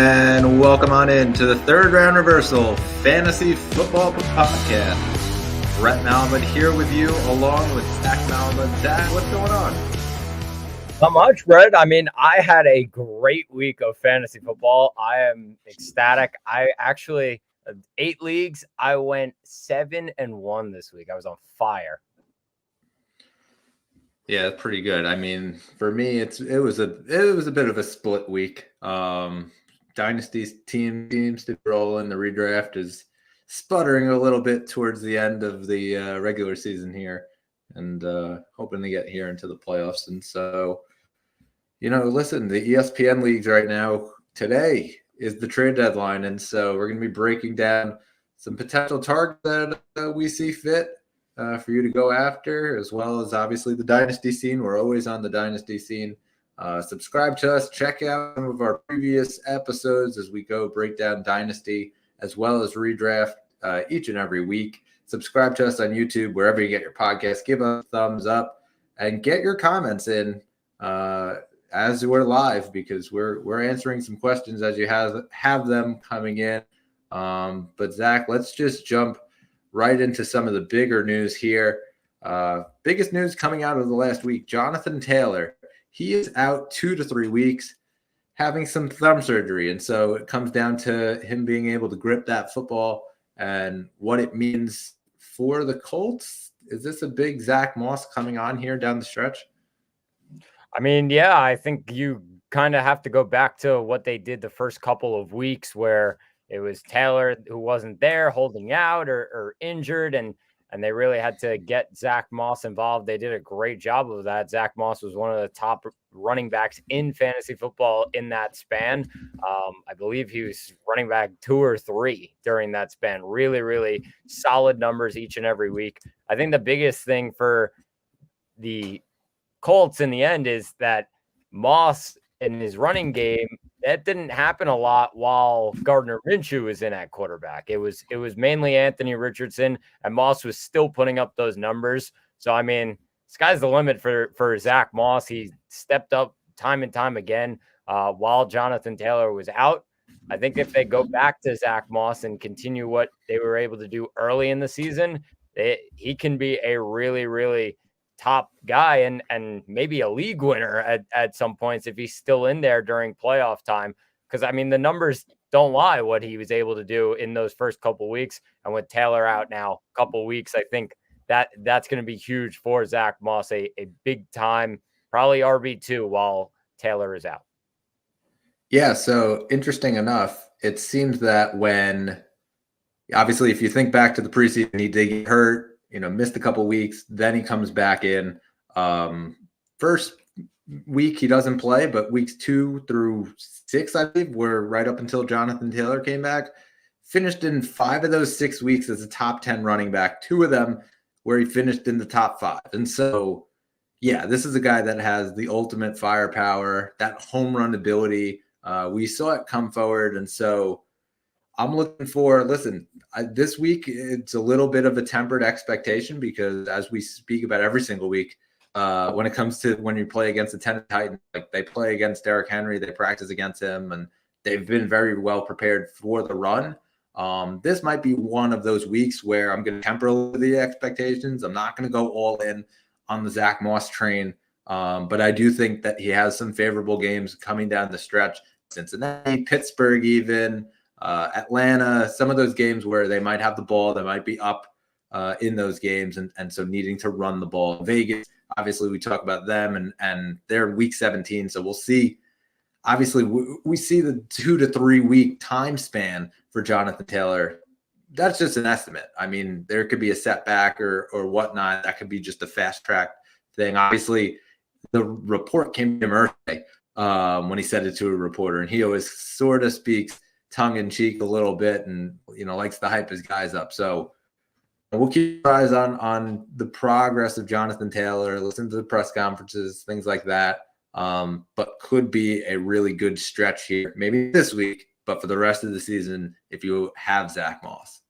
And welcome on in to the Third Round Reversal Fantasy Football Podcast. Brett Malamuth here with you, along with Zach Malamuth. Zach, what's going on? Not much, Brett. I mean, I had a great week of fantasy football. I am ecstatic. I actually, 8 leagues, I went 7-1 this week. I was on fire. Yeah, pretty good. I mean, for me, it was a bit of a split week. Dynasty's team seems to be rolling. The redraft is sputtering a little bit towards the end of the regular season here, and hoping to get here into the playoffs. And so, listen, the ESPN leagues right now, today is the trade deadline, and so we're going to be breaking down some potential targets that we see fit for you to go after, as well as obviously the dynasty scene. We're always on the dynasty scene. Subscribe to us. Check out some of our previous episodes as we go break down dynasty as well as redraft each and every week. Subscribe to us on YouTube, wherever you get your podcast. Give us a thumbs up and get your comments in as we're live, because we're answering some questions as you have them coming in. But Zach, let's just jump right into some of the bigger news here. Biggest news coming out of the last week: Jonathan Taylor. He is out 2 to 3 weeks, having some thumb surgery, and so it comes down to him being able to grip that football and what it means for the Colts. Is this a big Zach Moss coming on here down the stretch? I mean, yeah, I think you kind of have to go back to what they did the first couple of weeks, where it was Taylor who wasn't there, holding out or injured, and they really had to get Zach Moss involved. They did a great job of that. Zach Moss was one of the top running backs in fantasy football in that span. I believe he was running back 2 or 3 during that span. Really, really solid numbers each and every week. I think the biggest thing for the Colts in the end is that Moss in his running game, that didn't happen a lot while Gardner Minshew was in at quarterback. It was mainly Anthony Richardson, and Moss was still putting up those numbers. So, I mean, sky's the limit for Zach Moss. He stepped up time and time again while Jonathan Taylor was out. I think if they go back to Zach Moss and continue what they were able to do early in the season, he can be a really, really top guy and maybe a league winner at some points if he's still in there during playoff time. Because, I mean, the numbers don't lie what he was able to do in those first couple weeks. And with Taylor out now a couple weeks, I think that's going to be huge for Zach Moss, a big time, probably RB2 while Taylor is out. Yeah, so interesting enough, it seems that obviously, if you think back to the preseason, he did get hurt, missed a couple weeks, then he comes back in. First week he doesn't play, but weeks 2 through 6, I believe, were right up until Jonathan Taylor came back. Finished in 5 of those 6 weeks as a top 10 running back, 2 of them where he finished in the top 5. And so, yeah, this is a guy that has the ultimate firepower, that home run ability. We saw it come forward, and so I'm looking for, this week, it's a little bit of a tempered expectation, because as we speak about every single week, when it comes to when you play against the Tennessee Titans, like they play against Derrick Henry, they practice against him, and they've been very well prepared for the run. This might be one of those weeks where I'm going to temper the expectations. I'm not going to go all in on the Zach Moss train, but I do think that he has some favorable games coming down the stretch. Cincinnati, Pittsburgh, even Atlanta, some of those games where they might have the ball, they might be up in those games, and so needing to run the ball. Vegas, obviously, we talk about them, and they're week 17, so we'll see. Obviously, we see the 2 to 3 week time span for Jonathan Taylor. That's just an estimate. I mean, there could be a setback or whatnot. That could be just a fast track thing. Obviously, the report came to Murphy when he said it to a reporter, and he always sort of speaks tongue in cheek a little bit, and likes to hype his guys up. So we'll keep our eyes on the progress of Jonathan Taylor, listen to the press conferences, things like that. But could be a really good stretch here, maybe this week, but for the rest of the season, if you have Zach Moss.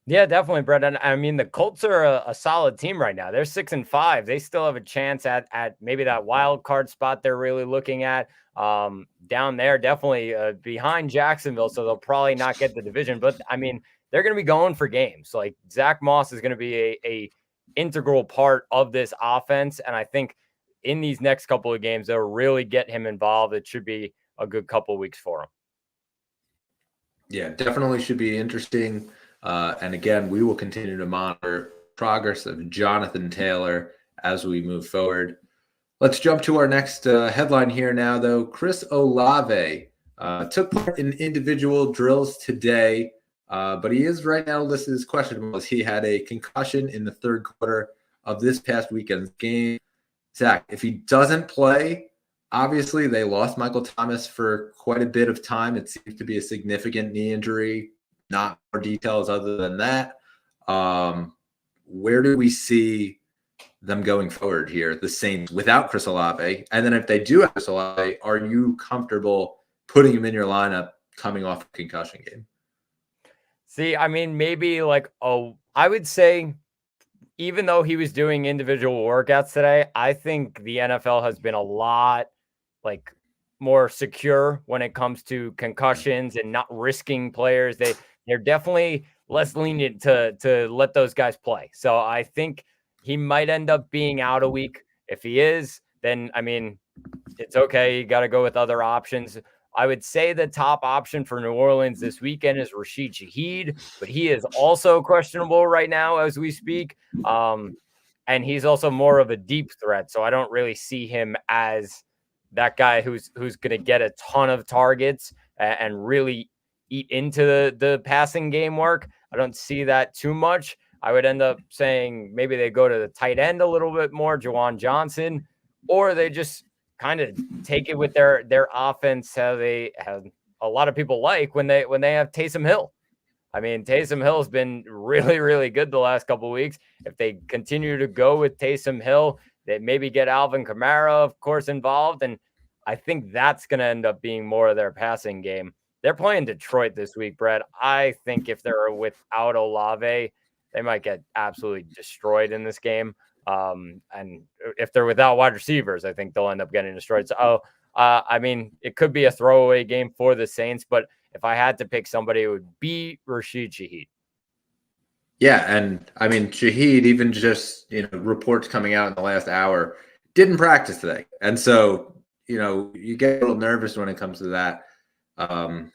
Yeah, definitely, Brett. And I mean, the Colts are a solid team right now. They're 6-5. They still have a chance at maybe that wild card spot they're really looking at. down there, definitely behind Jacksonville. So they'll probably not get the division. But I mean, they're going to be going for games. Like Zach Moss is going to be a integral part of this offense. And I think in these next couple of games, they'll really get him involved. It should be a good couple of weeks for him. Yeah, definitely should be interesting. And again, we will continue to monitor progress of Jonathan Taylor as we move forward. Let's jump to our next headline here now, though. Chris Olave took part in individual drills today, but he is right now listed as questionable as he had a concussion in the third quarter of this past weekend's game. Zach, if he doesn't play, obviously they lost Michael Thomas for quite a bit of time. It seems to be a significant knee injury. Not more details other than that. Where do we see them going forward here, the Saints, without Chris Olave? And then if they do have Chris Olave, are you comfortable putting him in your lineup coming off a concussion game? See, I mean, maybe like, I would say, even though he was doing individual workouts today, I think the NFL has been a lot like more secure when it comes to concussions and not risking players. They're definitely less lenient to let those guys play. So I think he might end up being out a week. If he is, then I mean, it's okay. You got to go with other options. I would say the top option for New Orleans this weekend is Rashid Shaheed, but he is also questionable right now as we speak. And he's also more of a deep threat. So I don't really see him as that guy who's going to get a ton of targets and really eat into the passing game work. I don't see that too much. I would end up saying maybe they go to the tight end a little bit more, Juwan Johnson, or they just kind of take it with their offense, how they have a lot of people like when they have Taysom Hill. I mean, Taysom Hill has been really, really good the last couple of weeks. If they continue to go with Taysom Hill, they maybe get Alvin Kamara, of course, involved. And I think that's going to end up being more of their passing game. They're playing Detroit this week, Brett. I think if they're without Olave, they might get absolutely destroyed in this game. And if they're without wide receivers, I think they'll end up getting destroyed. So, I mean, it could be a throwaway game for the Saints, but if I had to pick somebody, it would be Rashid Shaheed. Yeah, and I mean, Shaheed, even just, reports coming out in the last hour, didn't practice today. And so, you get a little nervous when it comes to that.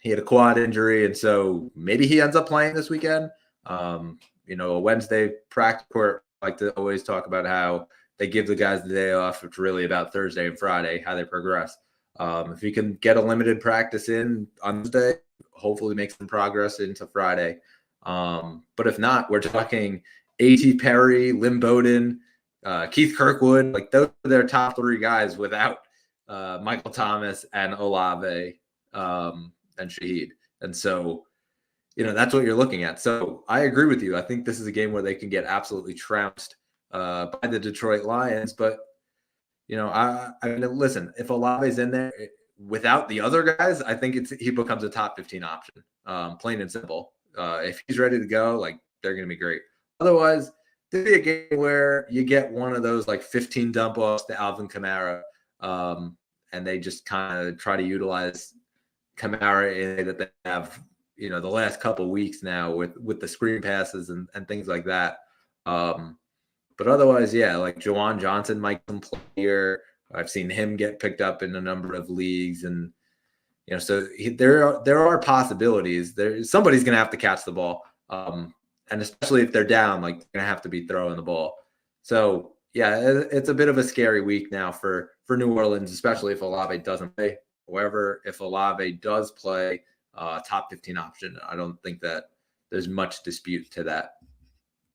He had a quad injury, and so maybe he ends up playing this weekend. A Wednesday practice court, like to always talk about how they give the guys the day off. It's really about Thursday and Friday, how they progress. If you can get a limited practice in on Thursday, hopefully make some progress into Friday. But if not, we're talking A.T. Perry, Lynn Bowden, Keith Kirkwood. Like those are their top three guys without Michael Thomas and Olave and Shaheed. And so, that's what you're looking at. So I agree with you. I think this is a game where they can get absolutely trounced by the Detroit Lions. But, I mean, listen, if Olave's in there without the other guys, I think he becomes a top 15 option, plain and simple. If he's ready to go, like, they're going to be great. Otherwise, there'd be a game where you get one of those like 15 dump offs to Alvin Kamara, and they just kind of try to utilize Kamara in that they have, the last couple of weeks now with the screen passes and things like that. But otherwise, yeah, like Juwan Johnson might come play here. I've seen him get picked up in a number of leagues, and so there are possibilities. Somebody's going to have to catch the ball, and especially if they're down, like they're going to have to be throwing the ball. So yeah, it's a bit of a scary week now for New Orleans, especially if Olave doesn't play. However, if Olave does play, top 15 option, I don't think that there's much dispute to that.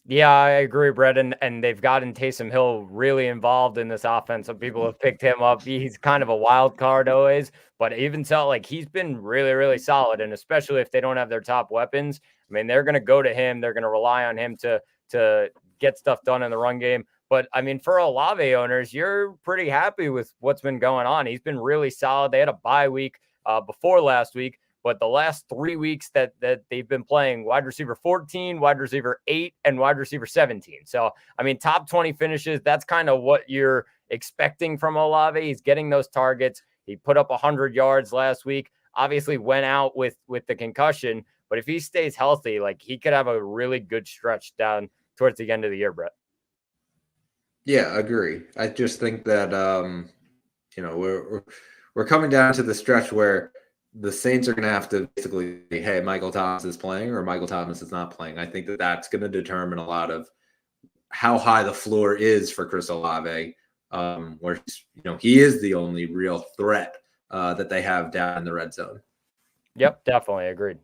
Yeah, I agree, Brett. And they've gotten Taysom Hill really involved in this offense. So people have picked him up. He's kind of a wild card always, but even so, like he's been really, really solid. And especially if they don't have their top weapons, I mean, they're going to go to him. They're going to rely on him to get stuff done in the run game. But I mean, for Olave owners, you're pretty happy with what's been going on. He's been really solid. They had a bye week before last week. But the last 3 weeks that they've been playing, wide receiver 14, wide receiver 8, and wide receiver 17. So, I mean, top 20 finishes, that's kind of what you're expecting from Olave. He's getting those targets. He put up 100 yards last week. Obviously went out with the concussion, but if he stays healthy, like he could have a really good stretch down towards the end of the year, Brett. Yeah, agree. I just think that we're coming down to the stretch where the Saints are going to have to basically say, hey, Michael Thomas is playing or Michael Thomas is not playing. I think that that's going to determine a lot of how high the floor is for Chris Olave, where he is the only real threat that they have down in the red zone. Yep, definitely agreed.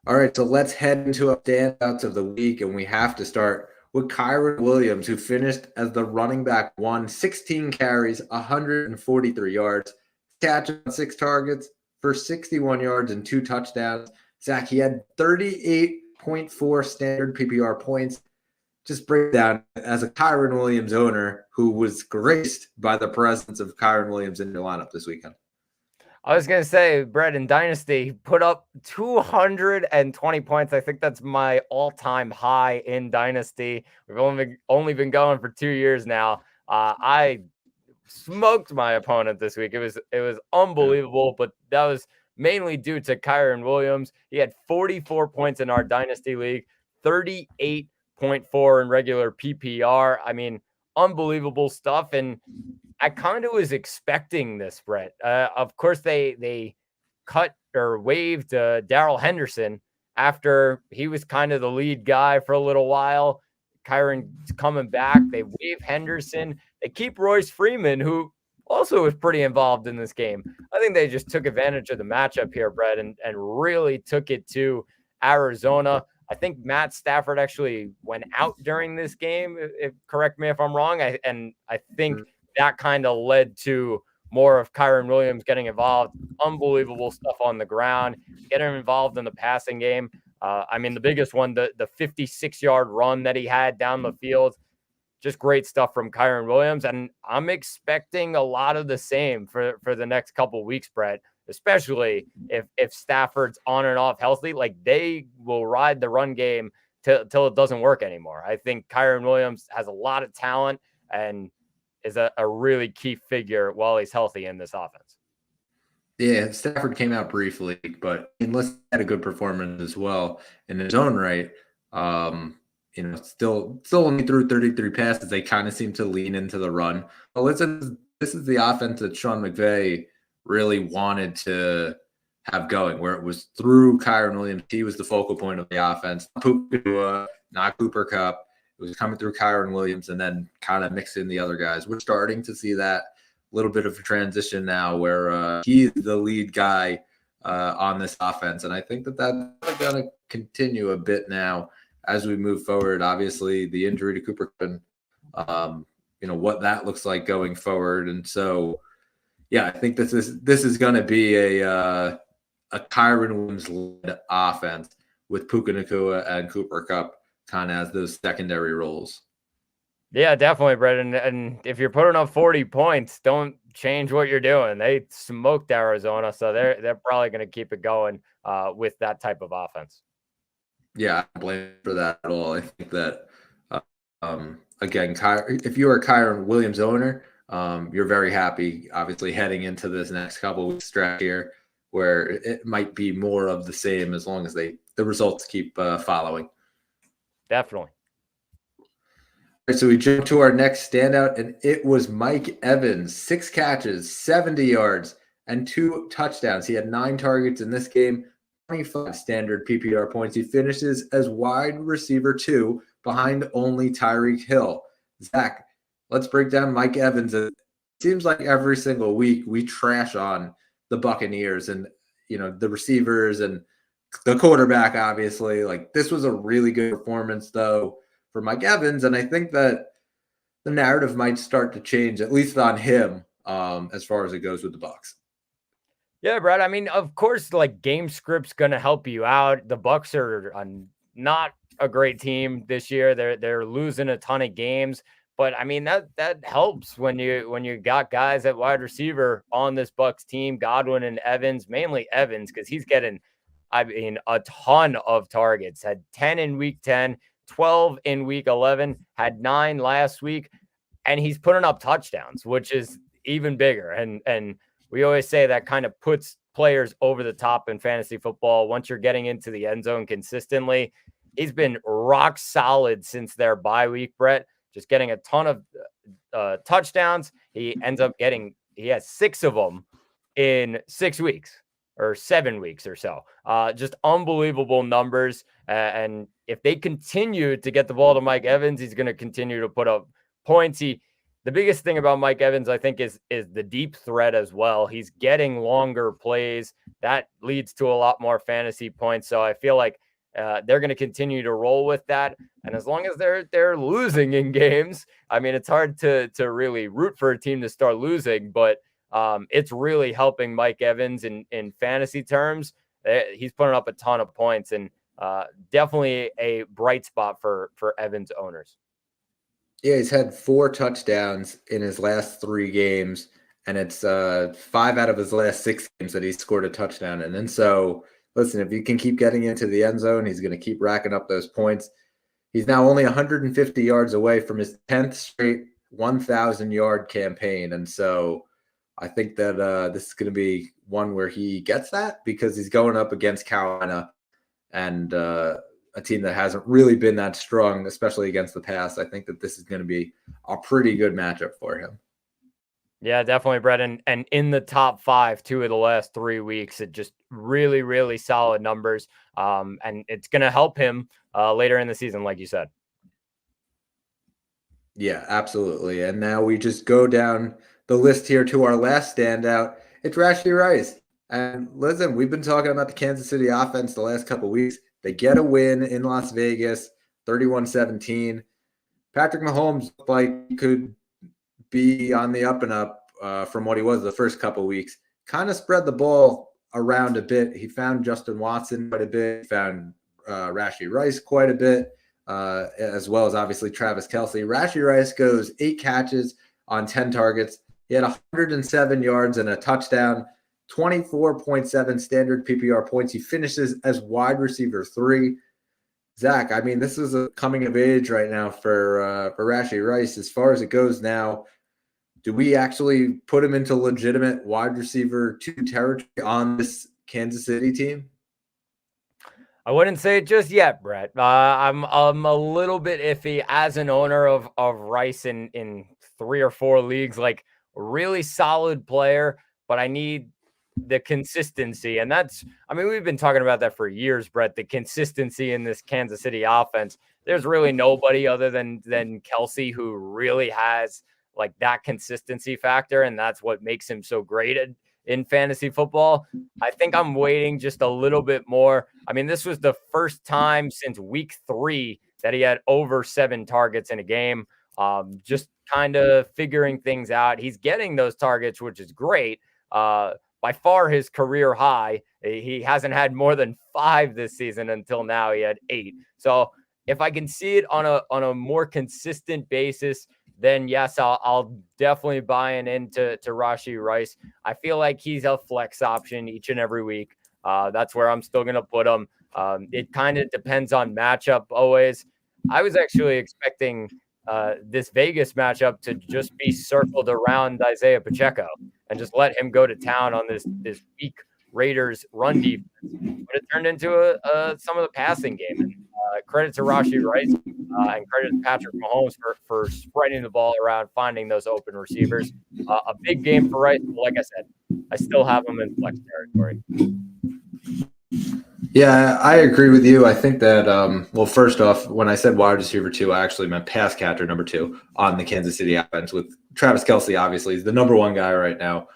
All right, so let's head into our standouts of the week, and we have to start with Kyren Williams, who finished as the running back 16 carries, 143 yards, catch on 6 targets for 61 yards and 2 touchdowns. Zach, he had 38.4 standard PPR points. Just break down as a Kyren Williams owner who was graced by the presence of Kyren Williams in your lineup this weekend. I was going to say, Brett, in Dynasty, put up 220 points. I think that's my all-time high in Dynasty. We've only been going for 2 years now. I smoked my opponent this week. It was unbelievable, but that was mainly due to Kyren Williams. He had 44 points in our Dynasty League, 38.4 in regular PPR. I mean, unbelievable stuff. And I kind of was expecting this, Brett. Of course, they cut or waived Darrell Henderson after he was kind of the lead guy for a little while. Kyren's coming back. They waive Henderson. They keep Royce Freeman, who also was pretty involved in this game. I think they just took advantage of the matchup here, Brett, and really took it to Arizona. I think Matt Stafford actually went out during this game. Correct me if I'm wrong. I think that kind of led to more of Kyren Williams getting involved. Unbelievable stuff on the ground, getting him involved in the passing game. I mean, the biggest one, the 56-yard run that he had down the field, just great stuff from Kyren Williams. And I'm expecting a lot of the same for the next couple weeks, Brett, especially if Stafford's on and off healthy. Like, they will ride the run game till it doesn't work anymore. I think Kyren Williams has a lot of talent and is a really key figure while he's healthy in this offense. Yeah, Stafford came out briefly, but unless he had a good performance as well in his own right, still only threw 33 passes. They kind of seem to lean into the run. But listen, this is the offense that Sean McVay really wanted to have going, where it was through Kyren Williams. He was the focal point of the offense. Not Cooper Kupp. It was coming through Kyren Williams and then kind of mixed in the other guys. We're starting to see that little bit of a transition now where he's the lead guy on this offense. And I think that that's going to continue a bit now as we move forward. Obviously, the injury to Cooper Kupp and what that looks like going forward. And so, yeah, I think this is going to be a Kyren Williams-led offense with Puka Nacua and Cooper Kupp kind of as those secondary roles. Yeah, definitely, Brett. And if you're putting up 40 points, don't change what you're doing. They smoked Arizona, so they're probably going to keep it going with that type of offense. Yeah, I don't blame for that at all. I think that, again, if you are a Kyren Williams owner, you're very happy, obviously, heading into this next couple of weeks stretch here where it might be more of the same as long as the results keep following. Definitely. So we jump to our next standout, and it was Mike Evans. 6 catches, 70 yards, and 2 touchdowns. He had 9 targets in this game, 25 standard PPR points. He finishes as wide receiver 2 behind only Tyreek Hill. Zach, let's break down Mike Evans. It seems like every single week we trash on the Buccaneers and the receivers and the quarterback, obviously. Like, this was a really good performance, though, for Mike Evans, and I think that the narrative might start to change, at least on him, as far as it goes with the Bucs. Yeah, Brad. I mean, of course, like, game script's going to help you out. The Bucs are not a great team this year. They're losing a ton of games, but I mean that helps when you got guys at wide receiver on this Bucs team, Godwin and Evans, mainly Evans, because he's getting, I mean, a ton of targets. Had 10 in week 10, 12 in week 11, had 9 last week, and he's putting up touchdowns, which is even bigger. And we always say that kind of puts players over the top in fantasy football. Once you're getting into the end zone consistently, he's been rock solid since their bye week, Brett, just getting a ton of touchdowns. He has 6 of them in 6 weeks or 7 weeks or so. Just unbelievable numbers. And if they continue to get the ball to Mike Evans, he's going to continue to put up points. The biggest thing about Mike Evans, I think, is the deep threat as well. He's getting longer plays. That leads to a lot more fantasy points. So I feel like they're going to continue to roll with that. And as long as they're losing in games, I mean, it's hard to really root for a team to start losing, but it's really helping Mike Evans in fantasy terms. He's putting up a ton of points, and definitely a bright spot for Evans owners. Yeah, he's had 4 touchdowns in his last 3 games, and it's 5 out of his last 6 games that he scored a touchdown. And then so, listen, if you can keep getting into the end zone, he's going to keep racking up those points. He's now only 150 yards away from his 10th straight 1,000-yard campaign. And so I think that this is going to be one where he gets that because he's going up against Carolina and a team that hasn't really been that strong, especially against the pass. I think that this is going to be a pretty good matchup for him. Yeah, definitely, Brett. And in the top 5, 2 of the last 3 weeks, it just really, really solid numbers. And it's going to help him later in the season, like you said. Yeah, absolutely. And now we just go down the list here to our last standout. It's Rashee Rice. And listen, we've been talking about the Kansas City offense the last couple of weeks. They get a win in Las Vegas, 31-17. Patrick Mahomes looked like he could be on the up and up from what he was the first couple of weeks. Kind of spread the ball around a bit. He found Justin Watson quite a bit. He found Rashee Rice quite a bit, as well as obviously Travis Kelce. Rashee Rice goes 8 catches on 10 targets. He had 107 yards and a touchdown, 24.7 standard PPR points. He finishes as wide receiver 3. Zach, I mean, this is a coming of age right now for Rashee Rice. As far as it goes now, do we actually put him into legitimate wide receiver 2 territory on this Kansas City team? I wouldn't say it just yet, Brett. I'm a little bit iffy as an owner of Rice in 3 or 4 leagues. Like, a really solid player, but I need the consistency. And that's, I mean, we've been talking about that for years, Brett, the consistency in this Kansas City offense. There's really nobody other than Kelce who really has like that consistency factor. And that's what makes him so great in fantasy football. I think I'm waiting just a little bit more. I mean, this was the first time since week 3 that he had over 7 targets in a game. Just kind of figuring things out. He's getting those targets, which is great. By far his career high. He hasn't had more than 5 this season until now. He had 8. So if I can see it on a more consistent basis, then yes, I'll definitely buy into Rashee Rice. I feel like he's a flex option each and every week. That's where I'm still going to put him. It kind of depends on matchup always. I was actually expecting this Vegas matchup to just be circled around Isaiah Pacheco and just let him go to town on this weak Raiders run defense. But it turned into some of the passing game. And credit to Rashee Rice and credit to Patrick Mahomes for spreading the ball around, finding those open receivers. A big game for Rice. Like I said, I still have him in flex territory. Yeah, I agree with you. I think that, well, first off, when I said wide receiver 2, I actually meant pass catcher number 2 on the Kansas City offense with Travis Kelce, obviously, is the number 1 guy right now.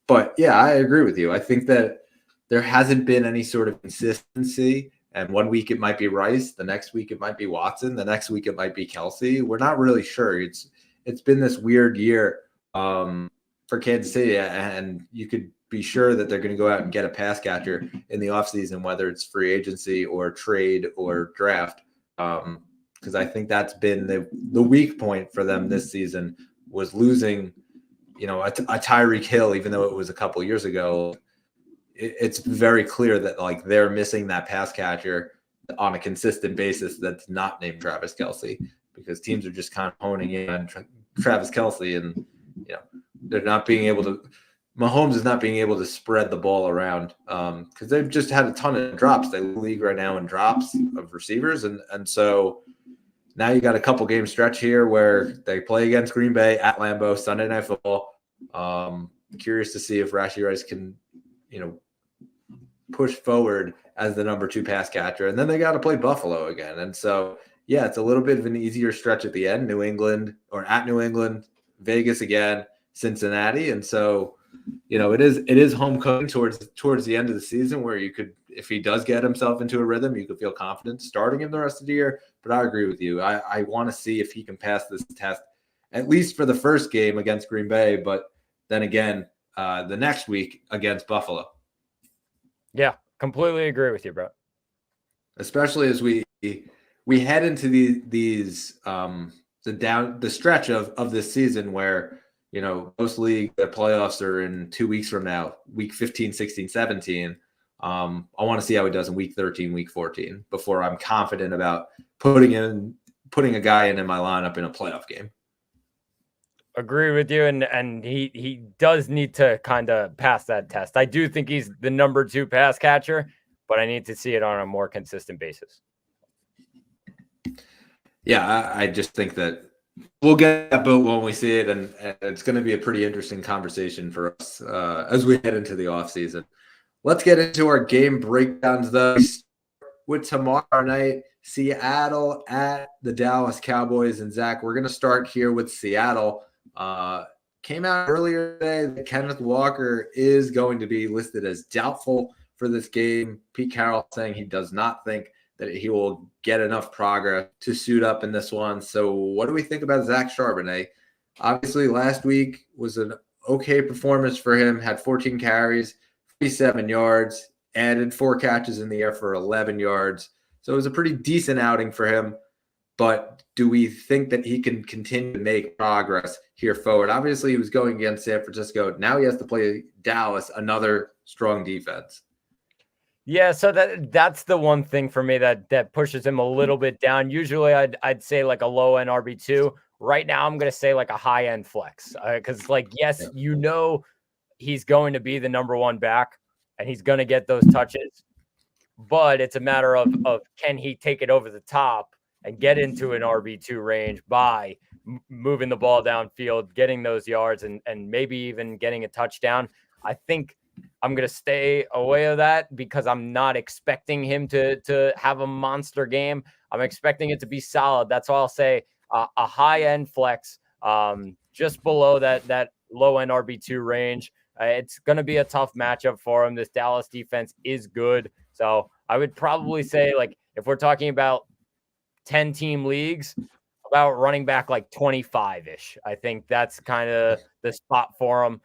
But yeah, I agree with you. I think that there hasn't been any sort of consistency. And one week it might be Rice, the next week it might be Watson, the next week it might be Kelce. We're not really sure. It's been this weird year for Kansas City, and you could be sure that they're going to go out and get a pass catcher in the offseason, whether it's free agency or trade or draft. Because I think that's been the weak point for them this season was losing, a Tyreek Hill, even though it was a couple years ago. It's very clear that like they're missing that pass catcher on a consistent basis that's not named Travis Kelce, because teams are just kind of honing in on Travis Kelce, and they're not being able to Mahomes is not being able to spread the ball around because they've just had a ton of drops. They lead right now in drops of receivers, and so now you got a couple game stretch here where they play against Green Bay at Lambeau Sunday Night Football. Curious to see if Rashee Rice can, push forward as the number 2 pass catcher, and then they got to play Buffalo again. And so, yeah, it's a little bit of an easier stretch at the end. New England, Vegas again, Cincinnati, and so it is home cooking towards the end of the season where you could, if he does get himself into a rhythm, you could feel confident starting him the rest of the year. But I agree with you. I want to see if he can pass this test, at least for the first game against Green Bay, but then again, the next week against Buffalo. Yeah, completely agree with you, bro. Especially as we head into the stretch of this season where most league the playoffs are in 2 weeks from now, week 15, 16, 17. I want to see how he does in week 13, week 14 before I'm confident about putting a guy in my lineup in a playoff game. Agree with you, and he does need to kind of pass that test. I do think he's the number 2 pass catcher, but I need to see it on a more consistent basis. Yeah, I just think that we'll get that boat when we see it, and it's going to be a pretty interesting conversation for us as we head into the offseason. Let's get into our game breakdowns, though, with tomorrow night, Seattle at the Dallas Cowboys. And, Zach, we're going to start here with Seattle. Came out earlier today that Kenneth Walker is going to be listed as doubtful for this game. Pete Carroll saying he does not think that he will get enough progress to suit up in this one. So what do we think about Zach Charbonnet? Obviously, last week was an okay performance for him, had 14 carries, 57 yards, added 4 catches in the air for 11 yards. So it was a pretty decent outing for him. But do we think that he can continue to make progress here forward? Obviously, he was going against San Francisco. Now he has to play Dallas, another strong defense. Yeah, so that's the one thing for me that pushes him a little bit down. Usually, I'd say like a low end RB2. Right now, I'm going to say like a high end flex because, yes, he's going to be the number 1 back and he's going to get those touches, but it's a matter of can he take it over the top and get into an RB2 range by moving the ball downfield, getting those yards, and maybe even getting a touchdown. I think I'm going to stay away of that because I'm not expecting him to have a monster game. I'm expecting it to be solid. That's all I'll say. A high-end flex, just below that low-end RB2 range. It's going to be a tough matchup for him. This Dallas defense is good. So I would probably say, if we're talking about 10-team leagues, about running back 25-ish. I think that's kind of the spot for him.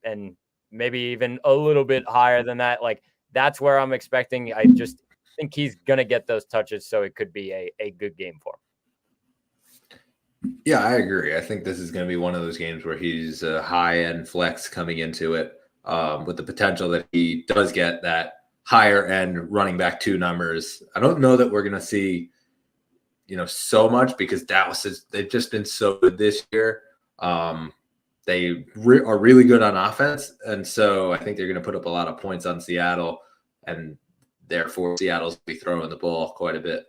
And maybe even a little bit higher than that. That's where I'm expecting. I just think he's going to get those touches, so it could be a good game for him. Yeah, I agree. I think this is going to be one of those games where he's a high-end flex coming into it with the potential that he does get that higher-end running back 2 numbers. I don't know that we're going to see so much because they've just been so good this year. They are really good on offense. And so I think they're going to put up a lot of points on Seattle, and therefore Seattle's going to be throwing the ball quite a bit.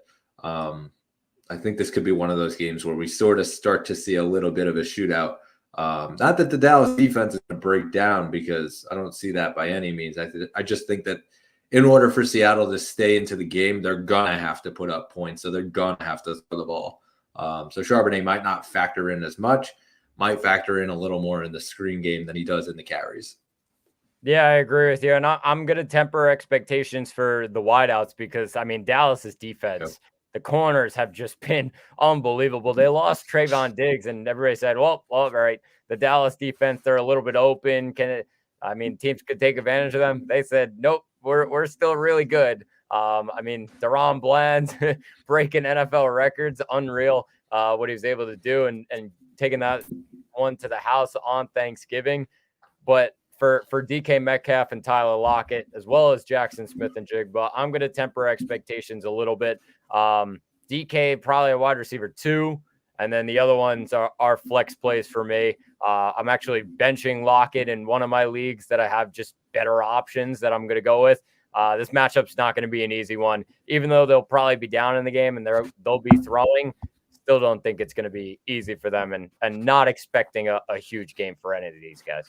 I think this could be one of those games where we sort of start to see a little bit of a shootout. Not that the Dallas defense is going to break down, because I don't see that by any means. I just think that in order for Seattle to stay into the game, they're going to have to put up points. So they're going to have to throw the ball. So Charbonnet might not factor in as much, might factor in a little more in the screen game than he does in the carries. Yeah, I agree with you. And I'm going to temper expectations for the wideouts because, Dallas's defense, the corners have just been unbelievable. They lost Trayvon Diggs, and everybody said, well, all right, the Dallas defense, they're a little bit open. Teams could take advantage of them. They said, nope, we're still really good. DaRon Bland breaking NFL records, unreal what he was able to do and taking that one to the house on Thanksgiving. But for DK Metcalf and Tyler Lockett, as well as Jackson Smith and Jigba, I'm going to temper expectations a little bit. DK probably a wide receiver 2, And then the other ones are flex plays for me. I'm actually benching Lockett in one of my leagues that I have just better options that I'm going to go with. This matchup's not going to be an easy one, even though they'll probably be down in the game and they'll be throwing. Still don't think it's going to be easy for them, and not expecting a huge game for any of these guys.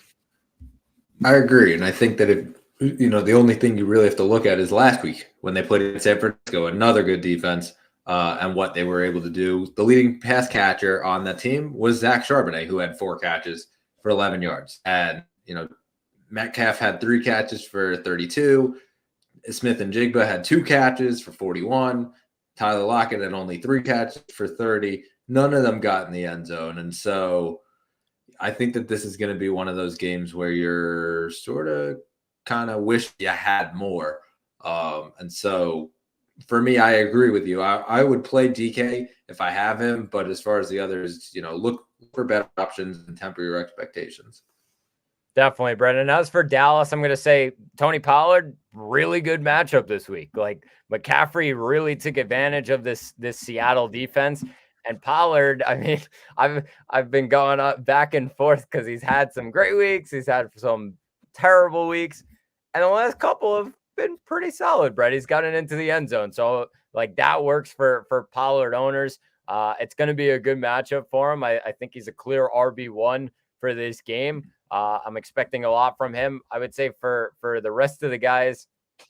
I agree, and I think that the only thing you really have to look at is last week when they played in San Francisco, another good defense, and what they were able to do. The leading pass catcher on that team was Zach Charbonnet, who had 4 catches for 11 yards, and Metcalf had 3 catches for 32. Smith and Jigba had 2 catches for 41. Tyler Lockett had only 3 catches for 30. None of them got in the end zone. And so I think that this is going to be one of those games where you're sort of kind of wish you had more. And so for me, I agree with you. I would play DK if I have him. But as far as the others, look for better options and temper your expectations. Definitely, Brendan. As for Dallas, I'm going to say Tony Pollard, really good matchup this week. Like McCaffrey really took advantage of this Seattle defense, and Pollard. I mean, I've been going up back and forth because he's had some great weeks, he's had some terrible weeks, and the last couple have been pretty solid. Brett, he's gotten into the end zone, so like that works for Pollard owners. It's going to be a good matchup for him. I think he's a clear RB1 for this game. I'm expecting a lot from him. I would say for the rest of the guys,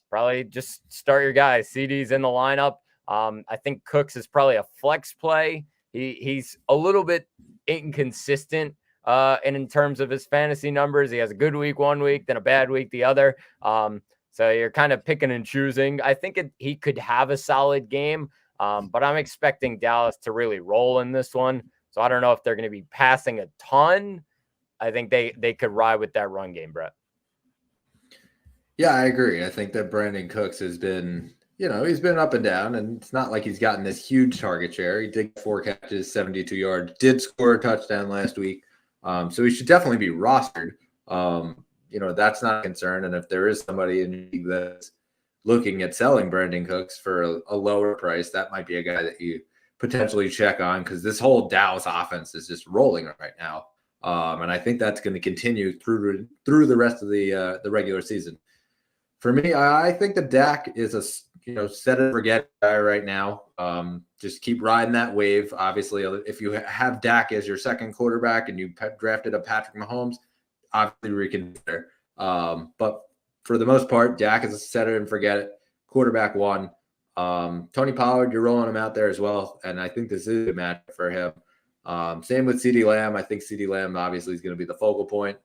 probably just start your guys. CD's in the lineup. I think Cooks is probably a flex play. He's a little bit inconsistent and in terms of his fantasy numbers. He has a good week one week, then a bad week the other. So you're kind of picking and choosing. I think he could have a solid game, but I'm expecting Dallas to really roll in this one. So I don't know if they're going to be passing a ton. I think they could ride with that run game, Brett. Yeah, I agree. I think that Brandon Cooks has been, he's been up and down, and it's not like he's gotten this huge target share. He did 4 catches, 72 yards, did score a touchdown last week. So he should definitely be rostered. That's not a concern. And if there is somebody in the league that's looking at selling Brandon Cooks for a lower price, that might be a guy that you potentially check on, because this whole Dallas offense is just rolling right now. And I think that's going to continue through the rest of the regular season. For me, I think that Dak is a set and forget guy right now. Just keep riding that wave. Obviously, if you have Dak as your second quarterback and you drafted a Patrick Mahomes, obviously reconsider. But for the most part, Dak is a set and forget it. Quarterback 1. Tony Pollard, you're rolling him out there as well, and I think this is a match for him. Same with CeeDee Lamb. I think CeeDee Lamb obviously is going to be the focal point.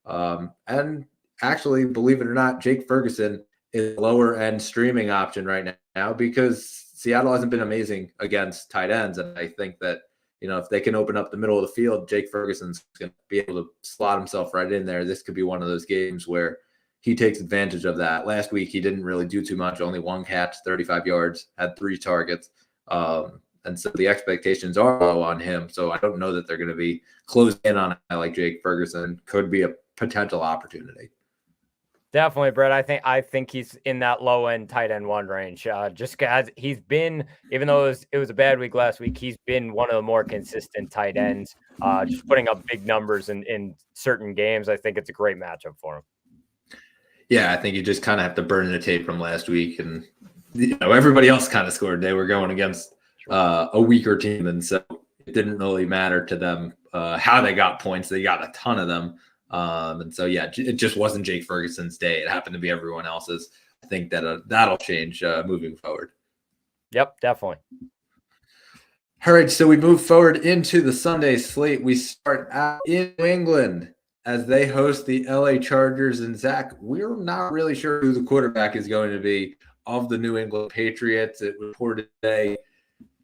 And actually, believe it or not, Jake Ferguson is a lower end streaming option right now because Seattle hasn't been amazing against tight ends. And I think that, if they can open up the middle of the field, Jake Ferguson's going to be able to slot himself right in there. This could be one of those games where he takes advantage of that. Last week, he didn't really do too much, only 1 catch, 35 yards, had 3 targets. And so the expectations are low on him. So I don't know that they're going to be closed in on a guy like Jake Ferguson. Could be a potential opportunity. Definitely, Brett. I think he's in that low end tight end 1 range. Just as he's been, even though it was a bad week last week, he's been one of the more consistent tight ends. Just putting up big numbers in certain games. I think it's a great matchup for him. Yeah, I think you just kind of have to burn the tape from last week, and everybody else kind of scored. They were going against a weaker team, and so it didn't really matter to them how they got points. They got a ton of them. And so, yeah, it just wasn't Jake Ferguson's day. It happened to be everyone else's. I think that that'll change moving forward. Yep, definitely. All right, so we move forward into the Sunday slate. We start out in New England as they host the LA Chargers. And Zach, we're not really sure who the quarterback is going to be of the New England Patriots. It reported today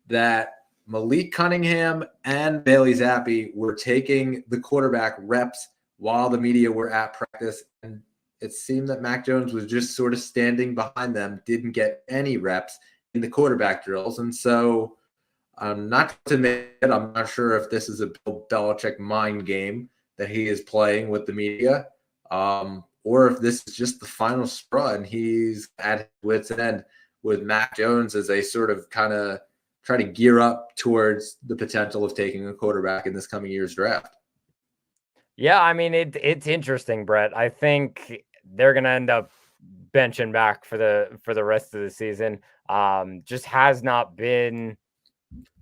that Malik Cunningham and Bailey Zappi were taking the quarterback reps while the media were at practice. And it seemed that Mac Jones was just sort of standing behind them, didn't get any reps in the quarterback drills. And so not to admit, I'm not sure if this is a Bill Belichick mind game that he is playing with the media, or if this is just the final straw and he's at his wit's end with Mac Jones as they sort of kind of try to gear up towards the potential of taking a quarterback in this coming year's draft. Yeah, I mean it's interesting, Brett. I think they're gonna end up benching back for the rest of the season. Just has not been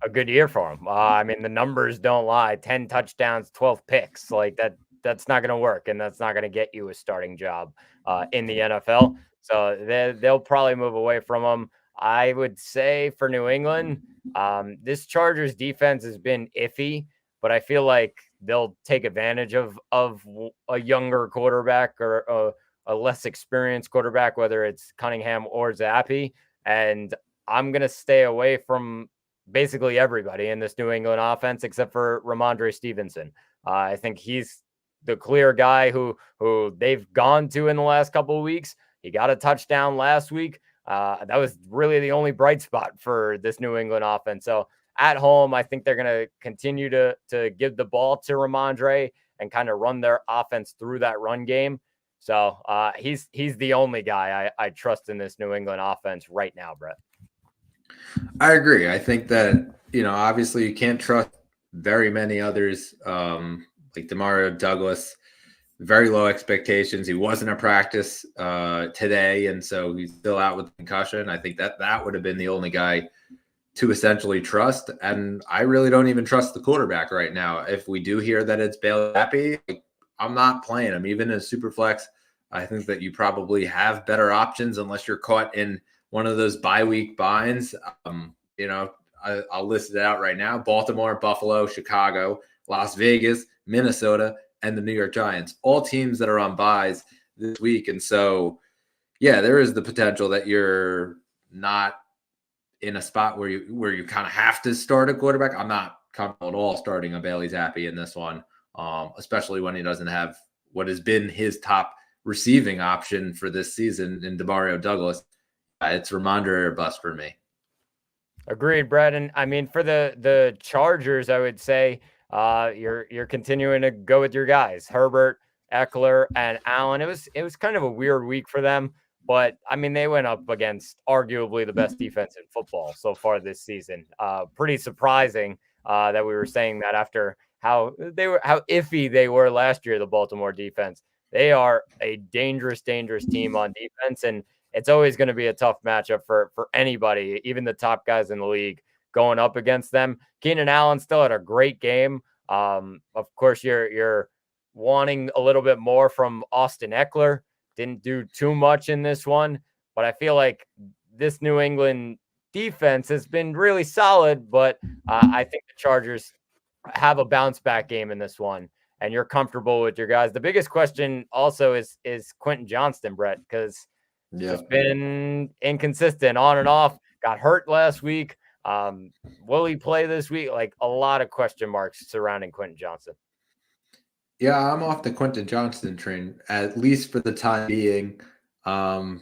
a good year for him. I mean, the numbers don't lie. 10 touchdowns, 12 picks. Like that's not going to work, and that's not going to get you a starting job in the NFL. So they'll probably move away from him. I would say for New England, this Chargers defense has been iffy, but I feel like they'll take advantage of a younger quarterback or a less experienced quarterback, whether it's Cunningham or Zappi. And I'm going to stay away from basically everybody in this New England offense except for Ramondre Stevenson. I think he's the clear guy who they've gone to in the last couple of weeks. He got a touchdown last week. That was really the only bright spot for this New England offense. So at home, I think they're going to continue to give the ball to Ramondre and kind of run their offense through that run game. So he's the only guy I trust in this New England offense right now, Brett. I agree. I think that, obviously you can't trust very many others, like Demario Douglas, very low expectations. He wasn't at practice today, and so he's still out with concussion. I think that would have been the only guy to essentially trust, and I really don't even trust the quarterback right now. If we do hear that it's Bailey Zappi, I'm not playing him. Even in Superflex, I think that you probably have better options unless you're caught in one of those bye-week binds. I'll list it out right now. Baltimore, Buffalo, Chicago, Las Vegas, Minnesota, and the New York Giants. All teams that are on byes this week. And so, yeah, there is the potential that you're not in a spot where you kind of have to start a quarterback. I'm not comfortable at all starting a Bailey Zappi in this one, especially when he doesn't have what has been his top receiving option for this season in Demario Douglas. It's Ramondre or bust for me. Agreed, Brett. And I mean, for the Chargers, I would say you're continuing to go with your guys, Herbert, Eckler, and Allen. It was kind of a weird week for them, but I mean, they went up against arguably the best defense in football so far this season. Pretty surprising that we were saying that after how iffy they were last year, the Baltimore defense. They are a dangerous team on defense, and it's always going to be a tough matchup for anybody, even the top guys in the league, going up against them. Keenan Allen still had a great game. Of course, you're wanting a little bit more from Austin Eckler. Didn't do too much in this one, but I feel like this New England defense has been really solid, but I think the Chargers have a bounce back game in this one, and you're comfortable with your guys. The biggest question also is Quentin Johnston, Brett, because just been inconsistent on and off. Got hurt last week. Will he play this week? Like a lot of question marks surrounding Quentin Johnston. Yeah, I'm off the Quentin Johnston train, at least for the time being. I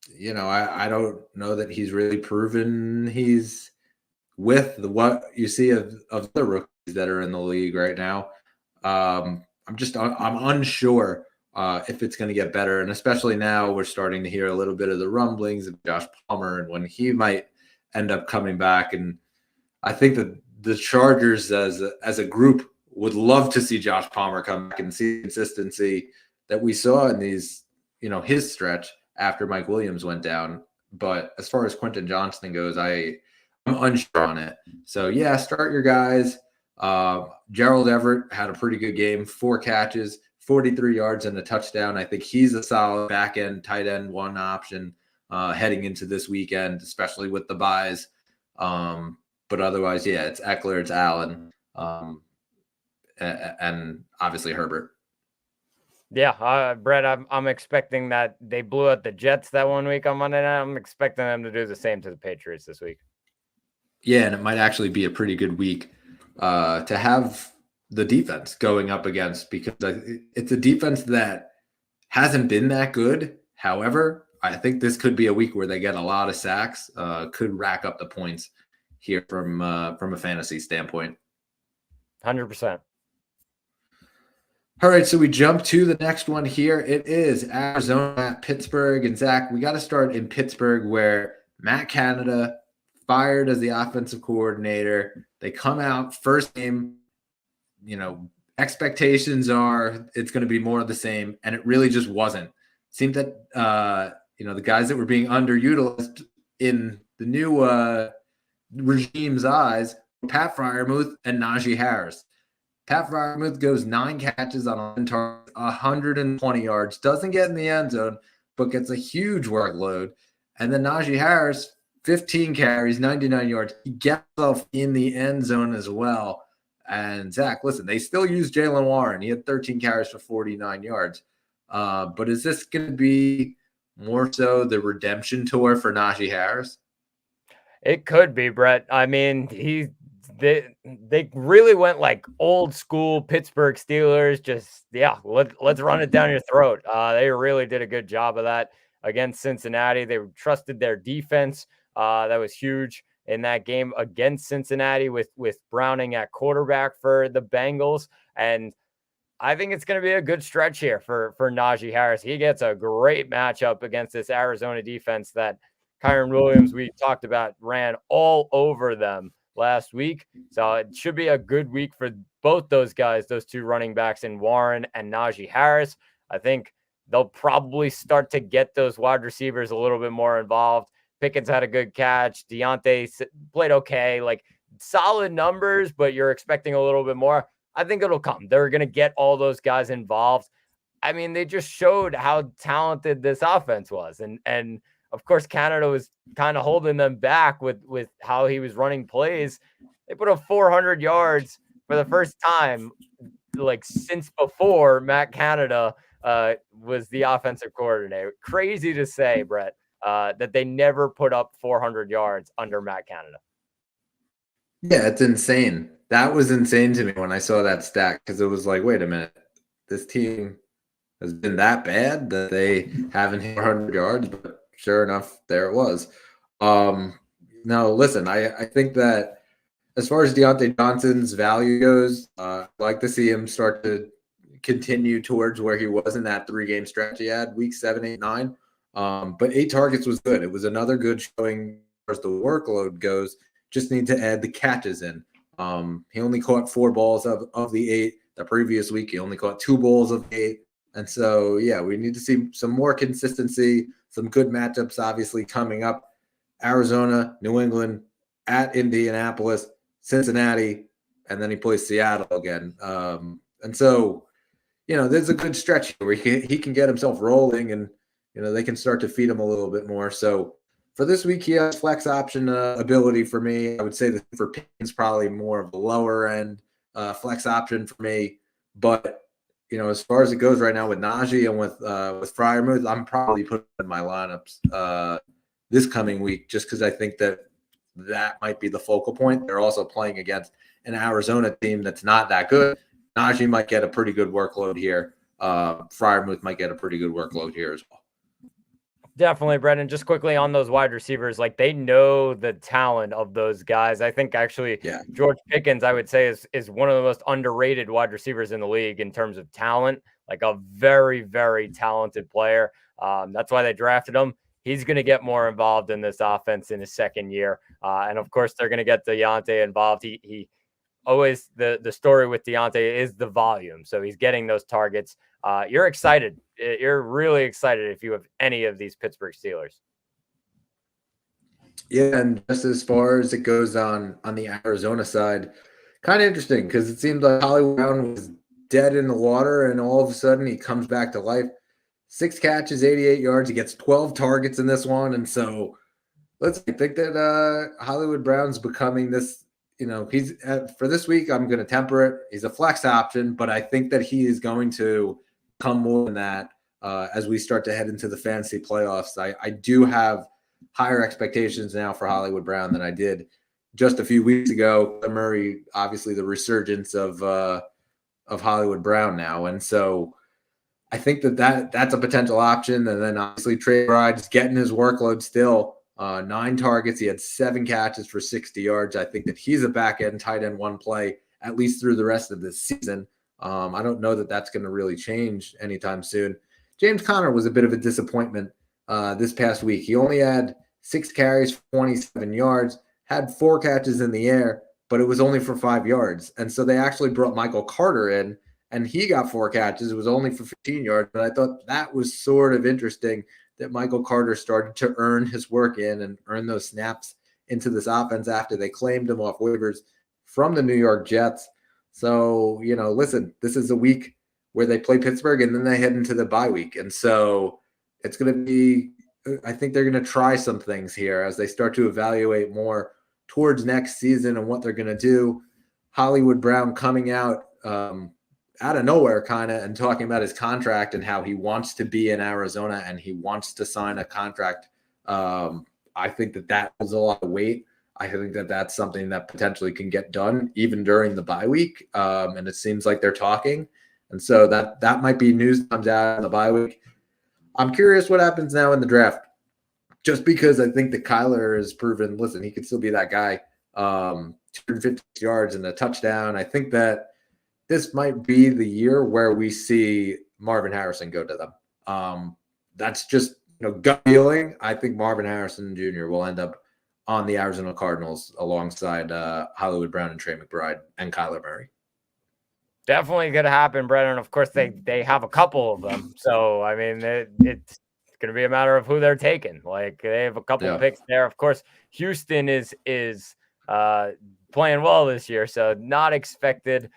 don't know that he's really proven he's with what you see of the rookies that are in the league right now. I'm unsure if it's going to get better. And especially now we're starting to hear a little bit of the rumblings of Josh Palmer and when he might end up coming back. And I think that the Chargers as a group would love to see Josh Palmer come back and see consistency that we saw in these, his stretch after Mike Williams went down. But as far as Quentin Johnston goes, I'm unsure on it. So yeah, start your guys. Gerald Everett had a pretty good game, 4 catches, 43 yards and a touchdown. I think he's a solid back end, tight end one option heading into this weekend, especially with the buys. But otherwise, yeah, it's Eckler, it's Allen, and obviously Herbert. Yeah, Brett, I'm expecting that they blew out the Jets that one week on Monday night. I'm expecting them to do the same to the Patriots this week. Yeah, and it might actually be a pretty good week to have the defense going up against, because it's a defense that hasn't been that good. However, I think this could be a week where they get a lot of sacks, could rack up the points here from a fantasy standpoint. 100%. All right, so we jump to the next one here. It is Arizona at Pittsburgh. And Zach, we got to start in Pittsburgh, where Matt Canada fired as the offensive coordinator. They come out first game, expectations are it's going to be more of the same, and it really just wasn't. It seemed that the guys that were being underutilized in the new regime's eyes, Pat Freiermuth and Najee Harris. Pat Freiermuth goes 9 catches on 11 targets, 120 yards, doesn't get in the end zone, but gets a huge workload. And then Najee Harris, 15 carries, 99 yards. He gets himself in the end zone as well. And Zach, listen, they still use Jaylen Warren. He had 13 carries for 49 yards. But is this going to be more so the redemption tour for Najee Harris? It could be, Brett. I mean, they really went like old school Pittsburgh Steelers. Just let's run it down your throat. They really did a good job of that against Cincinnati. They trusted their defense. That was huge in that game against Cincinnati with Browning at quarterback for the Bengals. And I think it's going to be a good stretch here for Najee Harris. He gets a great matchup against this Arizona defense that Kyren Williams, we talked about, ran all over them last week. So it should be a good week for both those guys, those two running backs in Warren and Najee Harris. I think they'll probably start to get those wide receivers a little bit more involved. Pickens had a good catch. Deontay played okay, like solid numbers, but you're expecting a little bit more. I think it'll come. They're going to get all those guys involved. I mean, they just showed how talented this offense was. And of course, Canada was kind of holding them back with how he was running plays. They put up 400 yards for the first time, like since before Matt Canada was the offensive coordinator. Crazy to say, Brett, that they never put up 400 yards under Matt Canada. Yeah, it's insane. That was insane to me when I saw that stat, because it was like, wait a minute, this team has been that bad that they haven't hit 400 yards, but sure enough, there it was. No, listen, I think that as far as Deontay Johnson's value goes, I'd like to see him start to continue towards where he was in that 3-game stretch he had, week 7, 8, 9. But 8 targets was good. It was another good showing as far as the workload goes. Just need to add the catches in. He only caught 4 balls of the 8. The previous week, he only caught 2 balls of 8. And so, yeah, we need to see some more consistency, some good matchups obviously coming up. Arizona, New England, at Indianapolis, Cincinnati, and then he plays Seattle again. And so, there's a good stretch where he can get himself rolling, and, they can start to feed him a little bit more. So for this week, he has flex option ability for me. I would say that for Pickens, probably more of a lower end flex option for me. But, as far as it goes right now with Najee and with Freiermuth, I'm probably putting in my lineups this coming week, just because I think that might be the focal point. They're also playing against an Arizona team that's not that good. Najee might get a pretty good workload here. Freiermuth might get a pretty good workload here as well. Definitely, Brendan. Just quickly on those wide receivers, like they know the talent of those guys. I think actually George Pickens, I would say, is one of the most underrated wide receivers in the league in terms of talent, like a very, very talented player. That's why they drafted him. He's going to get more involved in this offense in his second year. And of course, they're going to get Deontay involved. He always, the story with Deontay is the volume. So he's getting those targets. You're excited. You're really excited if you have any of these Pittsburgh Steelers. Yeah, and just as far as it goes on the Arizona side, kind of interesting because it seemed like Hollywood Brown was dead in the water, and all of a sudden he comes back to life. 6 catches, 88 yards. He gets 12 targets in this one, and so I think that Hollywood Brown's becoming this. He's for this week. I'm going to temper it. He's a flex option, but I think that he is going to come more than that as we start to head into the fantasy playoffs. I do have higher expectations now for Hollywood Brown than I did just a few weeks ago. Murray, obviously, the resurgence of Hollywood Brown now, and so I think that's a potential option. And then obviously Trey Ride's getting his workload still. 9 targets. He had 7 catches for 60 yards. I think that he's a back end tight end one play at least through the rest of this season. I don't know that that's going to really change anytime soon. James Conner was a bit of a disappointment this past week. He only had 6 carries for 27 yards. had 4 catches in the air, but it was only for 5 yards. And so they actually brought Michael Carter in, and he got 4 catches. It was only for 15 yards. But I thought that was sort of interesting that Michael Carter started to earn his work in and earn those snaps into this offense after they claimed him off waivers from the New York Jets. So, listen, this is a week where they play Pittsburgh and then they head into the bye week. And so it's going to be, I think they're going to try some things here as they start to evaluate more towards next season and what they're going to do. Hollywood Brown coming out of nowhere kind of and talking about his contract and how he wants to be in Arizona and he wants to sign a contract. I think that was a lot of weight. I think that that's something that potentially can get done even during the bye week. And it seems like they're talking. And so that might be news that comes out in the bye week. I'm curious what happens now in the draft, just because I think that Kyler has proven, listen, he could still be that guy, 250 yards and a touchdown. I think that this might be the year where we see Marvin Harrison go to them. That's just gut feeling. I think Marvin Harrison Jr. will end up on the Arizona Cardinals alongside Hollywood Brown and Trey McBride and Kyler Murray. Definitely going to happen, Brett. And of course, they have a couple of them. So, I mean, it's going to be a matter of who they're taking. Like, they have a couple of picks there. Of course, Houston is playing well this year, so not expected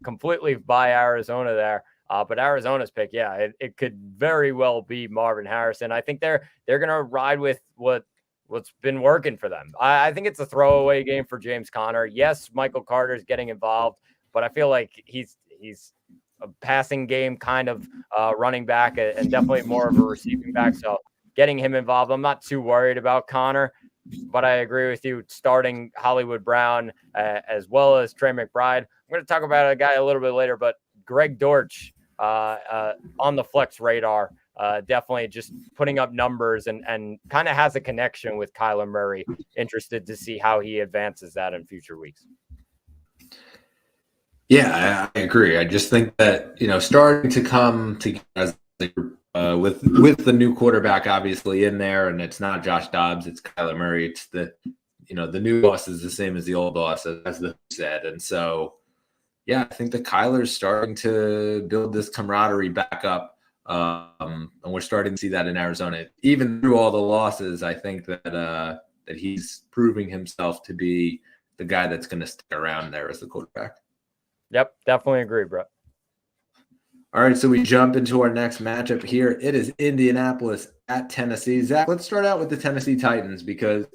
completely by Arizona there. But Arizona's pick, it could very well be Marvin Harrison. I think they're going to ride with what's been working for them. I think it's a throwaway game for James Conner. Yes, Michael Carter's getting involved, but I feel like he's a passing game kind of running back and definitely more of a receiving back. So getting him involved, I'm not too worried about Conner, but I agree with you starting Hollywood Brown as well as Trey McBride. I'm going to talk about a guy a little bit later, but Greg Dortch on the flex radar, definitely just putting up numbers and kind of has a connection with Kyler Murray. Interested to see how he advances that in future weeks. Yeah, I agree. I just think that, starting to come together with the new quarterback obviously in there, and it's not Josh Dobbs, it's Kyler Murray. It's the new boss is the same as the old boss, as the said. And so, I think that Kyler's starting to build this camaraderie back up. And we're starting to see that in Arizona. Even through all the losses, I think that he's proving himself to be the guy that's going to stick around there as the quarterback. Yep, definitely agree, Brett. All right, so we jump into our next matchup here. It is Indianapolis at Tennessee. Zach, let's start out with the Tennessee Titans because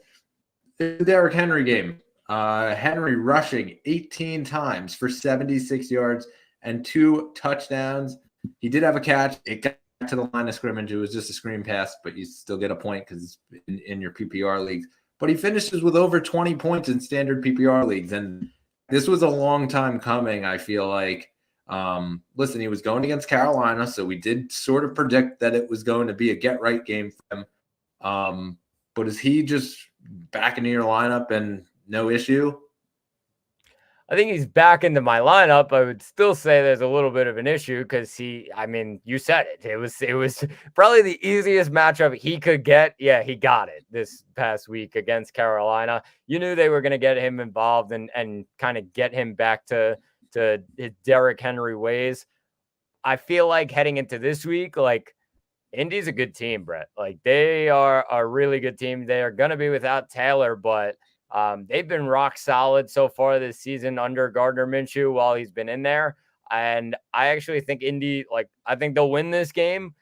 it's a Derrick Henry game. Henry rushing 18 times for 76 yards and 2 touchdowns. He did have a catch. It got to the line of scrimmage. It was just a screen pass, but you still get a point because it's in your PPR leagues. But he finishes with over 20 points in standard PPR leagues, and this was a long time coming, I feel like. Listen, he was going against Carolina, so we did sort of predict that it was going to be a get-right game for him. But is he just back into your lineup and no issue? I think he's back into my lineup. I would still say there's a little bit of an issue because you said it. It was probably the easiest matchup he could get. Yeah, he got it this past week against Carolina. You knew they were going to get him involved and kind of get him back to his Derrick Henry ways. I feel like heading into this week, like, Indy's a good team, Brett. Like, they are a really good team. They are going to be without Taylor, but they've been rock solid so far this season under Gardner Minshew while he's been in there. And I actually think Indy, I think they'll win this game.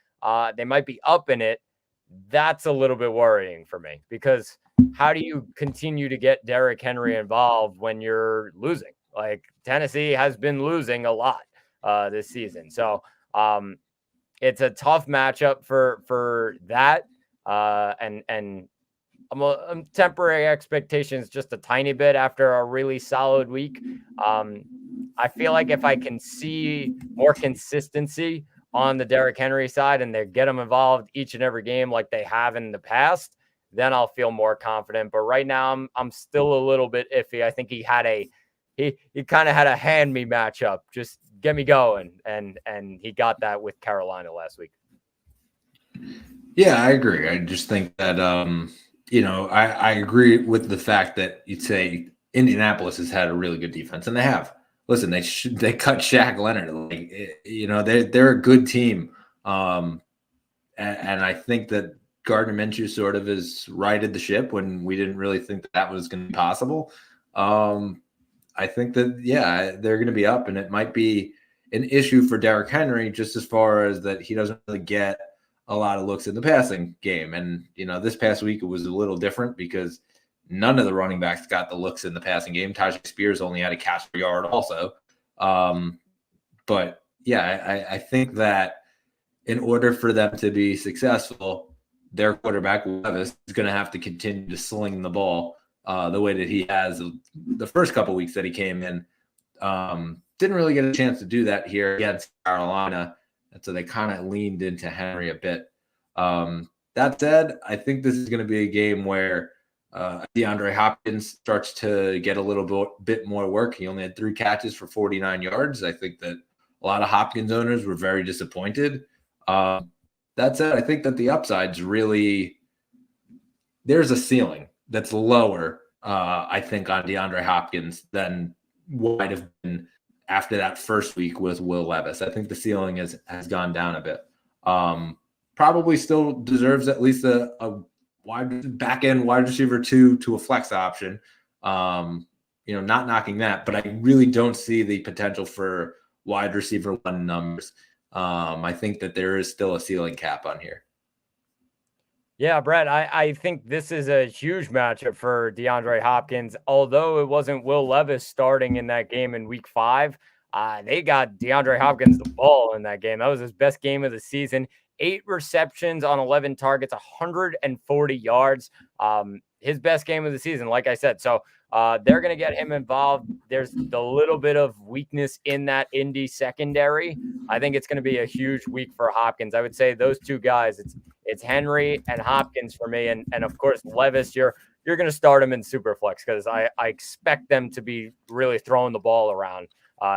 They might be up in it. That's a little bit worrying for me because how do you continue to get Derrick Henry involved when you're losing? Like, Tennessee has been losing a lot this season. So it's a tough matchup for that. And I'm tempering expectations just a tiny bit after a really solid week. I feel like if I can see more consistency on the Derrick Henry side and they get him involved each and every game like they have in the past, then I'll feel more confident. But right now I'm still a little bit iffy. I think he kind of had a hand me matchup. Just get me going. And he got that with Carolina last week. Yeah, I agree. I just think that, I agree with the fact that you'd say Indianapolis has had a really good defense, and they have. Listen, they cut Shaq Leonard. They're a good team, and I think that Gardner Minshew sort of has righted the ship when we didn't really think that was going to be possible. I think that they're going to be up, and it might be an issue for Derrick Henry just as far as that he doesn't really get a lot of looks in the passing game. And, this past week it was a little different because none of the running backs got the looks in the passing game. Tyjae Spears only had a catch per yard also. But I think that in order for them to be successful, their quarterback, Levis, is going to have to continue to sling the ball the way that he has the first couple weeks that he came in. Didn't really get a chance to do that here against Carolina. And so they kind of leaned into Henry a bit. That said, I think this is going to be a game where DeAndre Hopkins starts to get a little bit more work. He only had 3 catches for 49 yards. I think that a lot of Hopkins owners were very disappointed. That said, I think that the upside's really – there's a ceiling that's lower, I think, on DeAndre Hopkins than what might have been after that first week with Will Levis. I think the ceiling has gone down a bit. Probably still deserves at least a back-end wide receiver 2 to a flex option. Not knocking that, but I really don't see the potential for wide receiver 1 numbers. I think that there is still a ceiling cap on here. Yeah, Brett, I think this is a huge matchup for DeAndre Hopkins. Although it wasn't Will Levis starting in that game in week 5, they got DeAndre Hopkins the ball in that game. That was his best game of the season. 8 receptions on 11 targets, 140 yards. His best game of the season, like I said. So they're going to get him involved. There's a little bit of weakness in that Indy secondary. I think it's going to be a huge week for Hopkins. I would say those 2 guys, it's Henry and Hopkins for me. And of course, Levis, you're going to start him in Superflex because I expect them to be really throwing the ball around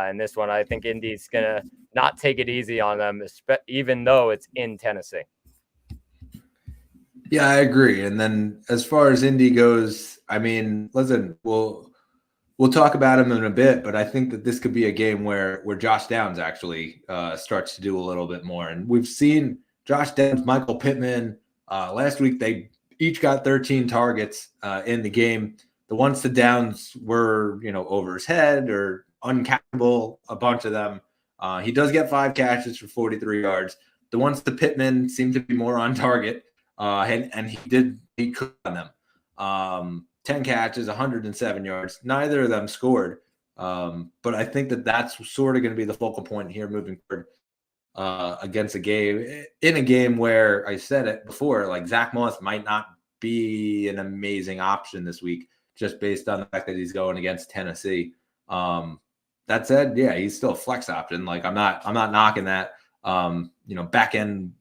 in this one. I think Indy's going to not take it easy on them, even though it's in Tennessee. Yeah, I agree. And then as far as Indy goes, I mean, listen, we'll talk about him in a bit, but I think that this could be a game where Josh Downs actually starts to do a little bit more. And we've seen Josh Downs, Michael Pittman. Last week, they each got 13 targets in the game. The ones to Downs were, over his head or uncatchable, a bunch of them. He does get 5 catches for 43 yards. The ones to Pittman seem to be more on target. And he cooked on them. 10 catches, 107 yards. Neither of them scored. But I think that that's sort of going to be the focal point here moving forward against a game where I said it before, like Zach Moss might not be an amazing option this week, just based on the fact that he's going against Tennessee. That said, yeah, he's still a flex option. Like I'm not knocking that. Back end,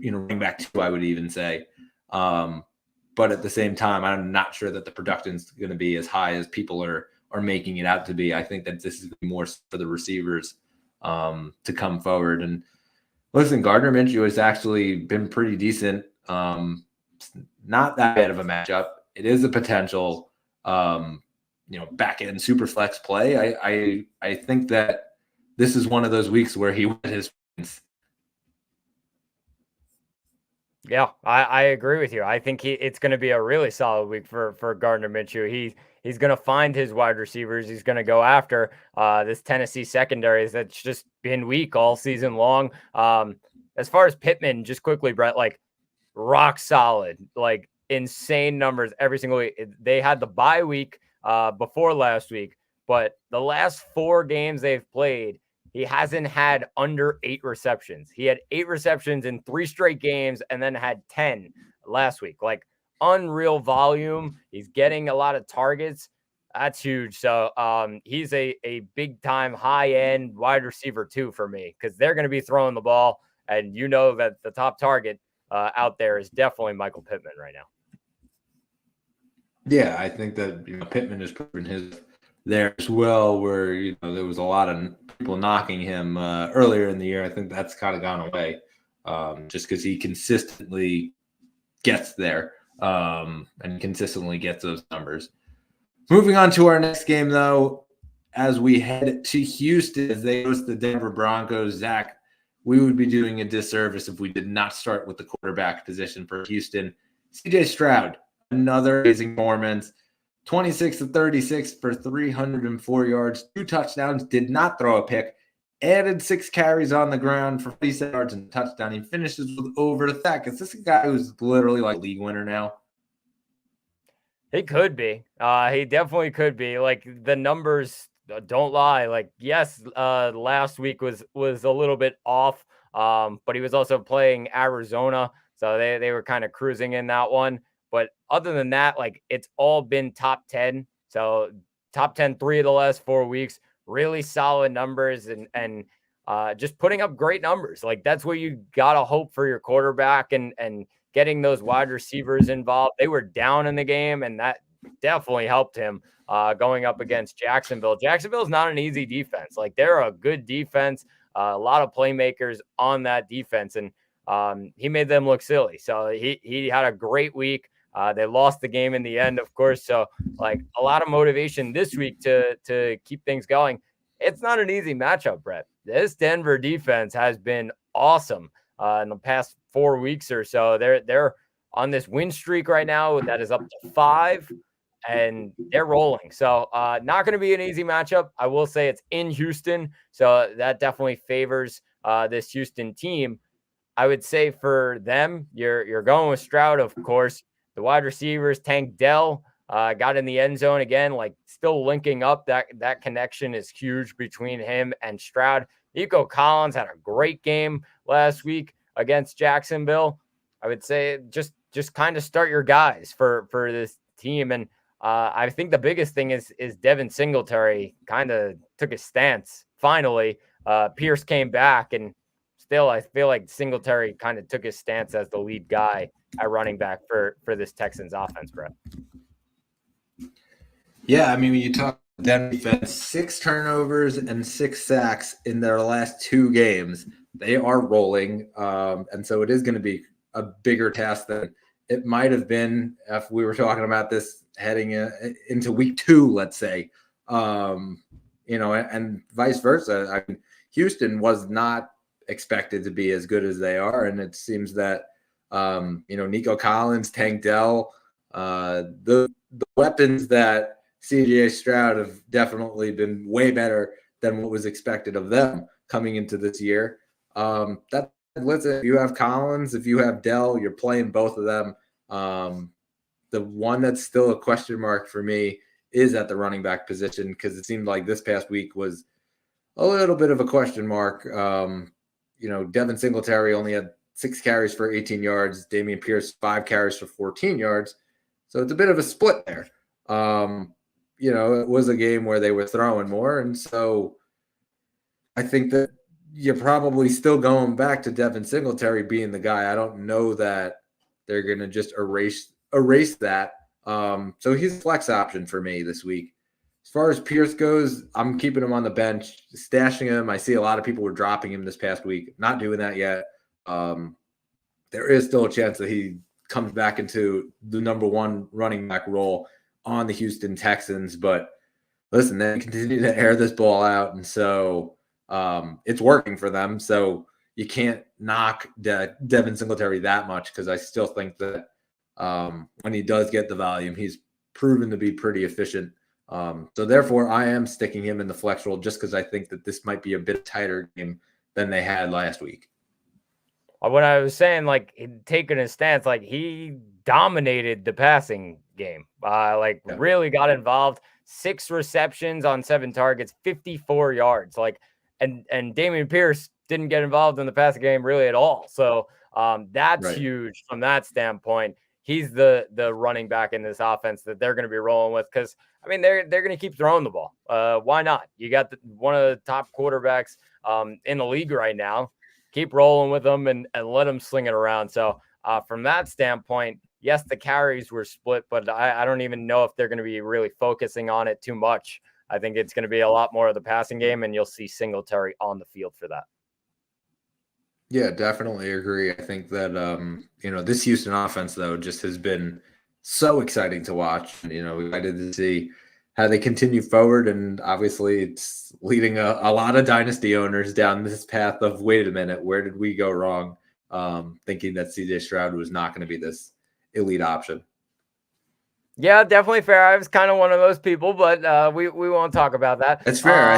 running back 2, I would even say. But at the same time, I'm not sure that the production is going to be as high as people are making it out to be. I think that this is more for the receivers to come forward. And listen, Gardner Minshew has actually been pretty decent. Not that bad of a matchup. It is a potential, back end super flex play. I think that this is one of those weeks where he went his points. Yeah, I agree with you. I think it's going to be a really solid week for Gardner Minshew. He's going to find his wide receivers. He's going to go after this Tennessee secondary that's just been weak all season long. As far as Pittman, just quickly, Brett, like rock solid, like insane numbers every single week. They had the bye week before last week, but the last 4 games they've played, he hasn't had under 8 receptions. He had 8 receptions in 3 straight games and then had 10 last week. Like unreal volume. He's getting a lot of targets. That's huge. So he's a big time high end wide receiver 2 for me because they're going to be throwing the ball. And that the top target out there is definitely Michael Pittman right now. Yeah, I think that Pittman has proven his there as well, where there was a lot of people knocking him earlier in the year. I think that's kind of gone away, just because he consistently gets there. and consistently gets those numbers. Moving on to our next game, though, as we head to Houston as they host the Denver Broncos. Zach, we would be doing a disservice if we did not start with the quarterback position for Houston. CJ Stroud, another amazing performance. 26 of 36 for 304 yards, 2 touchdowns, did not throw a pick, added 6 carries on the ground for 47 yards and a touchdown. He finishes with over 1,000. Is this a guy who's literally like league winner now? He could be. He definitely could be. Like, the numbers don't lie. Like, yes, last week was a little bit off, but he was also playing Arizona, so they were kind of cruising in that one. But other than that, like, it's all been top 10. So top 10 3 of the last 4 weeks. Really solid numbers and just putting up great numbers. Like, that's what you gotta hope for your quarterback and getting those wide receivers involved. They were down in the game, and that definitely helped him going up against Jacksonville. Jacksonville's not an easy defense. Like, they're a good defense, a lot of playmakers on that defense, and he made them look silly. So he had a great week. They lost the game in the end, of course. So, like, a lot of motivation this week to keep things going. It's not an easy matchup, Brett. This Denver defense has been awesome in the past 4 weeks or so. They're on this win streak right now that is up to 5, and they're rolling. So not going to be an easy matchup. I will say it's in Houston, so that definitely favors this Houston team. I would say for them, you're going with Stroud, of course. The wide receivers, Tank Dell, got in the end zone again, like still linking up. That connection is huge between him and Stroud. Nico Collins had a great game last week against Jacksonville. I would say just kind of start your guys for this team. And I think the biggest thing is Devin Singletary kind of took a stance. Finally, Pierce came back, and still I feel like Singletary kind of took his stance as the lead guy at running back for this Texans offense, Brett. Yeah, I mean, when you talk Denver defense, 6 turnovers and 6 sacks in their last 2 games. They are rolling, and so it is going to be a bigger task than it might have been if we were talking about this heading into week 2, let's say. And vice versa. I mean, Houston was not expected to be as good as they are, and it seems that Nico Collins, Tank Dell, the weapons that CJ Stroud have definitely been way better than what was expected of them coming into this year. Listen, if you have Collins, if you have Dell, you're playing both of them. The one that's still a question mark for me is at the running back position, because it seemed like this past week was a little bit of a question mark. Devin Singletary only had 6 carries for 18 yards. Dameon Pierce, 5 carries for 14 yards. So it's a bit of a split there. It was a game where they were throwing more. And so I think that you're probably still going back to Devin Singletary being the guy. I don't know that they're going to just erase that. So he's a flex option for me this week. As far as Pierce goes, I'm keeping him on the bench, stashing him. I see a lot of people were dropping him this past week. Not doing that yet. There is still a chance that he comes back into the number 1 running back role on the Houston Texans. But listen, they continue to air this ball out, and so it's working for them. So you can't knock Devin Singletary that much, because I still think that when he does get the volume, he's proven to be pretty efficient. So therefore, I am sticking him in the flex role just because I think that this might be a bit tighter game than they had last week. When I was saying, like, taking a stance, like, he dominated the passing game. Really got involved. 6 receptions on 7 targets, 54 yards. And Dameon Pierce didn't get involved in the passing game really at all. So that's Right. huge from that standpoint. He's the running back in this offense that they're going to be rolling with, because I mean they're going to keep throwing the ball. Why not? You got one of the top quarterbacks in the league right now. Keep rolling with them and let them sling it around. So from that standpoint, yes, the carries were split, but I don't even know if they're going to be really focusing on it too much. I think it's going to be a lot more of the passing game, and you'll see Singletary on the field for that. Yeah, definitely agree. I think that this Houston offense, though, just has been so exciting to watch. We excited to see how they continue forward, and obviously it's leading a lot of dynasty owners down this path of, wait a minute, where did we go wrong? Thinking that CJ Stroud was not going to be this elite option. Yeah, definitely fair. I was kind of one of those people, but we won't talk about that. It's fair.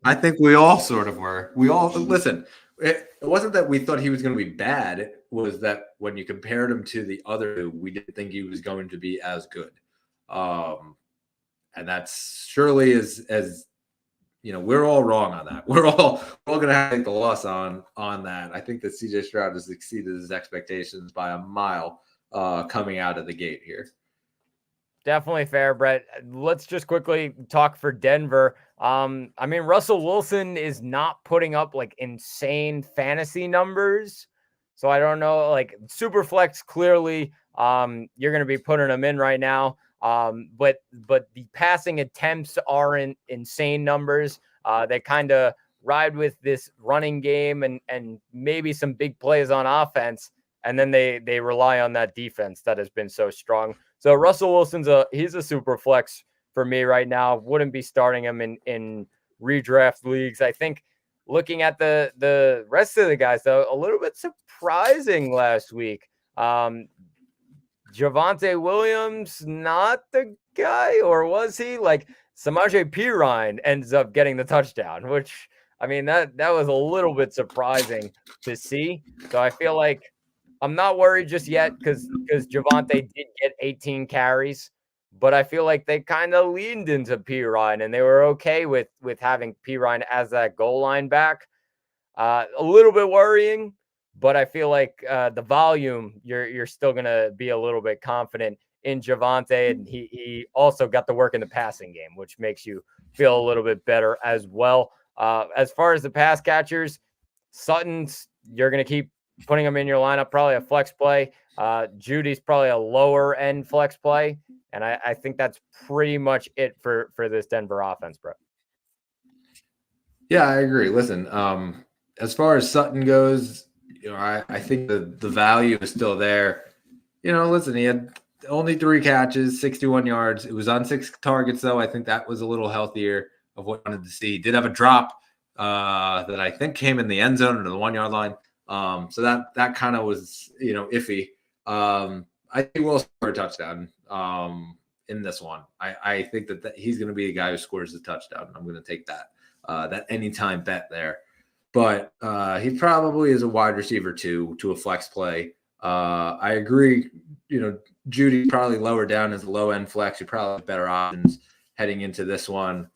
I think we all sort of were. We all listen. It wasn't that we thought he was going to be bad. It was that when you compared him to the other two, we didn't think he was going to be as good. And that's surely as we're all wrong on that. We're all going to have to take the loss on that. I think that CJ Stroud has exceeded his expectations by a mile coming out of the gate here. Definitely fair, Brett. Let's just quickly talk for Denver. I mean, Russell Wilson is not putting up like insane fantasy numbers. So I don't know, like Superflex, clearly you're going to be putting him in right now. But the passing attempts aren't insane numbers. They kind of ride with this running game and maybe some big plays on offense. And then they rely on that defense that has been so strong. So Russell Wilson's he's a super flex for me right now. Wouldn't be starting him in redraft leagues. I think looking at the rest of the guys, though, a little bit surprising last week. Javonte Williams, not the guy, or was he? Like Samaje Perine ends up getting the touchdown, which I mean that was a little bit surprising to see. So I feel like I'm not worried just yet because Javonte did get 18 carries, but I feel like they kind of leaned into Perine and they were okay with having Perine as that goal line back. A little bit worrying, but I feel like the volume, you're still gonna be a little bit confident in Javonte, and he also got to work in the passing game, which makes you feel a little bit better as well. As far as the pass catchers, Sutton's, you're gonna keep putting him in your lineup, probably a flex play. Judy's probably a lower end flex play. And I think that's pretty much it for this Denver offense, bro. Yeah, I agree. Listen, as far as Sutton goes, I think the value is still there. Listen, he had only 3 catches, 61 yards. It was on 6 targets, though. I think that was a little healthier of what I wanted to see. He did have a drop that I think came in the end zone or the 1-yard line. So that kind of was, iffy. I think we'll score a touchdown in this one. I think that he's going to be a guy who scores the touchdown. I'm going to take that anytime bet there. But he probably is a wide receiver to a flex play. I agree. Judy probably lower down as a low end flex. You probably have better options heading into this one.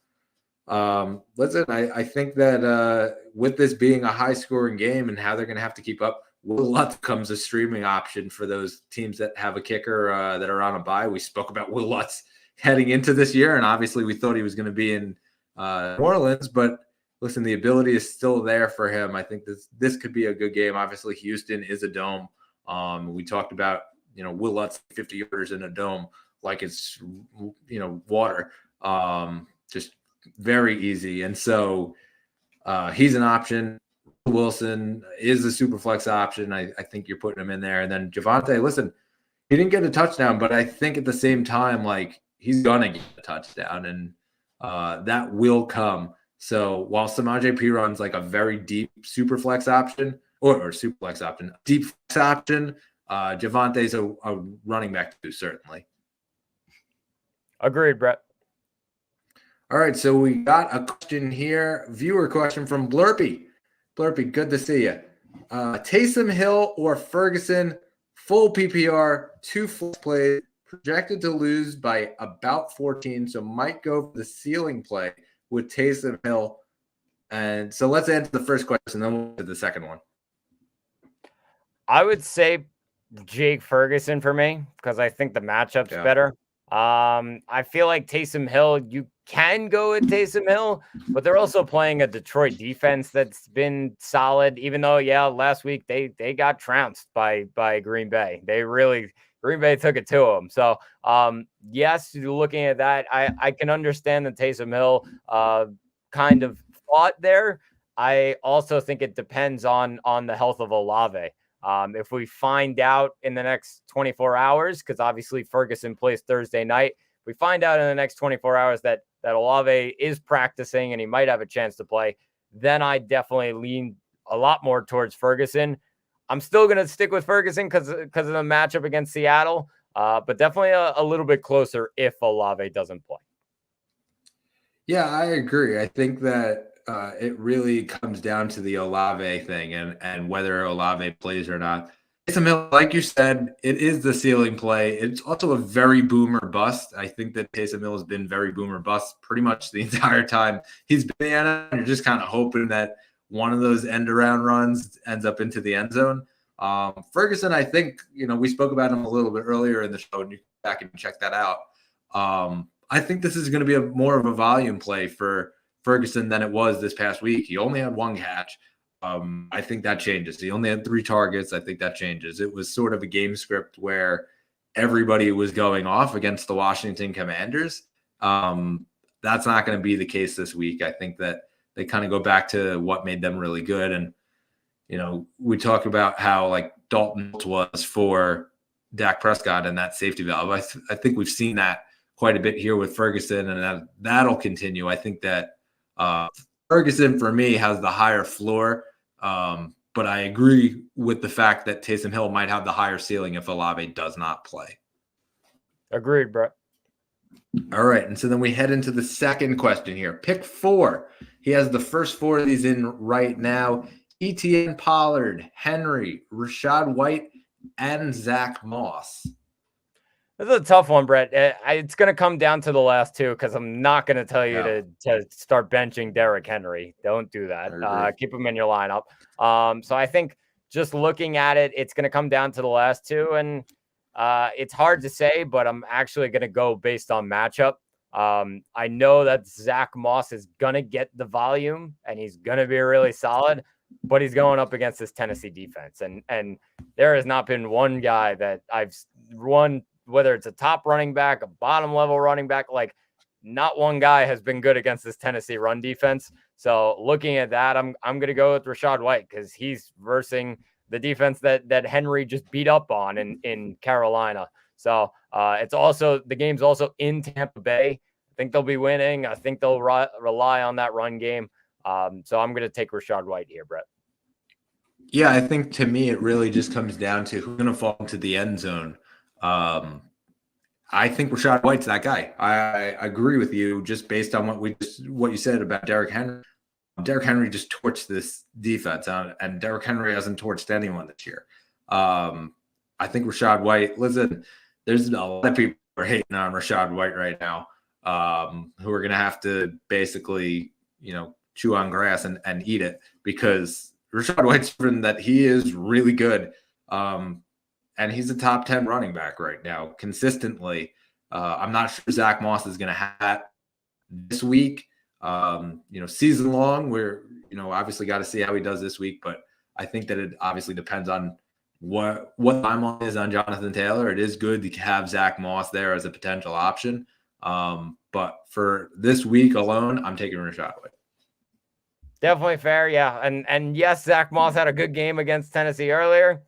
Listen, I think that with this being a high scoring game and how they're going to have to keep up, Will Lutz becomes a streaming option for those teams that have a kicker that are on a bye. We spoke about Will Lutz heading into this year, and obviously we thought he was going to be in New Orleans, but listen, the ability is still there for him. I think this could be a good game. Obviously, Houston is a dome. We talked about, Will Lutz 50 yarders in a dome like it's, water. Just very easy. And so he's an option. Wilson is a super flex option. I think you're putting him in there. And then Javonte, listen, he didn't get a touchdown, but I think at the same time, like, he's going to get a touchdown, and that will come. So while Samaje Perine's like a very deep super flex option or super flex option, deep flex option, Javonte's a running back too, certainly. Agreed, Brett. All right, so we got a question here, viewer question from Blurpy. Blurpy, good to see you. Taysom Hill or Ferguson, full PPR, 2 flex plays, projected to lose by about 14, so might go for the ceiling play with Taysom Hill. And so let's answer the first question, then we'll do the second one. I would say Jake Ferguson for me because I think the matchup's better. I feel like Taysom Hill, you can go with Taysom Hill, but they're also playing a Detroit defense that's been solid, even though, last week they got trounced by Green Bay. Green Bay took it to them. So, yes, looking at that, I can understand the Taysom Hill kind of thought there. I also think it depends on the health of Olave. If we find out in the next 24 hours, because obviously Ferguson plays Thursday night, if we find out in the next 24 hours that Olave is practicing and he might have a chance to play, then I definitely lean a lot more towards Ferguson. I'm still going to stick with Ferguson because of the matchup against Seattle, but definitely a little bit closer if Olave doesn't play. Yeah, I agree. I think that it really comes down to the Olave thing and whether Olave plays or not. Taysom Hill, like you said, it is the ceiling play. It's also a very boomer bust. I think that Taysom Hill has been very boomer bust pretty much the entire time he's been in it. You're just kind of hoping that one of those end around runs ends up into the end zone. Ferguson, I think, we spoke about him a little bit earlier in the show, and you can go back and check that out. I think this is going to be more of a volume play for Ferguson than it was this past week. He only had one catch. I think that changes. He only had 3 targets. I think that changes. It was sort of a game script where everybody was going off against the Washington Commanders. That's not going to be the case this week. I think that they kind of go back to what made them really good. And, we talk about how like Dalton was for Dak Prescott and that safety valve. I think we've seen that quite a bit here with Ferguson, and that'll continue. I think that Ferguson, for me, has the higher floor, but I agree with the fact that Taysom Hill might have the higher ceiling if Olave does not play. Agreed, Brett. All right, and so then we head into the second question here. Pick 4. He has the first 4 of these in right now. Etienne, Pollard, Henry, Rachaad White, and Zach Moss. This is a tough one, Brett. It's going to come down to the last 2 because I'm not going to tell you to start benching Derrick Henry. Don't do that. Keep him in your lineup. So I think just looking at it, it's going to come down to the last 2. And it's hard to say, but I'm actually going to go based on matchup. I know that Zach Moss is going to get the volume and he's going to be really solid, but he's going up against this Tennessee defense. And there has not been one guy that I've won, whether it's a top running back, a bottom level running back, like not one guy has been good against this Tennessee run defense. So looking at that, I'm going to go with Rachaad White because he's versing the defense that Henry just beat up on in Carolina. So it's also, the game's also in Tampa Bay. I think they'll be winning. I think they'll rely on that run game. So I'm going to take Rachaad White here, Brett. Yeah, I think to me, it really just comes down to who's going to fall into the end zone. I think Rachaad White's that guy. I agree with you just based on what you said about Derrick Henry. Derrick Henry just torched this defense, and Derrick Henry hasn't torched anyone this year. I think Rachaad White, listen, there's a lot of people who are hating on Rachaad White right now, who are going to have to basically, chew on grass and eat it because Rachaad White's proven that he is really good. And he's a top 10 running back right now consistently. I'm not sure Zach Moss is going to have that this week. Season long, we're, obviously got to see how he does this week, but I think that it obviously depends on what timeline is on Jonathan Taylor. It is good to have Zach Moss there as a potential option. But for this week alone, I'm taking Rachaad White. Definitely fair. Yeah. And yes, Zach Moss had a good game against Tennessee earlier.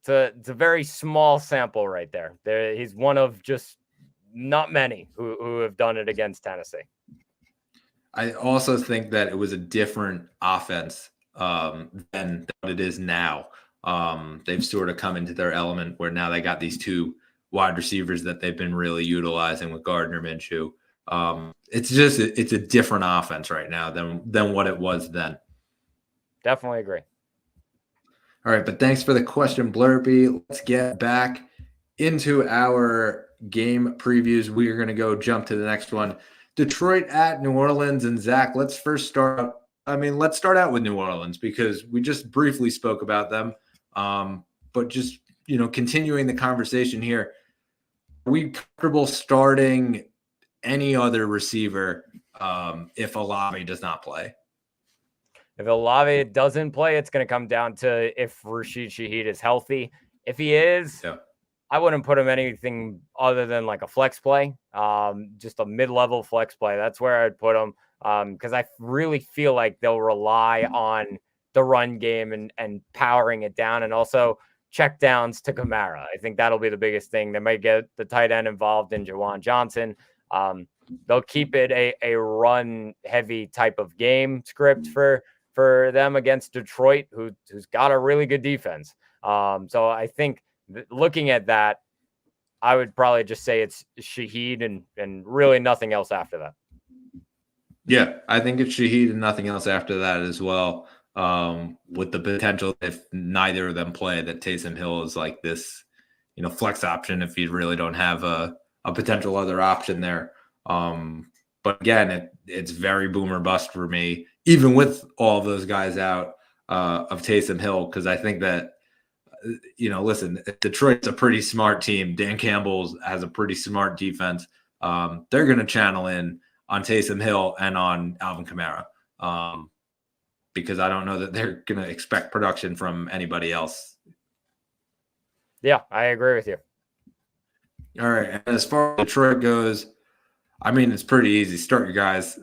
It's a very small sample right there. He's one of just not many who have done it against Tennessee. I also think that it was a different offense than what it is now. They've sort of come into their element where now they got these 2 wide receivers that they've been really utilizing with Gardner Minshew. It's a different offense right now than what it was then. Definitely agree. All right, but thanks for the question, Blurpy. Let's get back into our game previews. We are going to go jump to the next one. Detroit at New Orleans. And Zach, let's start out with New Orleans because we just briefly spoke about them. But just, continuing the conversation here, are we comfortable starting any other receiver if Olave does not play? If Olave doesn't play, it's going to come down to if Rashid Shaheed is healthy. If he is, I wouldn't put him anything other than like a flex play, just a mid-level flex play. That's where I'd put him because I really feel like they'll rely on the run game and powering it down, and also check downs to Kamara. I think that'll be the biggest thing. They might get the tight end involved in Jawan Johnson. They'll keep it a run heavy type of game script for them against Detroit, who's got a really good defense. So I think looking at that, I would probably just say it's Shaheed and really nothing else after that. Yeah, I think it's Shaheed and nothing else after that as well. With the potential, if neither of them play, that Taysom Hill is like this, flex option if you really don't have a potential other option there. But again, it's very boomer bust for me, even with all of those guys out of Taysom Hill, because I think that, listen, Detroit's a pretty smart team. Dan Campbell has a pretty smart defense. They're going to channel in on Taysom Hill and on Alvin Kamara, because I don't know that they're going to expect production from anybody else. Yeah, I agree with you. All right. And as far as Detroit goes, I mean, it's pretty easy. Start your guys.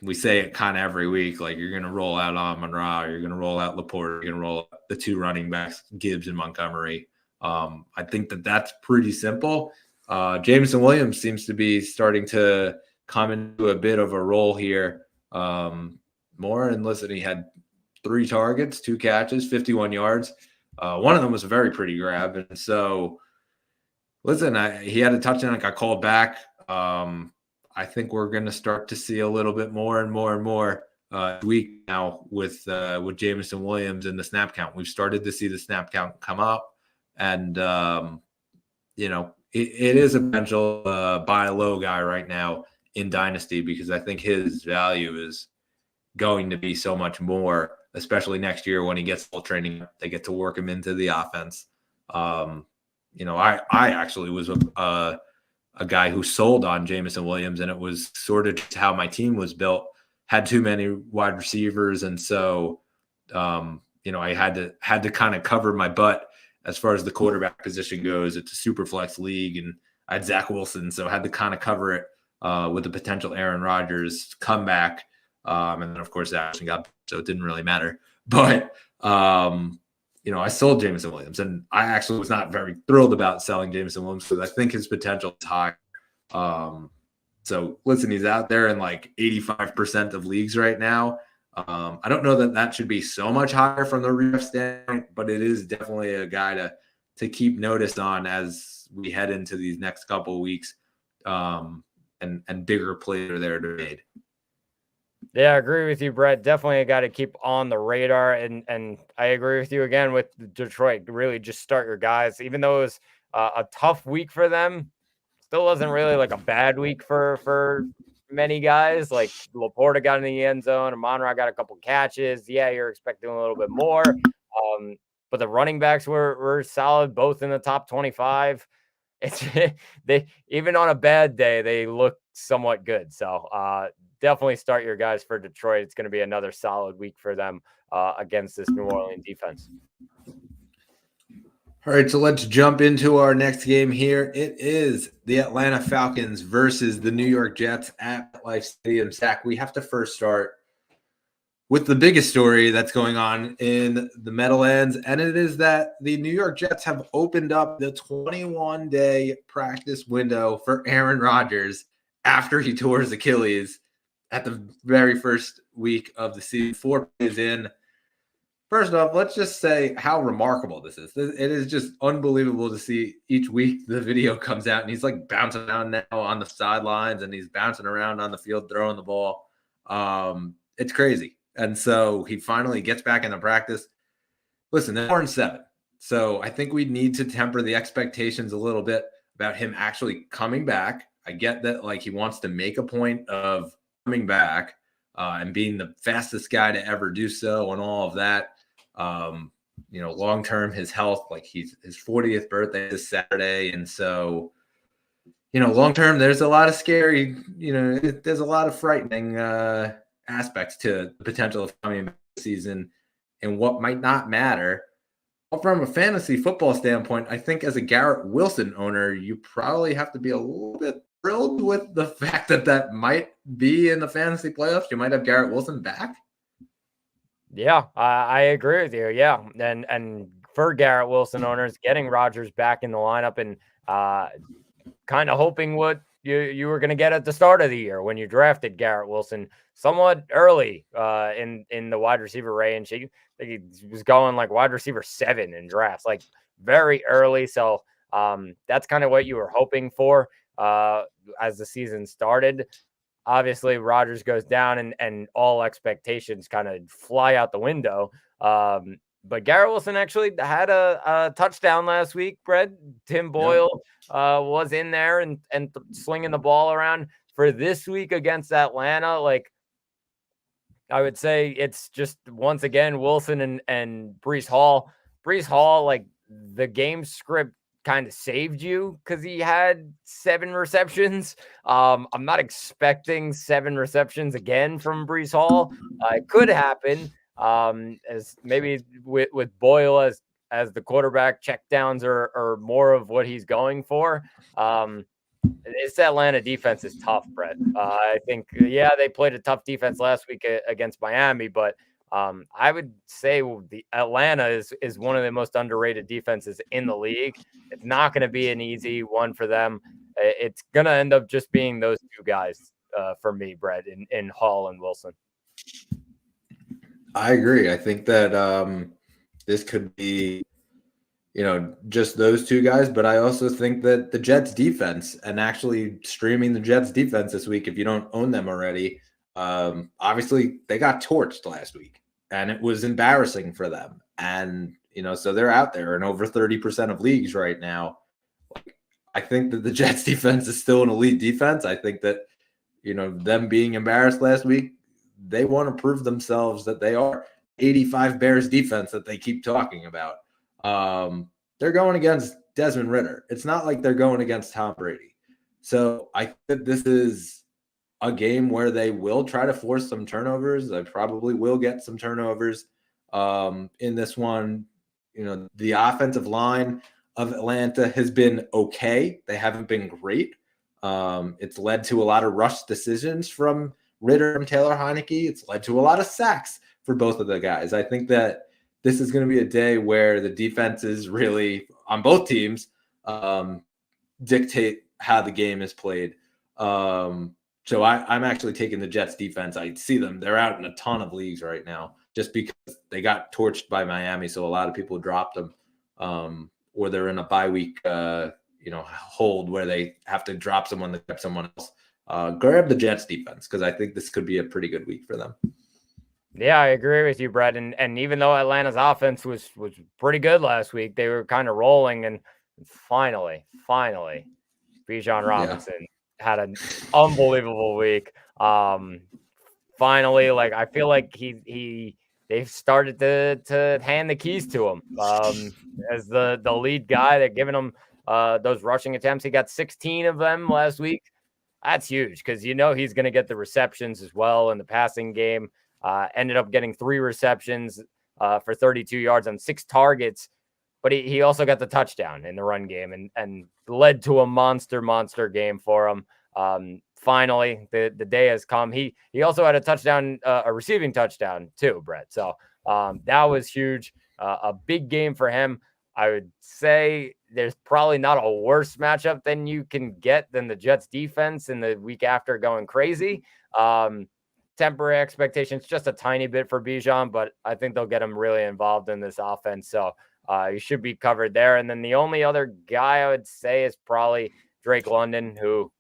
We say it kind of every week, like you're going to roll out Amon-Ra, you're going to roll out Laporte, you're going to roll out the two running backs, Gibbs and Montgomery. I think that's pretty simple. Jameson Williams seems to be starting to come into a bit of a role here more. And listen, he had 3 targets, 2 catches, 51 yards. One of them was a very pretty grab. And so, listen, he had a touchdown. I got called back. I think we're going to start to see a little bit more and more and more week now with Jameson Williams in the snap count. We've started to see the snap count come up, and it is a potential buy low guy right now in Dynasty, because I think his value is going to be so much more, especially next year when he gets full training. They get to work him into the offense. I actually was a guy who sold on Jameson Williams, and it was sort of just how my team was built. Had too many wide receivers, and so I had to kind of cover my butt as far as the quarterback position goes. It's a super flex league, and I had Zach Wilson, so I had to kind of cover it with the potential Aaron Rodgers comeback, and then of course Zach Wilson got, so it didn't really matter. But I sold Jameson Williams, and I actually was not very thrilled about selling Jameson Williams because I think his potential is high. So listen, he's out there in like 85% of leagues right now. I don't know that should be so much higher from the redraft standpoint, but it is definitely a guy to keep notice on as we head into these next couple of weeks, and bigger plays are there to be made. Yeah, I agree with you, Brett. Definitely a guy to keep on the radar. And I agree with you again with Detroit. Really just start your guys. Even though it was a tough week for them, still wasn't really like a bad week for many guys. Like Laporta got in the end zone, and Amon-Ra got a couple catches. Yeah, you're expecting a little bit more. But the running backs were solid, both in the top 25. They even on a bad day, they look somewhat good. So definitely start your guys for Detroit. It's going to be another solid week for them against this New Orleans defense. All right, so let's jump into our next game here. It is the Atlanta Falcons versus the New York Jets at MetLife Stadium. Zach, we have to first start with the biggest story that's going on in the Meadowlands, and it is that the New York Jets have opened up the 21-day practice window for Aaron Rodgers after he tore his Achilles at the very first week of the season, 4 days in. First off, let's just say how remarkable this is. It is just unbelievable to see each week the video comes out, and he's like bouncing around now on the sidelines, and he's bouncing around on the field throwing the ball. It's crazy. And so he finally gets back into practice. Listen, they're 4-7. So I think we need to temper the expectations a little bit about him actually coming back. I get that, like, he wants to make a point of coming back and being the fastest guy to ever do so and all of that. Long-term, his health, like his 40th birthday is Saturday. And so, long-term, there's a lot of scary, there's a lot of frightening aspects to the potential of coming back this season and what might not matter. Well, from a fantasy football standpoint, I think as a Garrett Wilson owner, you probably have to be a little bit thrilled with the fact that might be in the fantasy playoffs. You might have Garrett Wilson back. Yeah, I agree with you. Yeah, and for Garrett Wilson owners, getting Rodgers back in the lineup and uh, kind of hoping what you were going to get at the start of the year when you drafted Garrett Wilson somewhat early in the wide receiver range. He was going like wide receiver 7 in drafts, like very early. So that's kind of what you were hoping for as the season started. Obviously Rodgers goes down and all expectations kind of fly out the window. But Garrett Wilson actually had a touchdown last week, Brett. Tim Yep. Boyle was in there and slinging the ball around for this week against Atlanta. Like, I would say it's just once again Wilson and Brees Hall. Brees Hall, like the game script kind of saved you because he had 7 receptions. I'm not expecting 7 receptions again from Brees Hall. It could happen. As maybe with Boyle as the quarterback, checkdowns are more of what he's going for. This Atlanta defense is tough, Brett. I think, yeah, they played a tough defense last week against Miami, but I would say the Atlanta is one of the most underrated defenses in the league. It's not going to be an easy one for them. It's going to end up just being those 2 guys for me, Brett, in Hall and Wilson. I agree. I think that this could be, just those 2 guys. But I also think that the Jets defense, and actually streaming the Jets defense this week, if you don't own them already, obviously they got torched last week and it was embarrassing for them. And, so they're out there in over 30% of leagues right now. I think that the Jets defense is still an elite defense. I think that, them being embarrassed last week, they want to prove themselves that they are 85 Bears defense that they keep talking about. They're going against Desmond Ritter. It's not like they're going against Tom Brady. So I think this is a game where they will try to force some turnovers. They probably will get some turnovers in this one. The offensive line of Atlanta has been okay. They haven't been great. It's led to a lot of rush decisions from Ritter and Taylor Heineke. It's led to a lot of sacks for both of the guys. I think that this is going to be a day where the defenses really, on both teams, dictate how the game is played. So I'm actually taking the Jets defense. I see them. They're out in a ton of leagues right now just because they got torched by Miami. So a lot of people dropped them, or they're in a bye week, hold where they have to drop someone to grab someone else. Grab the Jets defense because I think this could be a pretty good week for them. Yeah, I agree with you, Brett. And even though Atlanta's offense was pretty good last week, they were kind of rolling. And finally, Bijan Robinson had an unbelievable week. Finally, like I feel like they've started to hand the keys to him as the lead guy. They're giving him those rushing attempts. He got 16 of them last week. That's huge because he's going to get the receptions as well in the passing game. Ended up getting 3 receptions for 32 yards on 6 targets, but he also got the touchdown in the run game and led to a monster game for him. Finally, the day has come. He also had a touchdown, a receiving touchdown too, Brett. So that was huge. A big game for him. I would say there's probably not a worse matchup than you can get than the Jets defense in the week after going crazy. Temporary expectations just a tiny bit for Bijan, but I think they'll get him really involved in this offense. So you should be covered there. And then the only other guy I would say is probably Drake London, who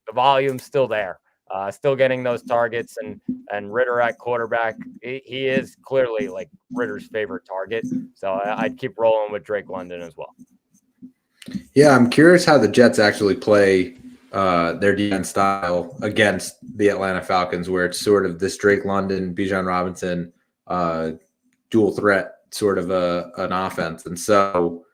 the volume's still there, still getting those targets, and Ritter at quarterback. He is clearly like Ritter's favorite target. So I'd keep rolling with Drake London as well. Yeah, I'm curious how the Jets actually play their defense style against the Atlanta Falcons, where it's sort of this Drake London, Bijan Robinson dual threat sort of an offense. And so,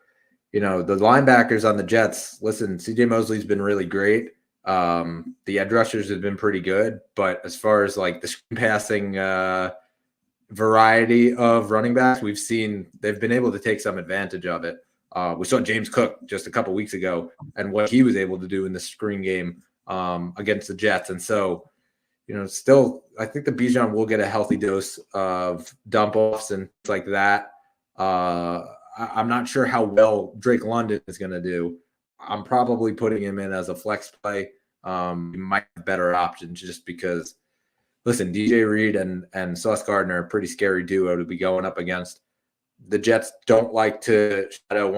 the linebackers on the Jets, listen, CJ Mosley's been really great. The edge rushers have been pretty good, but as far as like the screen passing variety of running backs, we've seen they've been able to take some advantage of it. We saw James Cook just a couple weeks ago and what he was able to do in the screen game against the Jets. And so, still, I think the Bijan will get a healthy dose of dump offs and things like that. I'm not sure how well Drake London is going to do. I'm probably putting him in as a flex play. He might have better options just because, listen, DJ Reed and Sauce Gardner are a pretty scary duo to be going up against. The Jets don't like to shadow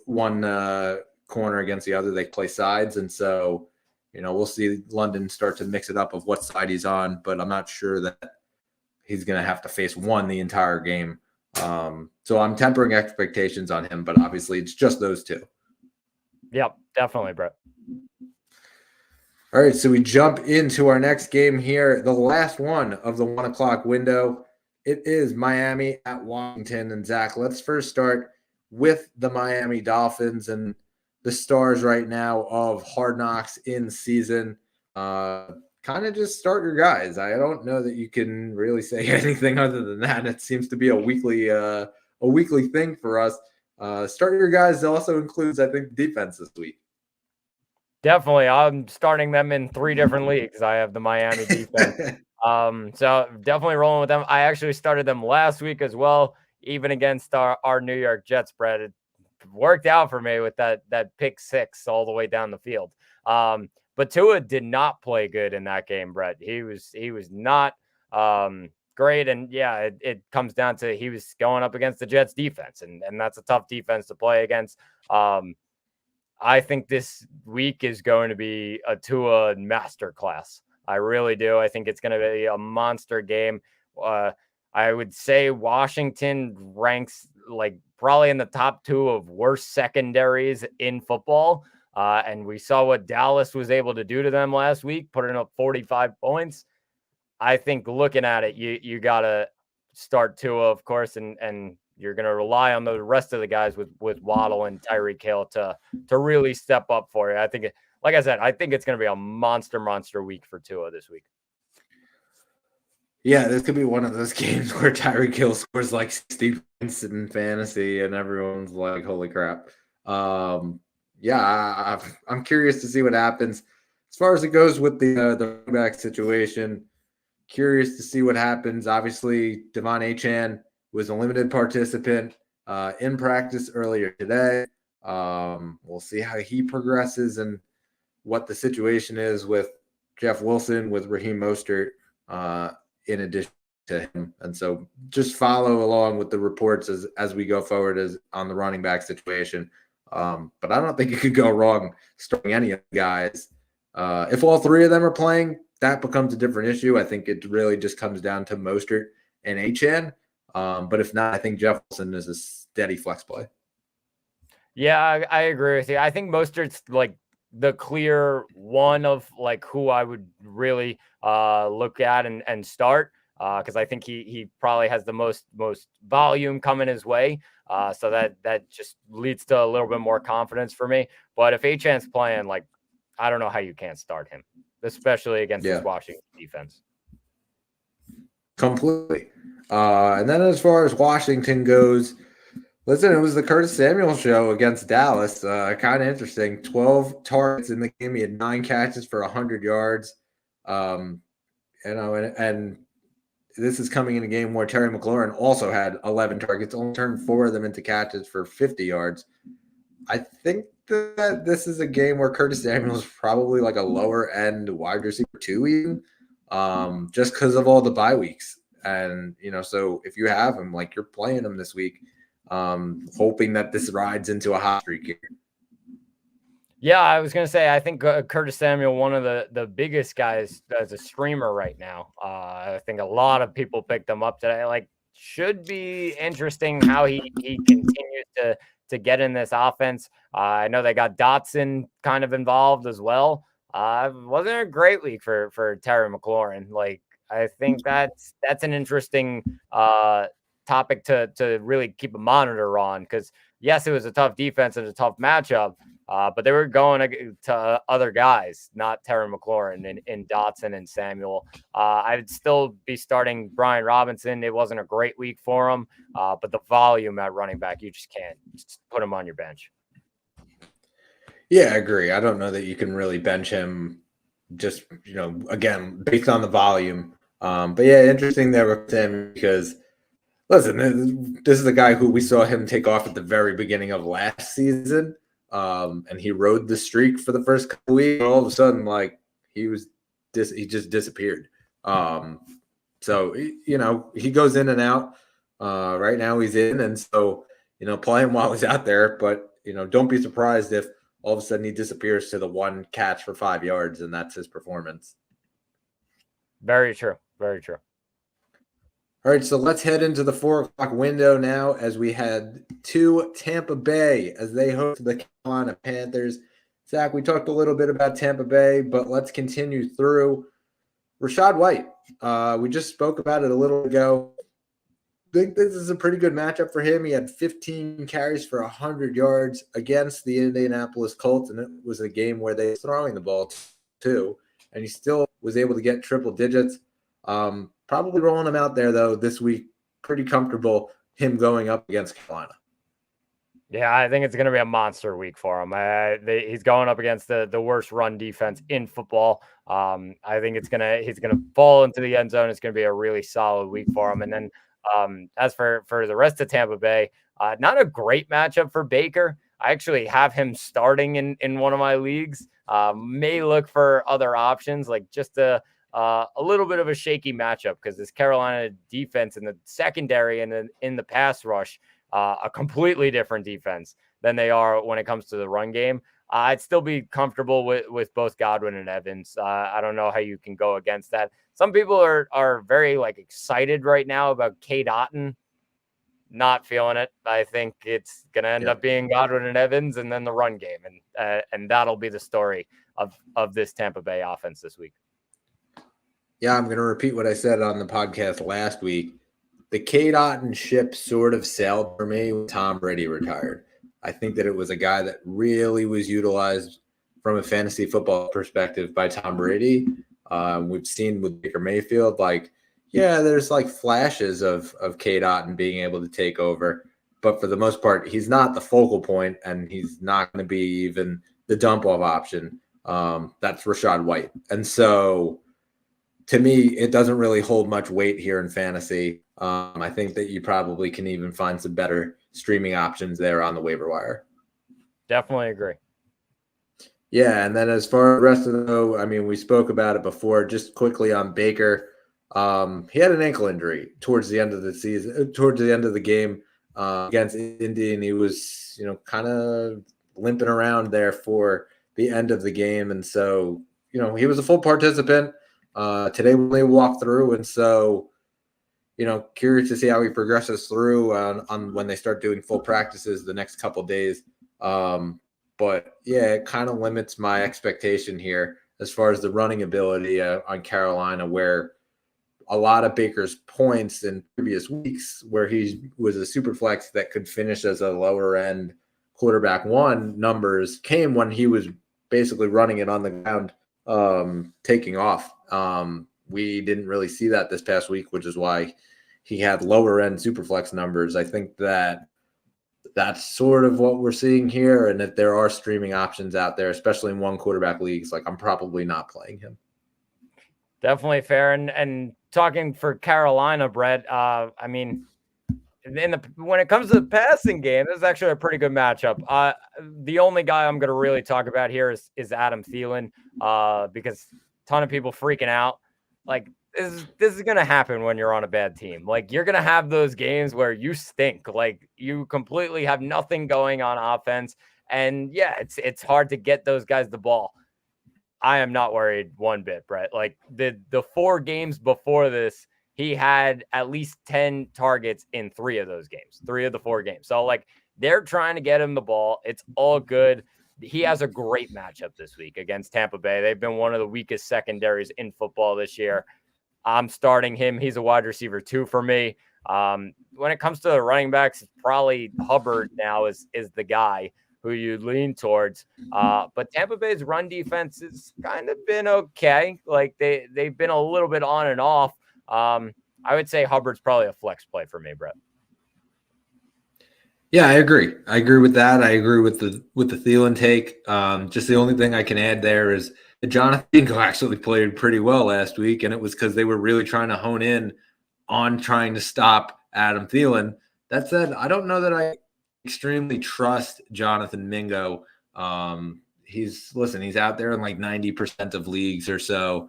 one corner against the other. They play sides, and so we'll see London start to mix it up of what side he's on, but I'm not sure that he's going to have to face one the entire game. So I'm tempering expectations on him, but obviously it's just those two. Yep, definitely, Brett. All right, so we jump into our next game here, the last one of the 1 o'clock window. It is Miami at Washington. And Zach, let's first start with the Miami Dolphins and the stars right now of Hard Knocks in season. Kind of just start your guys. I don't know that you can really say anything other than that. It seems to be a weekly thing for us. Start your guys also includes, I think, defense this week. Definitely. I'm starting them in 3 different leagues. I have the Miami defense. So definitely rolling with them. I actually started them last week as well, even against our New York Jets spread. It worked out for me with that pick 6 all the way down the field. But Tua did not play good in that game, Brett. He was not great. And yeah, it comes down to he was going up against the Jets defense, and that's a tough defense to play against. I think this week is going to be a Tua masterclass. I really do. I think it's going to be a monster game. I would say Washington ranks like probably in the top 2 of worst secondaries in football. And we saw what Dallas was able to do to them last week, putting up 45 points. I think looking at it, you got to start Tua, of course, and you're going to rely on the rest of the guys with Waddle and Tyreek Hill to really step up for you. I think, like I said, I think it's going to be a monster week for Tua this week. Yeah, this could be one of those games where Tyreek Hill scores like 60 points in fantasy and everyone's like, holy crap. Yeah, I'm curious to see what happens. As far as it goes with the running back situation, curious to see what happens. Obviously, Devon Achane was a limited participant in practice earlier today. We'll see how he progresses and what the situation is with Jeff Wilson, with Raheem Mostert, in addition to him. And so just follow along with the reports as we go forward as on the running back situation. But I don't think you could go wrong starting any of the guys. If all 3 of them are playing, that becomes a different issue. I think it really just comes down to Mostert and Achane. But if not, I think Jeff Wilson is a steady flex play. Yeah, I agree with you. I think Mostert's like the clear one of like who I would really look at and start because I think he probably has the most volume coming his way. So that just leads to a little bit more confidence for me. But if Achane's playing, like, I don't know how you can't start him, especially against this Washington defense. Completely. And then as far as Washington goes, listen, it was the Curtis Samuel show against Dallas. Kind of interesting. 12 targets in the game. He had 9 catches for 100 yards. And this is coming in a game where Terry McLaurin also had 11 targets, only turned 4 of them into catches for 50 yards. I think that this is a game where Curtis Samuel is probably like a lower end wide receiver 2 even, just because of all the bye weeks. And, so if you have him, like you're playing him this week, hoping that this rides into a hot streak here. Yeah, I was going to say, I think Curtis Samuel, one of the biggest guys as a streamer right now. I think a lot of people picked him up today. Like, should be interesting how he continues to get in this offense. I know they got Dotson kind of involved as well. Wasn't a great week for Terry McLaurin. Like, I think that's an interesting topic to really keep a monitor on because, yes, it was a tough defense and a tough matchup. But they were going to other guys, not Terry McLaurin in Dotson and Samuel. I'd still be starting Brian Robinson. It wasn't a great week for him, but the volume at running back, you just can't just put him on your bench. Yeah, I agree. I don't know that you can really bench him just, again, based on the volume. But yeah, interesting there with him because, listen, this is a guy who we saw him take off at the very beginning of last season. And he rode the streak for the first couple weeks. And all of a sudden, like, he just disappeared. So, he goes in and out. Right now he's in. And so, play him while he's out there. But, don't be surprised if all of a sudden he disappears to the one catch for 5 yards and that's his performance. Very true. Very true. All right, so let's head into the 4:00 window now as we head to Tampa Bay as they host the Carolina Panthers. Zach, we talked a little bit about Tampa Bay, but let's continue through. Rachaad White, we just spoke about it a little ago. I think this is a pretty good matchup for him. He had 15 carries for 100 yards against the Indianapolis Colts, and it was a game where they were throwing the ball too, and he still was able to get triple digits. Probably rolling him out there, though, this week. Pretty comfortable him going up against Carolina. Yeah, I think it's going to be a monster week for him. He's going up against the worst run defense in football. I think he's going to fall into the end zone. It's going to be a really solid week for him. And then as for the rest of Tampa Bay, not a great matchup for Baker. I actually have him starting in one of my leagues. May look for other options, like just a little bit of a shaky matchup because this Carolina defense in the secondary and in the pass rush, a completely different defense than they are when it comes to the run game. I'd still be comfortable with both Godwin and Evans. I don't know how you can go against that. Some people are very excited right now about Cade Otton. Not feeling it. I think it's going to end up being Godwin and Evans and then the run game. And that'll be the story of this Tampa Bay offense this week. Yeah, I'm going to repeat what I said on the podcast last week. The Cade Otton ship sort of sailed for me when Tom Brady retired. I think that it was a guy that really was utilized from a fantasy football perspective by Tom Brady. We've seen with Baker Mayfield, there's flashes of Cade Otton being able to take over. But for the most part, he's not the focal point, and he's not going to be even the dump-off option. That's Rachaad White. And so, to me, it doesn't really hold much weight here in fantasy. I think that you probably can even find some better streaming options there on the waiver wire. Definitely agree. Yeah, and then as far as the rest of the, we spoke about it before. Just quickly on Baker, he had an ankle injury towards the end of the season, towards the end of the game against Indy, and he was, kind of limping around there for the end of the game, and so, he was a full participant. Today we walked through, and so, curious to see how he progresses through on when they start doing full practices the next couple of days. But yeah, it kind of limits my expectation here as far as the running ability on Carolina, where a lot of Baker's points in previous weeks where he was a super flex that could finish as a lower end quarterback one numbers came when he was basically running it on the ground, taking off. We didn't really see that this past week, which is why he had lower end superflex numbers. I think that's sort of what we're seeing here. And if there are streaming options out there, especially in one quarterback leagues, I'm probably not playing him. Definitely fair. And talking for Carolina, Brett, when it comes to the passing game, this is actually a pretty good matchup. The only guy I'm going to really talk about here is Adam Thielen, because a ton of people freaking out. This is going to happen when you're on a bad team. You're going to have those games where you stink. You completely have nothing going on offense. And yeah, it's hard to get those guys the ball. I am not worried one bit, Brett. The 4 games before this, he had at least 10 targets in 3 of those games, 3 of the 4 games. So they're trying to get him the ball. It's all good. He has a great matchup this week against Tampa Bay. They've been one of the weakest secondaries in football this year. I'm starting him. He's a wide receiver 2 for me. When it comes to the running backs, it's probably Hubbard now is the guy who you lean towards. But Tampa Bay's run defense has kind of been okay. They've been a little bit on and off. I would say Hubbard's probably a flex play for me, Brett. Yeah, I agree. I agree with that. I agree with the Thielen take. Just the only thing I can add there is Jonathan Mingo actually played pretty well last week, and it was because they were really trying to hone in on trying to stop Adam Thielen. That said, I don't know that I extremely trust Jonathan Mingo. He's out there in like 90% of leagues or so.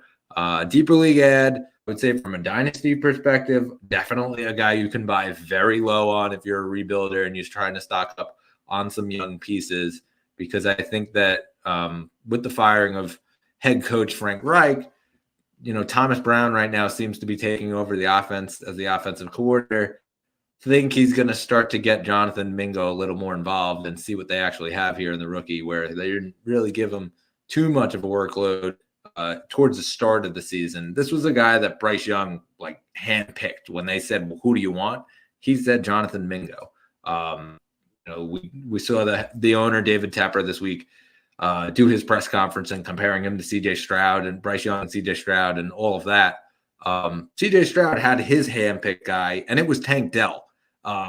Deeper league ad, I would say from a dynasty perspective, definitely a guy you can buy very low on if you're a rebuilder and you're trying to stock up on some young pieces, because I think that with the firing of head coach Frank Reich, Thomas Brown right now seems to be taking over the offense as the offensive coordinator. I think he's going to start to get Jonathan Mingo a little more involved and see what they actually have here in the rookie, where they didn't really give him too much of a workload towards the start of the season. This was a guy that Bryce Young handpicked when they said, well, "Who do you want?" He said Jonathan Mingo. We saw the owner David Tepper this week do his press conference and comparing him to CJ Stroud and Bryce Young and CJ Stroud and all of that. CJ Stroud had his handpicked guy, and it was Tank Dell.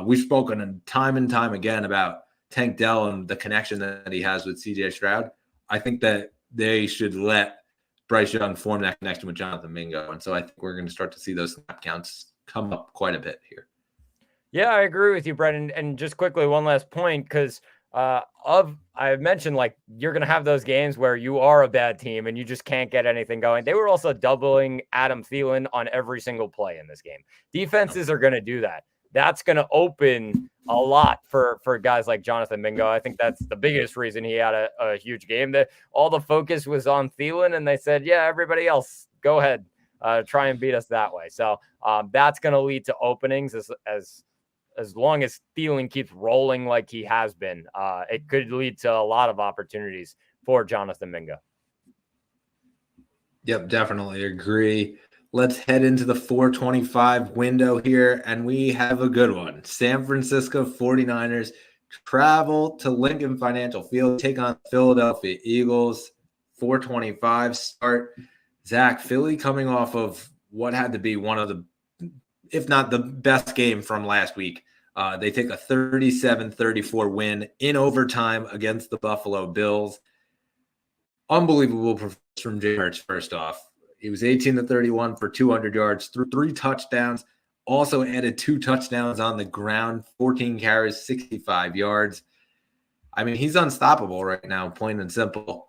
We've spoken time and time again about Tank Dell and the connection that he has with CJ Stroud. I think that they should let Bryce Young form that connection with Jonathan Mingo. And so I think we're going to start to see those snap counts come up quite a bit here. Yeah, I agree with you, Brendan. And just quickly, one last point, because I mentioned you're going to have those games where you are a bad team and you just can't get anything going. They were also doubling Adam Thielen on every single play in this game. Defenses are going to do that. That's going to open a lot for guys like Jonathan Mingo. I think that's the biggest reason he had a huge game. That all the focus was on Thielen, and they said, yeah, everybody else, go ahead, try and beat us that way. So that's going to lead to openings as long as Thielen keeps rolling like he has been. It could lead to a lot of opportunities for Jonathan Mingo. Yep, definitely agree. Let's head into the 425 window here, and we have a good one. San Francisco 49ers travel to Lincoln Financial Field, take on Philadelphia Eagles. 425 start. Zach, Philly coming off of what had to be one of the, if not the best game from last week. They take a 37-34 win in overtime against the Buffalo Bills. Unbelievable performance from Jalen Hurts, first off. He was 18-31 for 200 yards, threw 3 touchdowns, also added 2 touchdowns on the ground, 14 carries, 65 yards. I mean, he's unstoppable right now, plain and simple.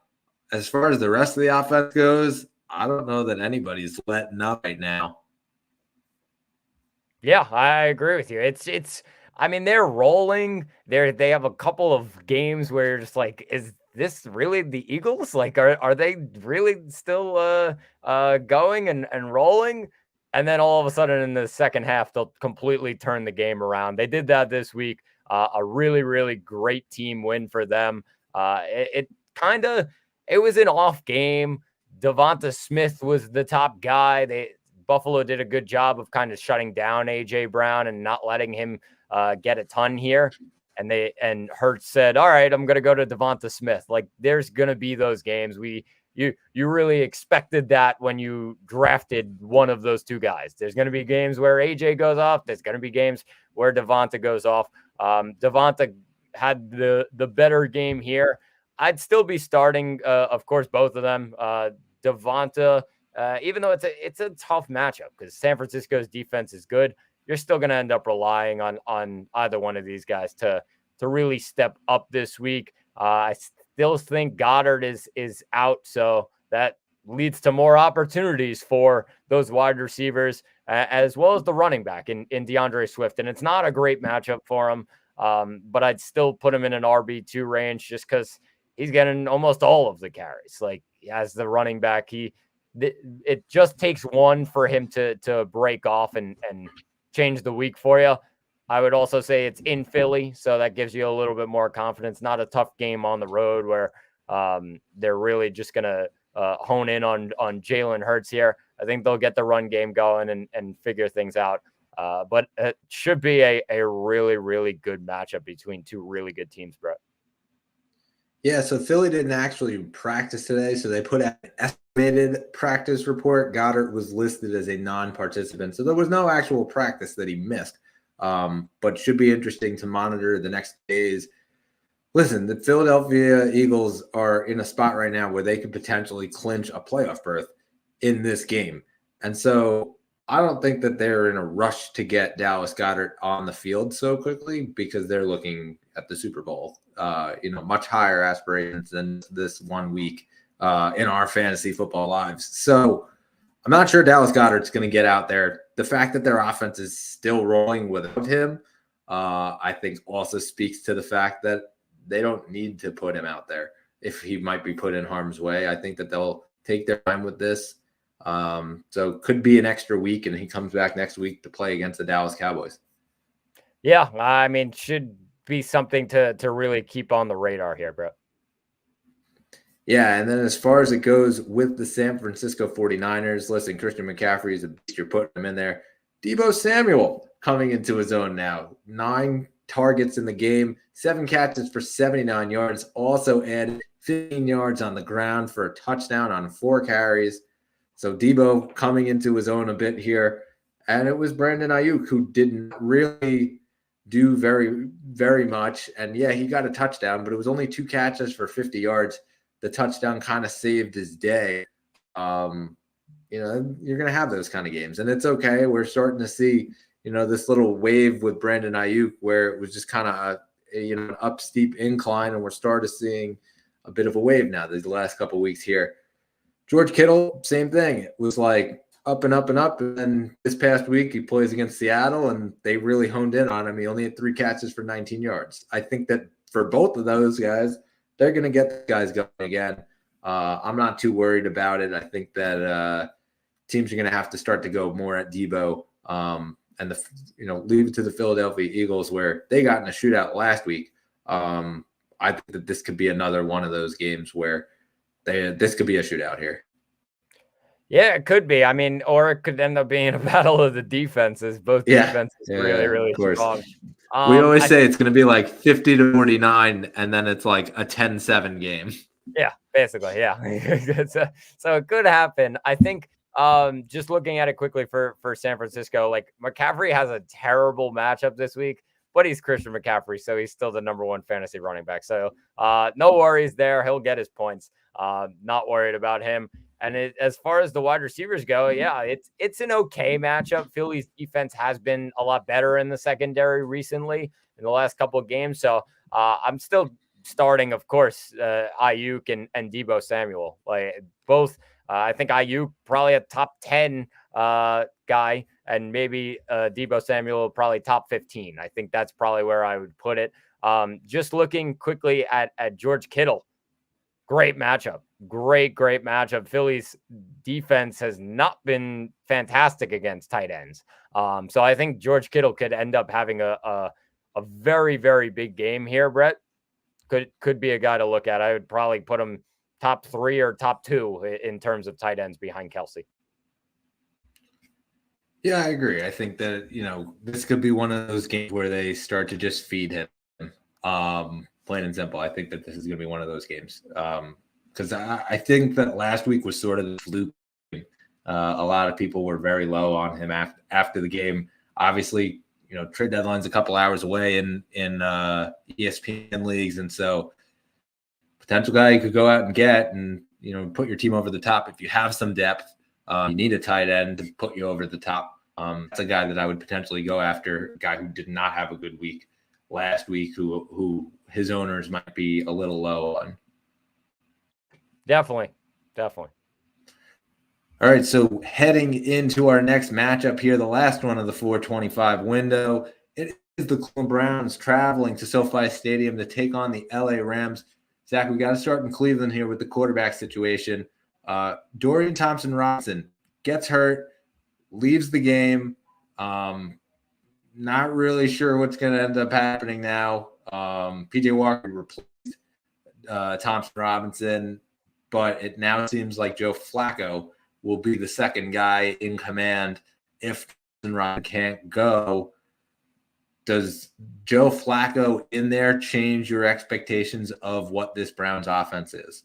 As far as the rest of the offense goes, I don't know that anybody's letting up right now. Yeah, I agree with you. It's I mean, they're rolling. They have a couple of games where you're just like, is this really the Eagles? Are they really still going and rolling? And then all of a sudden in the second half, they'll completely turn the game around. They did that this week. A really, really great team win for them. It was an off game. Devonta Smith was the top guy. Buffalo did a good job of kind of shutting down A.J. Brown and not letting him get a ton here. And Hurts said, all right, I'm going to go to Devonta Smith. There's going to be those games. You really expected that when you drafted one of those two guys. There's going to be games where AJ goes off. There's going to be games where Devonta goes off. Devonta had the better game here. I'd still be starting, of course, both of them. Devonta, even though it's a tough matchup because San Francisco's defense is good, you're still going to end up relying on either one of these guys to really step up this week. I still think Goddard is out, so that leads to more opportunities for those wide receivers as well as the running back in DeAndre Swift. And it's not a great matchup for him, but I'd still put him in an RB2 range just because he's getting almost all of the carries. As the running back, it just takes one for him to break off and change the week for you. I would also say it's in Philly, so that gives you a little bit more confidence. Not a tough game on the road where they're really just going to hone in on Jalen Hurts here. I think they'll get the run game going and figure things out. But it should be a really, really good matchup between two really good teams, Brett. Yeah, so Philly didn't actually practice today, so they put out an estimated practice report. Goddard was listed as a non-participant, so there was no actual practice that he missed. But should be interesting to monitor the next days. Listen, the Philadelphia Eagles are in a spot right now where they could potentially clinch a playoff berth in this game. And so I don't think that they're in a rush to get Dallas Goedert on the field so quickly because they're looking at the Super Bowl. Much higher aspirations than this 1 week in our fantasy football lives. So I'm not sure Dallas Goedert's going to get out there. The fact that their offense is still rolling without him, I think also speaks to the fact that they don't need to put him out there if he might be put in harm's way. I think that they'll take their time with this. So could be an extra week, and he comes back next week to play against the Dallas Cowboys. Yeah, I mean, should be something to really keep on the radar here, bro. Yeah, and then as far as it goes with the San Francisco 49ers, listen, Christian McCaffrey is a beast. You're putting him in there. Deebo Samuel coming into his own now. 9 targets in the game, 7 catches for 79 yards. Also added 15 yards on the ground for a touchdown on 4 carries. So Deebo coming into his own a bit here. And it was Brandon Ayuk who didn't really do very, very much. And yeah, he got a touchdown, but it was only 2 catches for 50 yards. The touchdown kind of saved his day. You're going to have those kind of games, and it's okay. We're starting to see, this little wave with Brandon Ayuk where it was just kind of an up steep incline, and we're starting to seeing a bit of a wave now the last couple of weeks here. George Kittle, same thing. It was like up and up and up, and then this past week he plays against Seattle, and they really honed in on him. He only had 3 catches for 19 yards. I think that for both of those guys, they're going to get the guys going again. I'm not too worried about it. I think that teams are going to have to start to go more at Deebo and leave it to the Philadelphia Eagles where they got in a shootout last week. I think that this could be another one of those games where this could be a shootout here. Yeah, it could be. I mean, or it could end up being a battle of the defenses. Both defenses really, really strong. We always say it's going to be like 50-49, and then it's like a 10-7 game. Yeah, basically, yeah. So it could happen. I think just looking at it quickly for San Francisco, like McCaffrey has a terrible matchup this week, but he's Christian McCaffrey, so he's still the number 1 fantasy running back. So no worries there. He'll get his points. Not worried about him. And as far as the wide receivers go, yeah, it's an okay matchup. Philly's defense has been a lot better in the secondary recently in the last couple of games. So I'm still starting, of course, Ayuk and Deebo Samuel. Like both, I think Ayuk probably a top 10 guy, and maybe Deebo Samuel probably top 15. I think that's probably where I would put it. Just looking quickly at George Kittle. Great matchup. Great matchup. Philly's defense has not been fantastic against tight ends. So I think George Kittle could end up having a very, very big game here, Brett. Could be a guy to look at. I would probably put him top 3 or top 2 in terms of tight ends behind Kelsey. Yeah, I agree. I think that, this could be one of those games where they start to just feed him. Plain and simple. I think that this is going to be one of those games. Because I think that last week was sort of the fluke. A lot of people were very low on him after the game. Obviously, trade deadline's a couple hours away in ESPN leagues, and so potential guy you could go out and get and put your team over the top if you have some depth. You need a tight end to put you over the top. That's a guy that I would potentially go after. A guy who did not have a good week last week, who his owners might be a little low on. Definitely. All right, so heading into our next matchup here, the last one of the 425 window, it is the Cleveland Browns traveling to SoFi Stadium to take on the LA Rams. Zach, we got to start in Cleveland here with the quarterback situation. Dorian Thompson-Robinson gets hurt, leaves the game. Not really sure what's going to end up happening now. PJ Walker replaced Thompson-Robinson, but it now seems like Joe Flacco will be the second guy in command if Thompson-Robinson can't go. Does Joe Flacco in there change your expectations of what this Browns offense is?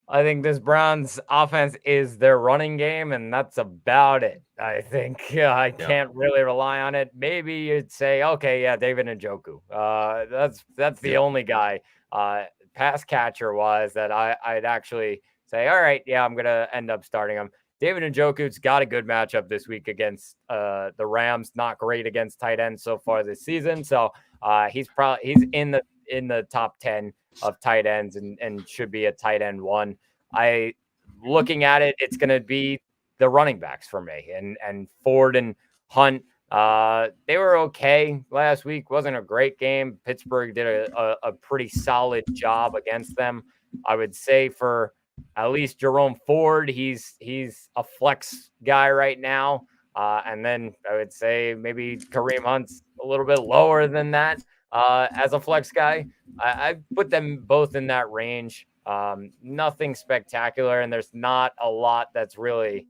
I think this Browns offense is their running game, and that's about it. I think I Yeah. can't really rely on it. Maybe you'd say, okay, yeah, David Njoku. That's the Yeah. only guy, pass catcher wise, that I'd actually say, all right, yeah, I'm gonna end up starting him. David Njoku's got a good matchup this week against the Rams. Not great against tight ends so far this season, so he's in the top 10 of tight ends and should be a tight end one. I looking at it, it's going to be the running backs for me, and Ford and Hunt. They were okay last week. Wasn't a great game. Pittsburgh did a pretty solid job against them. I would say for at least Jerome Ford, he's a flex guy right now. And then I would say maybe Kareem Hunt's a little bit lower than that as a flex guy. I put them both in that range. Nothing spectacular, and there's not a lot that's really.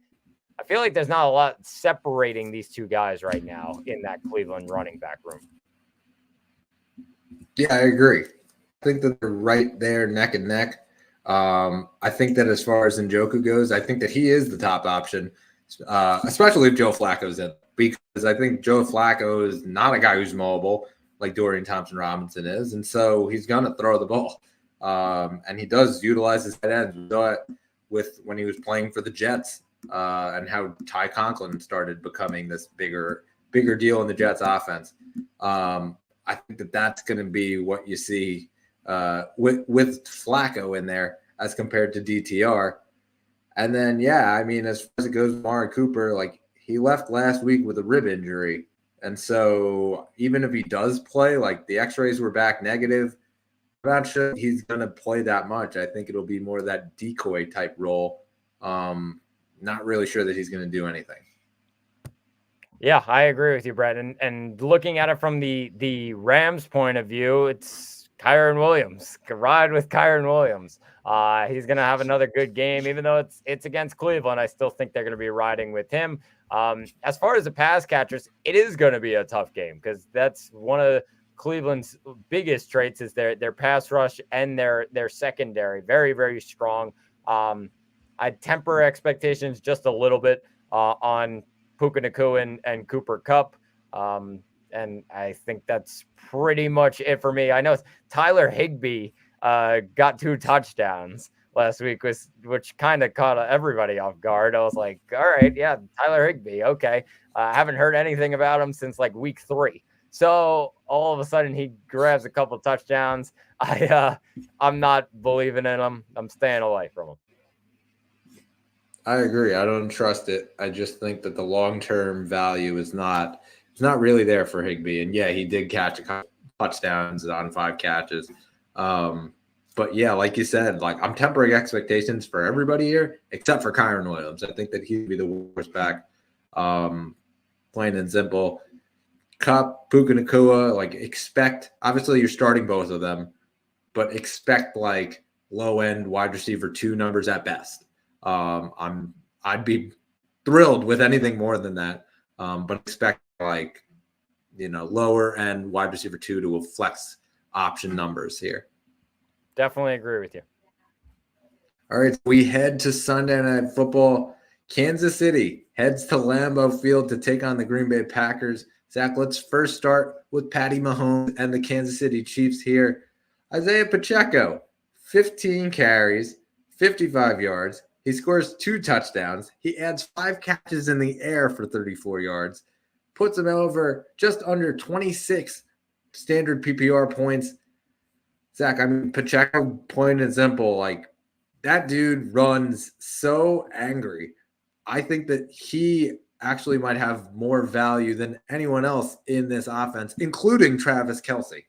I feel like there's not a lot separating these two guys right now in that Cleveland running back room. Yeah, I agree. I think that they're right there, neck and neck. I think that as far as Njoku goes, I think that he is the top option, especially if Joe Flacco's in, because I think Joe Flacco is not a guy who's mobile like Dorian Thompson-Robinson is, and so he's going to throw the ball. And he does utilize his tight ends. We saw it with when he was playing for the Jets, and how Ty Conklin started becoming this bigger deal in the Jets offense. I think that that's going to be what you see with Flacco in there as compared to DTR. And then, yeah, I mean, as far as it goes, Amari Cooper, like he left last week with a rib injury. And so even if he does play, like the x-rays were back negative, I'm not sure he's going to play that much. I think it'll be more that decoy type role. Not really sure that he's going to do anything. Yeah, I agree with you, Brett. And looking at it from the Rams' point of view, it's Kyron Williams. Ride with Kyron Williams. He's going to have another good game, even though it's against Cleveland. I still think they're going to be riding with him. As far as the pass catchers, it is going to be a tough game because that's one of Cleveland's biggest traits is their pass rush and their secondary. Very, very strong. I temper expectations just a little bit on Puka Nacua and Cooper Kupp. And I think that's pretty much it for me. I know Tyler Higbee got 2 touchdowns last week, which kind of caught everybody off guard. I was like, all right, yeah, Tyler Higbee. Okay. I haven't heard anything about him since like week 3. So all of a sudden he grabs a couple touchdowns. I'm not believing in him. I'm staying away from him. I agree. I don't trust it. I just think that the long-term value is not really there for Higbee. And yeah, he did catch a couple touchdowns on 5 catches. But yeah, like you said, like I'm tempering expectations for everybody here except for Kyron Williams. I think that he'd be the worst back. Plain and simple. Kupp, Puka Nacua, like expect obviously you're starting both of them, but expect like low-end wide receiver 2 numbers at best. I'd be thrilled with anything more than that. But expect like, lower end wide receiver 2 to a flex option numbers here. Definitely agree with you. All right. We head to Sunday Night Football. Kansas City heads to Lambeau Field to take on the Green Bay Packers. Zach, let's first start with Patty Mahomes and the Kansas City Chiefs here. Isaiah Pacheco, 15 carries, 55 yards. He scores 2 touchdowns. He adds 5 catches in the air for 34 yards, puts him over just under 26 standard PPR points. Zach, I mean, Pacheco, plain and simple, like that dude runs so angry. I think that he actually might have more value than anyone else in this offense, including Travis Kelce.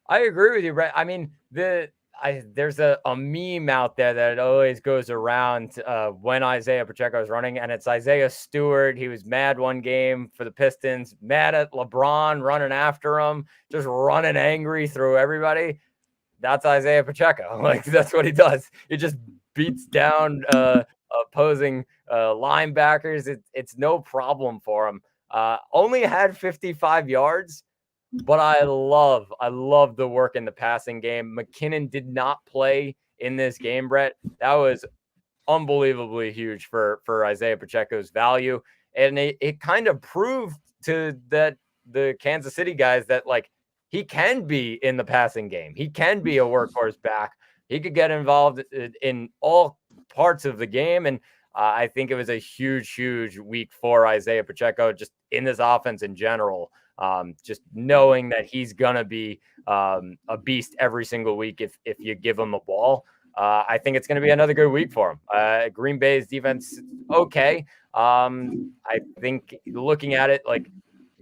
I agree with you, Brett. I mean, there's a meme out there that always goes around when Isaiah Pacheco is running, and it's Isaiah Stewart. He was mad one game for the Pistons, mad at LeBron running after him, just running angry through everybody. That's Isaiah Pacheco. Like, that's what he does. He just beats down opposing linebackers. It's no problem for him. Only had 55 yards. But I love the work in the passing game. McKinnon did not play in this game, Brett, that was unbelievably huge for Isaiah Pacheco's value. And it kind of proved to the Kansas City guys that like he can be in the passing game. He can be a workhorse back. He could get involved in all parts of the game. And I think it was a huge week for Isaiah Pacheco just in this offense in general. Just knowing that he's going to be a beast every single week if you give him the ball. I think it's going to be another good week for him. Green Bay's defense, okay. I think looking at it, like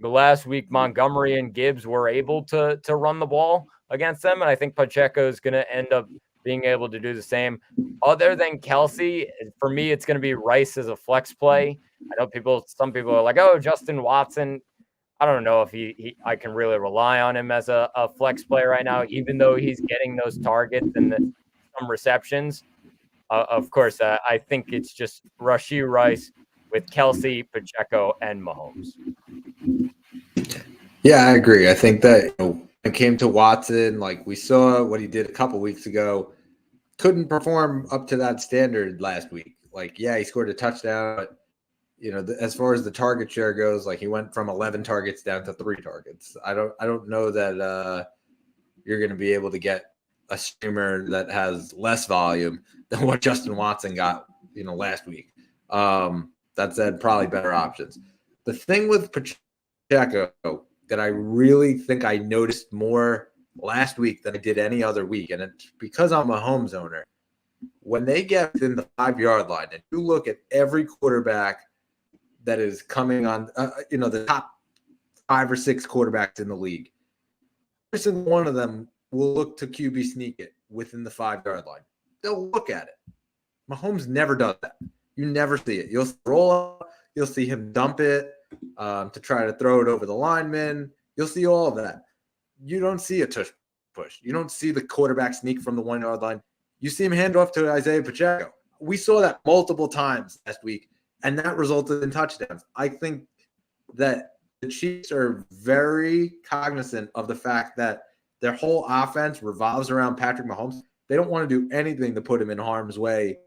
the last week, Montgomery and Gibbs were able to run the ball against them, and I think Pacheco is going to end up being able to do the same. Other than Kelsey, for me, it's going to be Rice as a flex play. I know some people are like, oh, Justin Watson. I don't know if I can really rely on him as a flex play right now, even though he's getting those targets and some receptions. Of course, I think it's just Rashee Rice with Kelsey, Pacheco, and Mahomes. Yeah, I agree. I think that when it came to Watson, like we saw what he did a couple weeks ago, couldn't perform up to that standard last week. Like, yeah, he scored a touchdown, but as far as the target share goes, like he went from 11 targets down to 3 targets. I don't know that you're going to be able to get a streamer that has less volume than what Justin Watson got, last week. That said, probably better options. The thing with Pacheco that I really think I noticed more last week than I did any other week, and it's because I'm a Mahomes owner, when they get within the 5-yard line, and you look at every quarterback that is coming on, the top 5 or 6 quarterbacks in the league, every single one of them will look to QB sneak it within the 5-yard line. They'll look at it. Mahomes never does that. You never see it. You'll roll up. You'll see him dump it to try to throw it over the lineman. You'll see all of that. You don't see a tush push. You don't see the quarterback sneak from the 1-yard line. You see him hand off to Isaiah Pacheco. We saw that multiple times last week, and that resulted in touchdowns. I think that the Chiefs are very cognizant of the fact that their whole offense revolves around Patrick Mahomes. They don't want to do anything to put him in harm's way.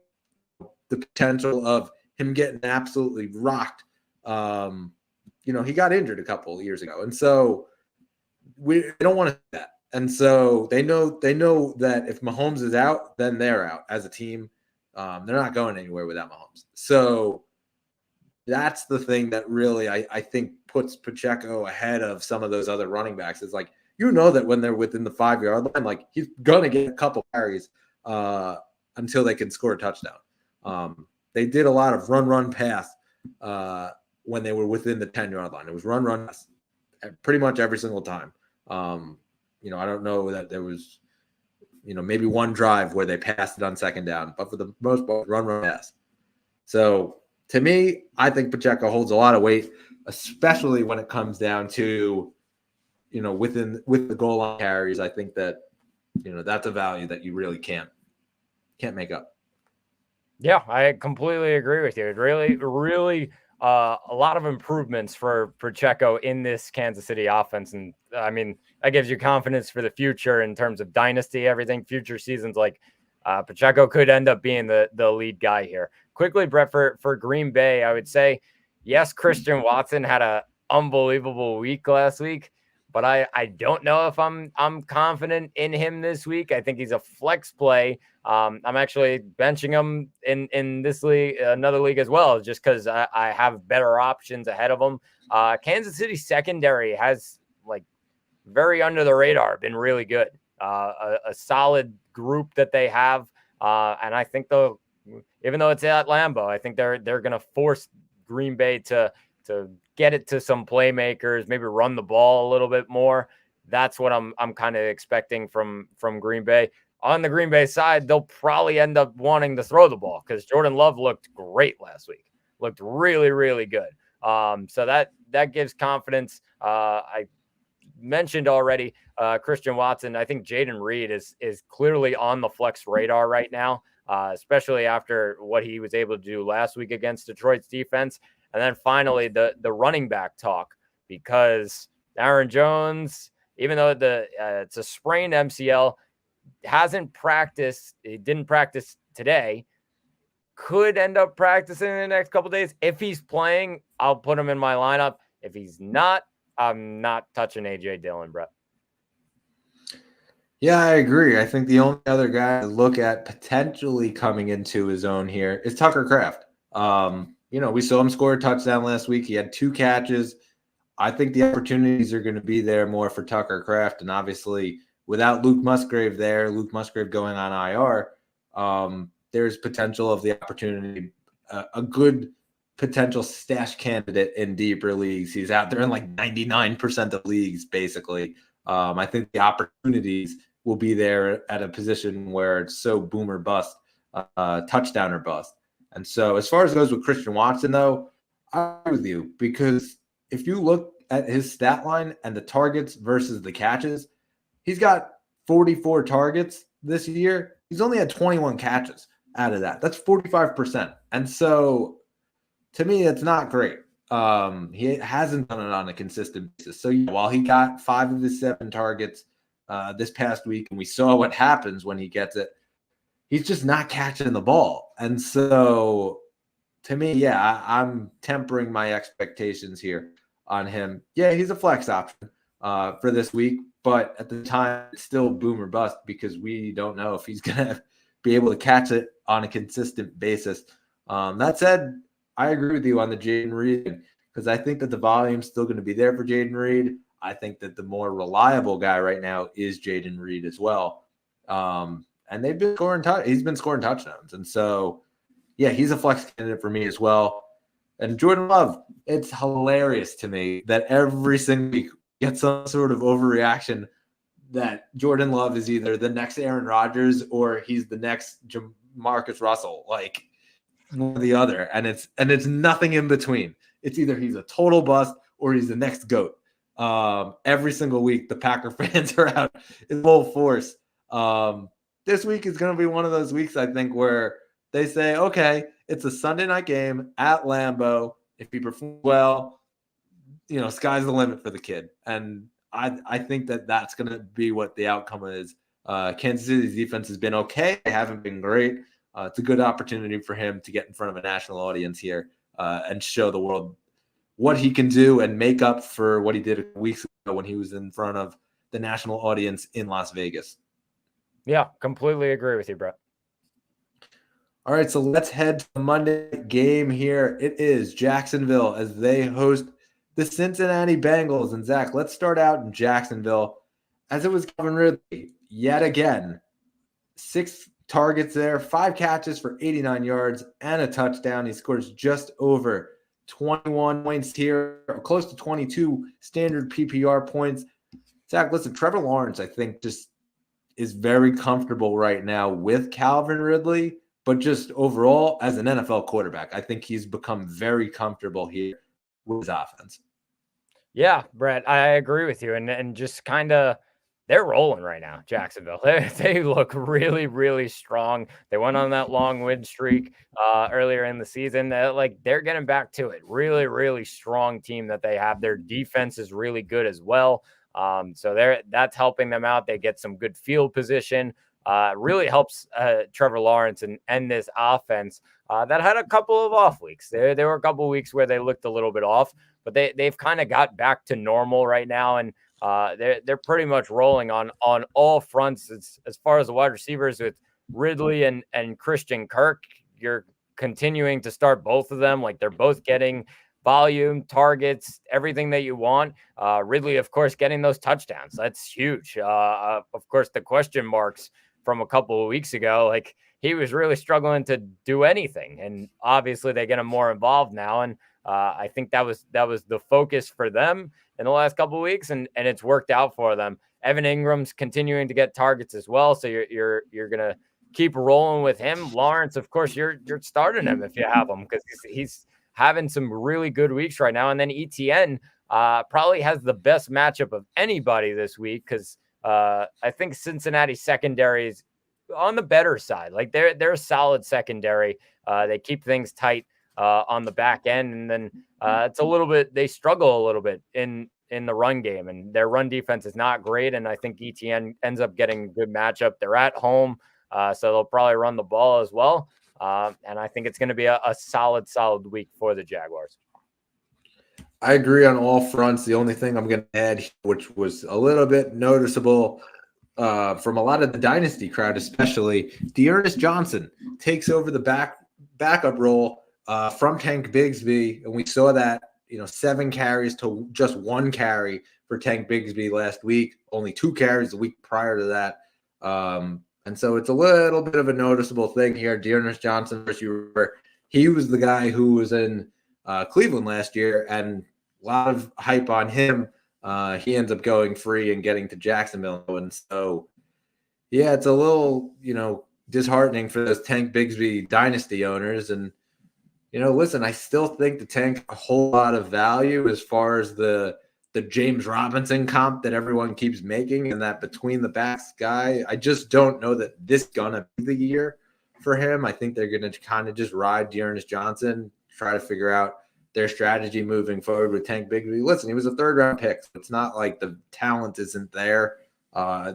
The potential of him getting absolutely rocked. He got injured a couple of years ago. And so they don't want to do that. And so they know that if Mahomes is out, then they're out as a team. They're not going anywhere without Mahomes. So that's the thing that really I think puts Pacheco ahead of some of those other running backs. Is like, that when they're within the 5-yard line, like he's going to get a couple carries until they can score a touchdown. They did a lot of run, pass when they were within the 10-yard line. It was run, pass pretty much every single time. I don't know that there was, maybe one drive where they passed it on second down, but for the most part, run, pass. So to me, I think Pacheco holds a lot of weight, especially when it comes down to, with the goal line carries. I think that, that's a value that you really can't make up. Yeah, I completely agree with you. It really a lot of improvements for Pacheco in this Kansas City offense. And I mean, that gives you confidence for the future in terms of dynasty, everything, future seasons. Like Pacheco could end up being the lead guy here. Quickly, Brett, for Green Bay, I would say, yes, Christian Watson had an unbelievable week last week, but I don't know if I'm confident in him this week. I think he's a flex play. I'm actually benching him in this league, another league as well, just because I have better options ahead of him. Kansas City secondary has like very under the radar, been really good. A solid group that they have, and I think even though it's at Lambeau, I think they're going to force Green Bay to get it to some playmakers, maybe run the ball a little bit more. That's what I'm kind of expecting from Green Bay. On the Green Bay side, they'll probably end up wanting to throw the ball because Jordan Love looked great last week. Looked really, really good. So that gives confidence. I mentioned already Christian Watson. I think Jaden Reed is clearly on the flex radar right now, especially after what he was able to do last week against Detroit's defense. And then finally, the running back talk, because Aaron Jones, even though it's a sprained MCL, hasn't practiced. He didn't practice today. Could end up practicing in the next couple days. If he's playing, I'll put him in my lineup. If he's not, I'm not touching AJ Dillon, Brett. Yeah, I agree. I think the only other guy to look at potentially coming into his own here is Tucker Kraft. We saw him score a touchdown last week. He had 2 catches. I think the opportunities are going to be there more for Tucker Kraft. And obviously, without Luke Musgrave going on IR, there's potential of the opportunity, a good potential stash candidate in deeper leagues. He's out there in like 99% of leagues, basically. I think the opportunities will be there at a position where it's so boom or bust, touchdown or bust. And so as far as it goes with Christian Watson, though, I agree with you, because if you look at his stat line and the targets versus the catches, he's got 44 targets this year. He's only had 21 catches out of that. That's 45%. And so to me, it's not great. He hasn't done it on a consistent basis. So while he got 5 of his 7 targets this past week, and we saw what happens when he gets it, he's just not catching the ball. And so to me, yeah, I'm tempering my expectations here on him. Yeah, he's a flex option for this week, but at the time, it's still boom or bust because we don't know if he's going to be able to catch it on a consistent basis. That said, I agree with you on the Jayden Reed, because I think that the volume's still going to be there for Jayden Reed. I think that the more reliable guy right now is Jayden Reed as well. And they've been scoring he's been scoring touchdowns. And so, yeah, he's a flex candidate for me as well. And Jordan Love, it's hilarious to me that every single week gets some sort of overreaction that Jordan Love is either the next Aaron Rodgers or he's the next Marcus Russell. Like, one or the other, and it's nothing in between. It's either he's a total bust or he's the next GOAT. Every single week, the Packer fans are out in full force. This week is going to be one of those weeks, I think, where they say, okay, it's a Sunday night game at Lambeau. If he performs well, sky's the limit for the kid. And I think that that's going to be what the outcome is. Kansas City's defense has been okay. They haven't been great. It's a good opportunity for him to get in front of a national audience here and show the world what he can do and make up for what he did weeks ago when he was in front of the national audience in Las Vegas. Yeah, completely agree with you, Brett. All right, so let's head to the Monday game here. It is Jacksonville as they host the Cincinnati Bengals. And Zach, let's start out in Jacksonville. As it was Calvin Ridley, yet again, 6 targets there, 5 catches for 89 yards and a touchdown. He scores just over 21 points here, or close to 22 standard PPR points. Zach, listen, Trevor Lawrence, I think, just is very comfortable right now with Calvin Ridley, but just overall as an NFL quarterback, I think he's become very comfortable here with his offense. Yeah, Brett, I agree with you. And just kind of, they're rolling right now, Jacksonville. They look really, really strong. They went on that long win streak earlier in the season. They're getting back to it. Really, really strong team that they have. Their defense is really good as well. So that's helping them out. They get some good field position. Really helps Trevor Lawrence and this offense that had a couple of off weeks. There were a couple of weeks where they looked a little bit off, but they've kind of got back to normal right now. And they're pretty much rolling on all fronts as far as the wide receivers with Ridley and Christian Kirk. You're continuing to start both of them. Like, they're both getting volume, targets, everything that you want. Ridley, of course, getting those touchdowns. That's huge. Of course, the question marks from a couple of weeks ago, like, he was really struggling to do anything. And obviously they get him more involved now. And I think that was the focus for them in the last couple of weeks, and it's worked out for them. Evan Ingram's continuing to get targets as well, so you're gonna keep rolling with him. Lawrence, of course, you're starting him if you have him, because he's having some really good weeks right now. And then ETN probably has the best matchup of anybody this week, because I think Cincinnati secondary is on the better side. Like, they're a solid secondary. They keep things tight on the back end, and then it's a little bit, they struggle a little bit in in the run game, and their run defense is not great. And I think ETN ends up getting a good matchup. They're at home, so they'll probably run the ball as well. And I think it's going to be a solid week for the Jaguars. I agree on all fronts. The only thing I'm going to add, which was a little bit noticeable from a lot of the dynasty crowd, especially, D'Ernest Johnson takes over the backup role from Tank Bigsby, and we saw that 7 carries to just 1 carry for Tank Bigsby last week, only 2 carries the week prior to that. And so it's a little bit of a noticeable thing here. D'Ernest Johnson, he was the guy who was in Cleveland last year, and a lot of hype on him. He ends up going free and getting to Jacksonville. And so, yeah, it's a little, disheartening for those Tank Bigsby dynasty owners. And, listen, I still think the Tank a whole lot of value as far as the James Robinson comp that everyone keeps making, and that between the backs guy. I just don't know that this is going to be the year for him. I think they're going to kind of just ride D'Ernest Johnson, try to figure out their strategy moving forward with Tank Bigsby. Listen, he was a 3rd-round pick, so it's not like the talent isn't there.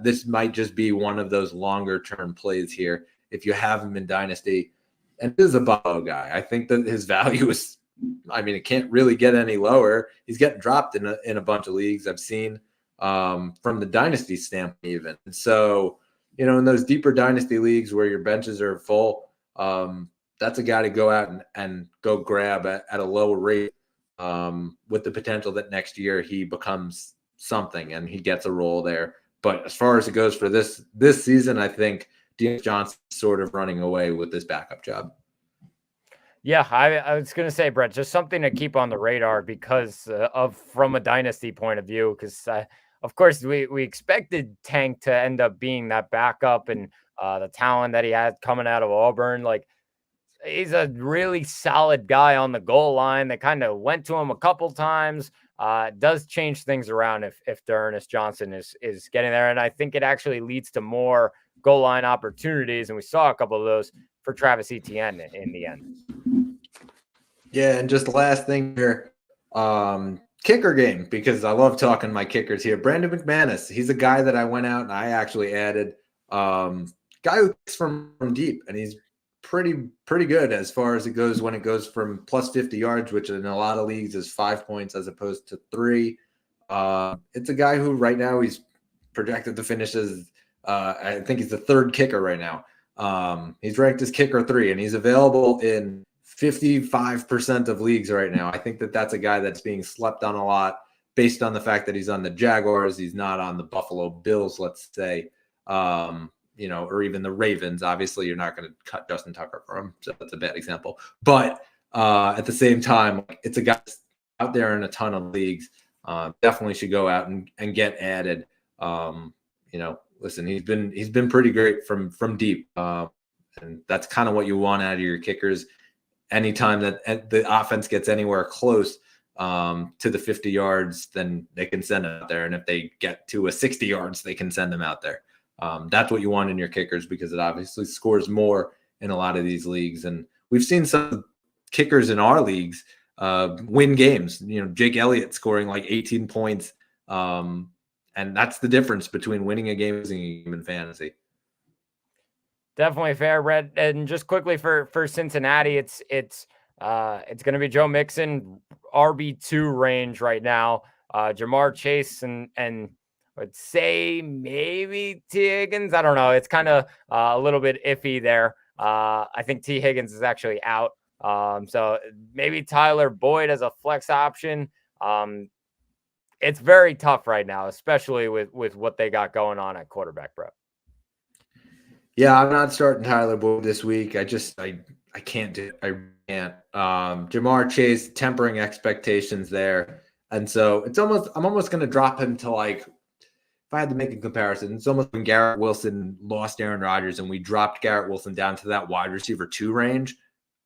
This might just be one of those longer-term plays here if you have him in Dynasty. And this is a Buffalo guy. I think that his value is, it can't really get any lower. He's getting dropped in a bunch of leagues I've seen from the Dynasty standpoint even. So, in those deeper Dynasty leagues where your benches are full, that's a guy to go out and go grab at a low rate with the potential that next year he becomes something and he gets a role there. But as far as it goes for this season, I think D'Ernest Johnson's sort of running away with this backup job. Yeah, I was going to say, Brett, just something to keep on the radar because from a dynasty point of view, because of course we expected Tank to end up being that backup and the talent that he had coming out of Auburn. Like, he's a really solid guy on the goal line. They kind of went to him a couple times. Does change things around if D'Ernest Johnson is getting there. And I think it actually leads to more goal line opportunities. And we saw a couple of those for Travis Etienne in the end. Yeah, and just the last thing here, kicker game, because I love talking my kickers here. Brandon McManus, he's a guy that I went out and I actually added. Guy who kicks from deep, and he's pretty good as far as it goes when it goes from plus 50 yards, which in a lot of leagues is 5 points as opposed to 3. It's a guy who right now he's projected to finish as I think he's the 3rd kicker right now. He's ranked as kicker 3, and he's available in 55% of leagues right now. I think that's a guy that's being slept on a lot based on the fact that he's on the Jaguars. He's not on the Buffalo Bills, let's say. Or even the Ravens. Obviously, you're not going to cut Justin Tucker for him, so that's a bad example. But at the same time, it's a guy that's out there in a ton of leagues. Definitely should go out and get added. Listen, he's been pretty great from deep, and that's kind of what you want out of your kickers. Anytime that the offense gets anywhere close to the 50 yards, then they can send it out there, and if they get to a 60 yards, they can send them out there. That's what you want in your kickers because it obviously scores more in a lot of these leagues. And we've seen some kickers in our leagues win games. Jake Elliott scoring like 18 points. And that's the difference between winning a game and losing a game in fantasy. Definitely fair, Red. And just quickly for Cincinnati, it's going to be Joe Mixon, RB2 range right now. Jamar Chase and I'd say maybe T. Higgins. I don't know. It's kind of a little bit iffy there. I think T. Higgins is actually out. So maybe Tyler Boyd as a flex option. It's very tough right now, especially with what they got going on at quarterback, bro. Yeah, I'm not starting Tyler Boyd this week. I can't do it. I can't. Jamar Chase tempering expectations there. And so I'm almost going to drop him to like, if I had to make a comparison, it's almost when Garrett Wilson lost Aaron Rodgers and we dropped Garrett Wilson down to that wide receiver 2 range.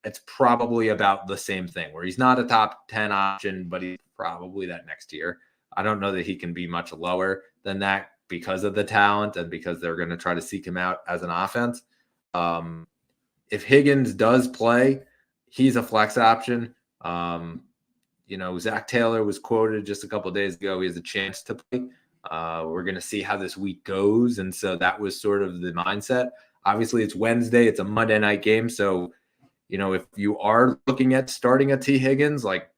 It's probably about the same thing where he's not a top 10 option, but he's probably that next tier. I don't know that he can be much lower than that because of the talent and because they're going to try to seek him out as an offense. If Higgins does play, he's a flex option. Zach Taylor was quoted just a couple of days ago. He has a chance to play. We're going to see how this week goes. And so that was sort of the mindset. Obviously, it's Wednesday. It's a Monday night game. So, if you are looking at starting a T. Higgins, like,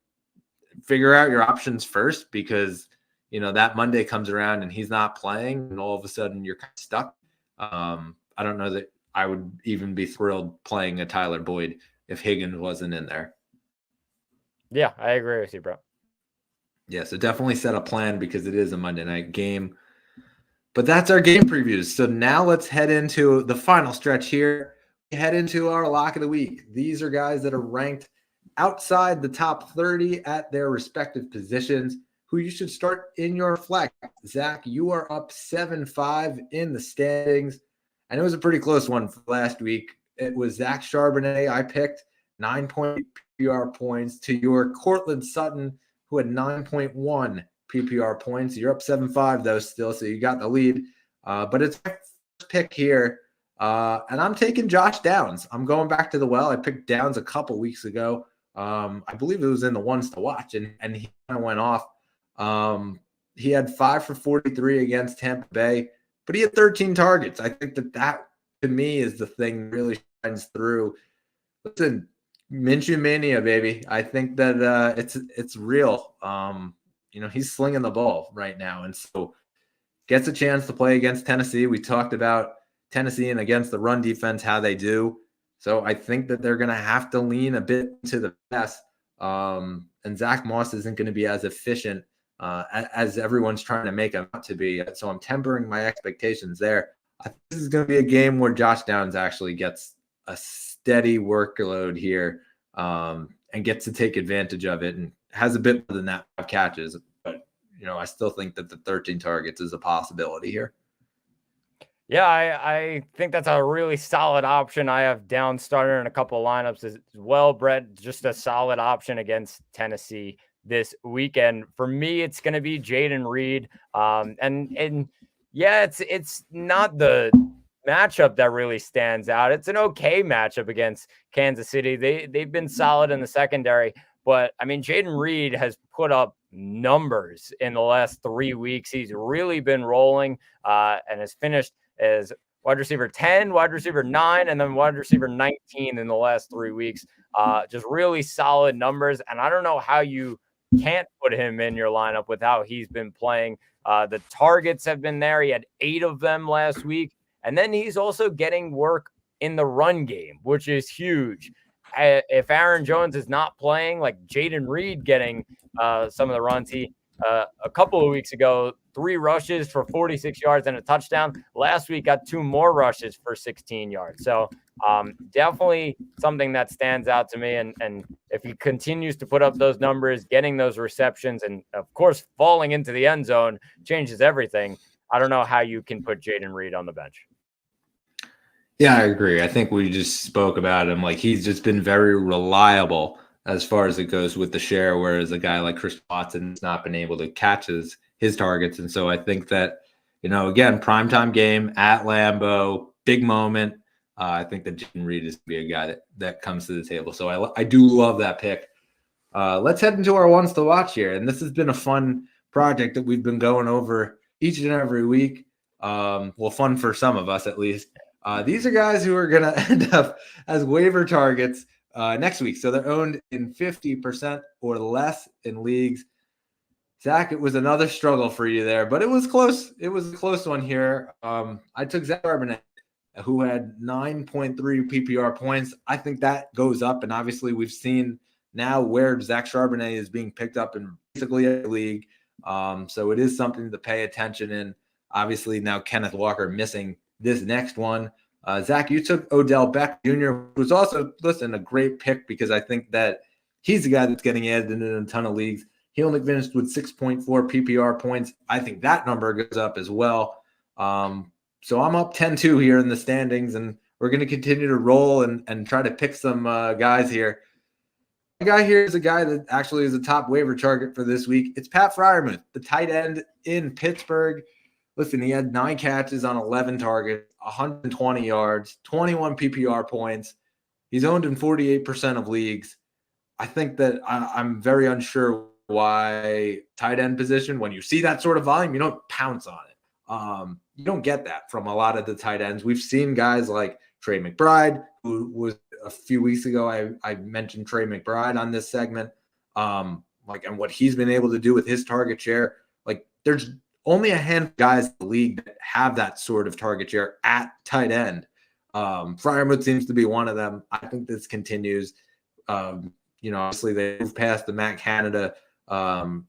figure out your options first, because, that Monday comes around and he's not playing and all of a sudden you're kind of stuck. I don't know that I would even be thrilled playing a Tyler Boyd if Higgins wasn't in there. Yeah, I agree with you, bro. Yeah, so definitely set a plan because it is a Monday night game. But that's our game previews. So now let's head into the final stretch here. We head into our lock of the week. These are guys that are ranked outside the top 30 at their respective positions, who you should start in your flex. Zach, you are up 7-5 in the standings, and it was a pretty close one for last week. It was Zach Charbonnet. I picked 9.0 PPR points to your Cortland Sutton, who had 9.1 PPR points. You're up 7-5 though still, so you got the lead. But it's my first pick here, and I'm taking Josh Downs. I'm going back to the well. I picked Downs a couple weeks ago. I believe it was in the ones to watch, and he kind of went off. He had 5 for 43 against Tampa Bay, but he had 13 targets. I think that to me is the thing that really shines through. Listen, Minshew mania, baby. I think that it's real. He's slinging the ball right now, and so gets a chance to play against Tennessee. We talked about Tennessee and against the run defense, how they do. So I think that they're going to have to lean a bit to the pass, and Zach Moss isn't going to be as efficient as everyone's trying to make him out to be. So I'm tempering my expectations there. I think this is going to be a game where Josh Downs actually gets a steady workload here and gets to take advantage of it, and has a bit more than that 5 catches. But, I still think that the 13 targets is a possibility here. Yeah, I think that's a really solid option. I have down starter in a couple of lineups as well, Brett. Just a solid option against Tennessee this weekend. For me, it's going to be Jaden Reed. And yeah, it's not the matchup that really stands out. It's an okay matchup against Kansas City. They've been solid in the secondary, but I mean, Jaden Reed has put up numbers in the last 3 weeks. He's really been rolling and has finished as wide receiver 10, wide receiver 9, and then wide receiver 19 in the last 3 weeks. Just really solid numbers. And I don't know how you can't put him in your lineup with how he's been playing. The targets have been there. He had 8 of them last week. And then he's also getting work in the run game, which is huge. If Aaron Jones is not playing, like Jaden Reed getting some of the runs, he a couple of weeks ago, 3 rushes for 46 yards and a touchdown. Last week got 2 more rushes for 16 yards. So definitely something that stands out to me. And if he continues to put up those numbers, getting those receptions, and of course falling into the end zone changes everything. I don't know how you can put Jaden Reed on the bench. Yeah, I agree. I think we just spoke about him. Like, he's just been very reliable as far as it goes with the share, whereas a guy like Chris Watson's not been able to catch his targets. And so I think that, again, primetime game at Lambeau, big moment. I think that Jaden Reed is going to be a guy that comes to the table. So I do love that pick. Let's head into our ones to watch here. And this has been a fun project that we've been going over each and every week. Fun for some of us at least. These are guys who are going to end up as waiver targets next week. So they're owned in 50% or less in leagues. Zach, it was another struggle for you there, but it was close. It was a close one here. I took Zach Charbonnet, who had 9.3 PPR points. I think that goes up, and obviously we've seen now where Zach Charbonnet is being picked up in basically every league. So it is something to pay attention in. Obviously now Kenneth Walker missing this next one. Zach, you took Odell Beckham Jr., who's also, a great pick because I think that he's the guy that's getting added in a ton of leagues. He only finished with 6.4 PPR points. I think that number goes up as well. So I'm up 10-2 here in the standings, and we're going to continue to roll and try to pick some guys here. The guy here is a guy that actually is a top waiver target for this week. It's Pat Freiermuth, the tight end in Pittsburgh. Listen, he had 9 catches on 11 targets, 120 yards, 21 PPR points. He's owned in 48% of leagues. I think that I'm very unsure why tight end position, when you see that sort of volume, you don't pounce on it. You don't get that from a lot of the tight ends. We've seen guys like Trey McBride, who was a few weeks ago. I mentioned Trey McBride on this segment, and what he's been able to do with his target share. Like, there's only a handful of guys in the league that have that sort of target share at tight end. Freiermuth seems to be one of them. I think this continues. Obviously they moved past the Matt Canada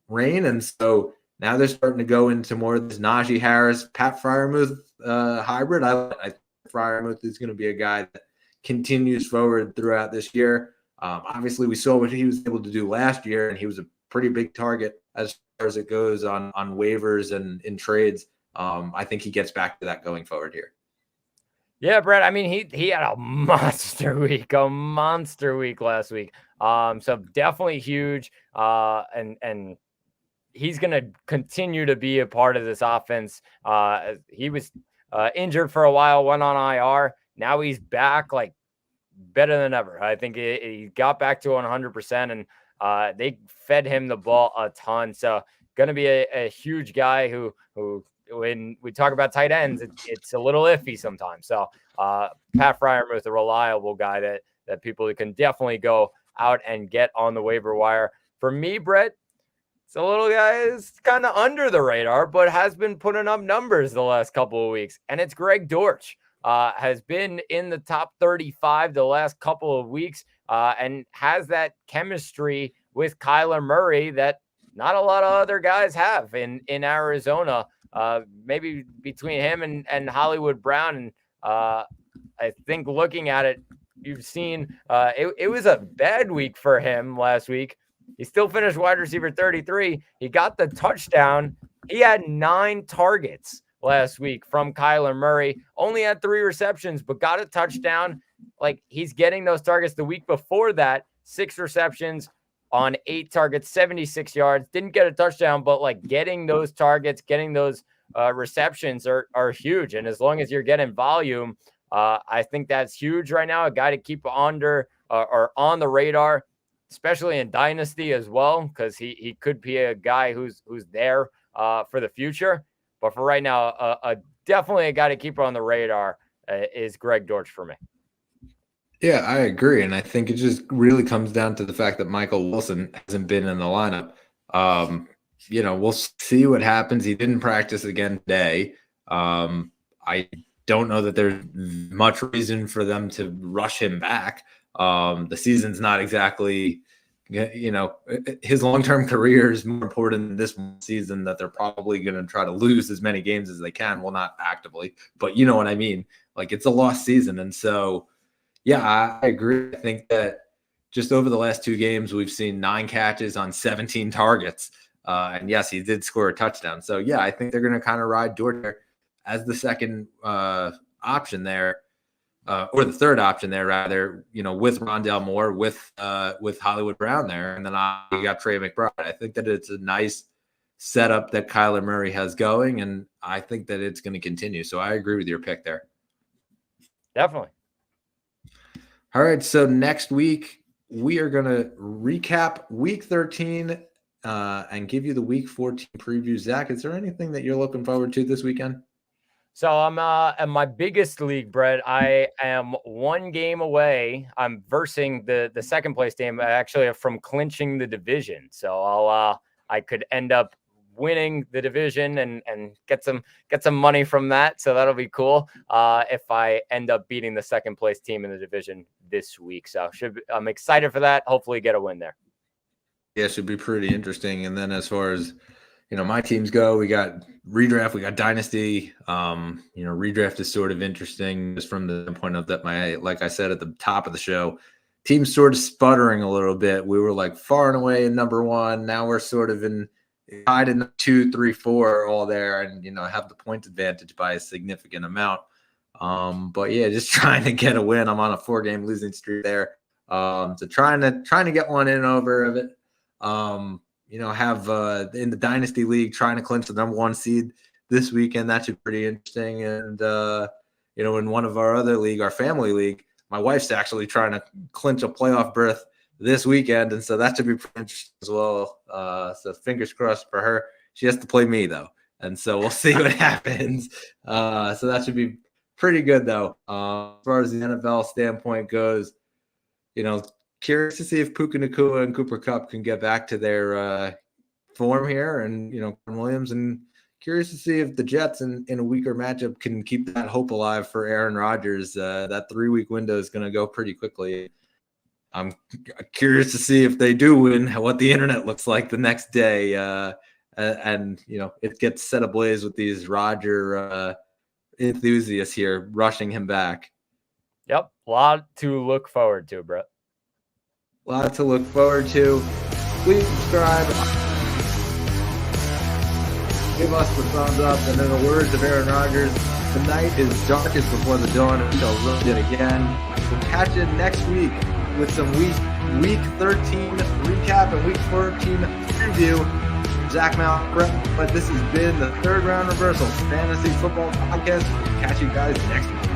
reign, and so now they're starting to go into more of this Najee Harris, Pat Freiermuth hybrid. I think Freiermuth is going to be a guy that continues forward throughout this year. Obviously, we saw what he was able to do last year, and he was a pretty big target as far as it goes on waivers and in trades. I think he gets back to that going forward here. Yeah, Brett. I mean, he had a monster week last week. So definitely huge. And he's going to continue to be a part of this offense. He was injured for a while, went on IR. Now he's back, like, better than ever. I think he got back to 100%, and they fed him the ball a ton. So going to be a huge guy who when we talk about tight ends, it's a little iffy sometimes. So Pat Freiermuth, a reliable guy that people can definitely go out and get on the waiver wire. For me, Brett, it's a little guy is kind of under the radar, but has been putting up numbers the last couple of weeks. And it's Greg Dortch. Has been in the top 35 the last couple of weeks, and has that chemistry with Kyler Murray that not a lot of other guys have in Arizona. Maybe between him and Hollywood Brown. And I think looking at it, you've seen it was a bad week for him last week. He still finished wide receiver 33. He got the touchdown. He had 9 targets last week from Kyler Murray. Only had 3 receptions, but got a touchdown. Like, he's getting those targets. The week before that, 6 receptions on 8 targets, 76 yards. Didn't get a touchdown, but like getting those targets, getting those receptions are huge. And as long as you're getting volume, I think that's huge right now. A guy to keep under or on the radar, especially in Dynasty as well, because he could be a guy who's there for the future. But for right now, definitely a guy to keep on the radar is Greg Dortch for me. Yeah, I agree. And I think it just really comes down to the fact that Michael Wilson hasn't been in the lineup. We'll see what happens. He didn't practice again today. I don't know that there's much reason for them to rush him back. The season's not exactly, his long-term career is more important than this season, that they're probably going to try to lose as many games as they can. Well, not actively, but you know what I mean? Like, it's a lost season. And so, yeah, I agree. I think that just over the last 2 games, we've seen 9 catches on 17 targets. And yes, he did score a touchdown. So, yeah, I think they're going to kind of ride Dortch as the second option there, or the third option there, rather, with Rondale Moore, with Hollywood Brown there. And then you got Trey McBride. I think that it's a nice setup that Kyler Murray has going, and I think that it's going to continue. So I agree with your pick there. Definitely. All right, so next week we are going to recap Week 13 and give you the Week 14 preview. Zach, is there anything that you're looking forward to this weekend? So I'm in my biggest league, Brett. I am 1 game away. I'm versing the second place team, actually, from clinching the division. So I could end up winning the division and get some money from that. So that'll be cool if I end up beating the second place team in the division this week. So I'm excited for that. Hopefully get a win there. Yeah, it should be pretty interesting. And then as far as, my teams go, we got redraft, we got dynasty. Redraft is sort of interesting just from the point of that, like I said at the top of the show, teams sort of sputtering a little bit. We were like far and away in number 1. Now we're sort of tied in 2, 3, 4 all there, and have the point advantage by a significant amount. But yeah, just trying to get a win. I'm on a 4-game losing streak there. So trying to get one in over of it. Have in the Dynasty League trying to clinch the number 1 seed this weekend. That should be pretty interesting. And, in one of our other league, our family league, my wife's actually trying to clinch a playoff berth this weekend, and so that should be pretty interesting as well. So fingers crossed for her. She has to play me though, and so we'll see what happens. So that should be pretty good though. As far as the NFL standpoint goes, curious to see if Puka Nacua and Cooper Kupp can get back to their form here, and Williams, and curious to see if the Jets in a weaker matchup can keep that hope alive for Aaron Rodgers. That 3-week window is going to go pretty quickly. I'm curious to see if they do win, what the internet looks like the next day, and it gets set ablaze with these Rodger enthusiasts here rushing him back. Yep, a lot to look forward to, Brett. A lot to look forward to. Please subscribe. Give us the thumbs up. And in the words of Aaron Rodgers, the night is darkest before the dawn, and we shall run it again. We'll catch you next week with some week 13 recap and week 14 preview. Zach Mount, but this has been the Third Round Reversal Fantasy Football Podcast. We'll catch you guys next week.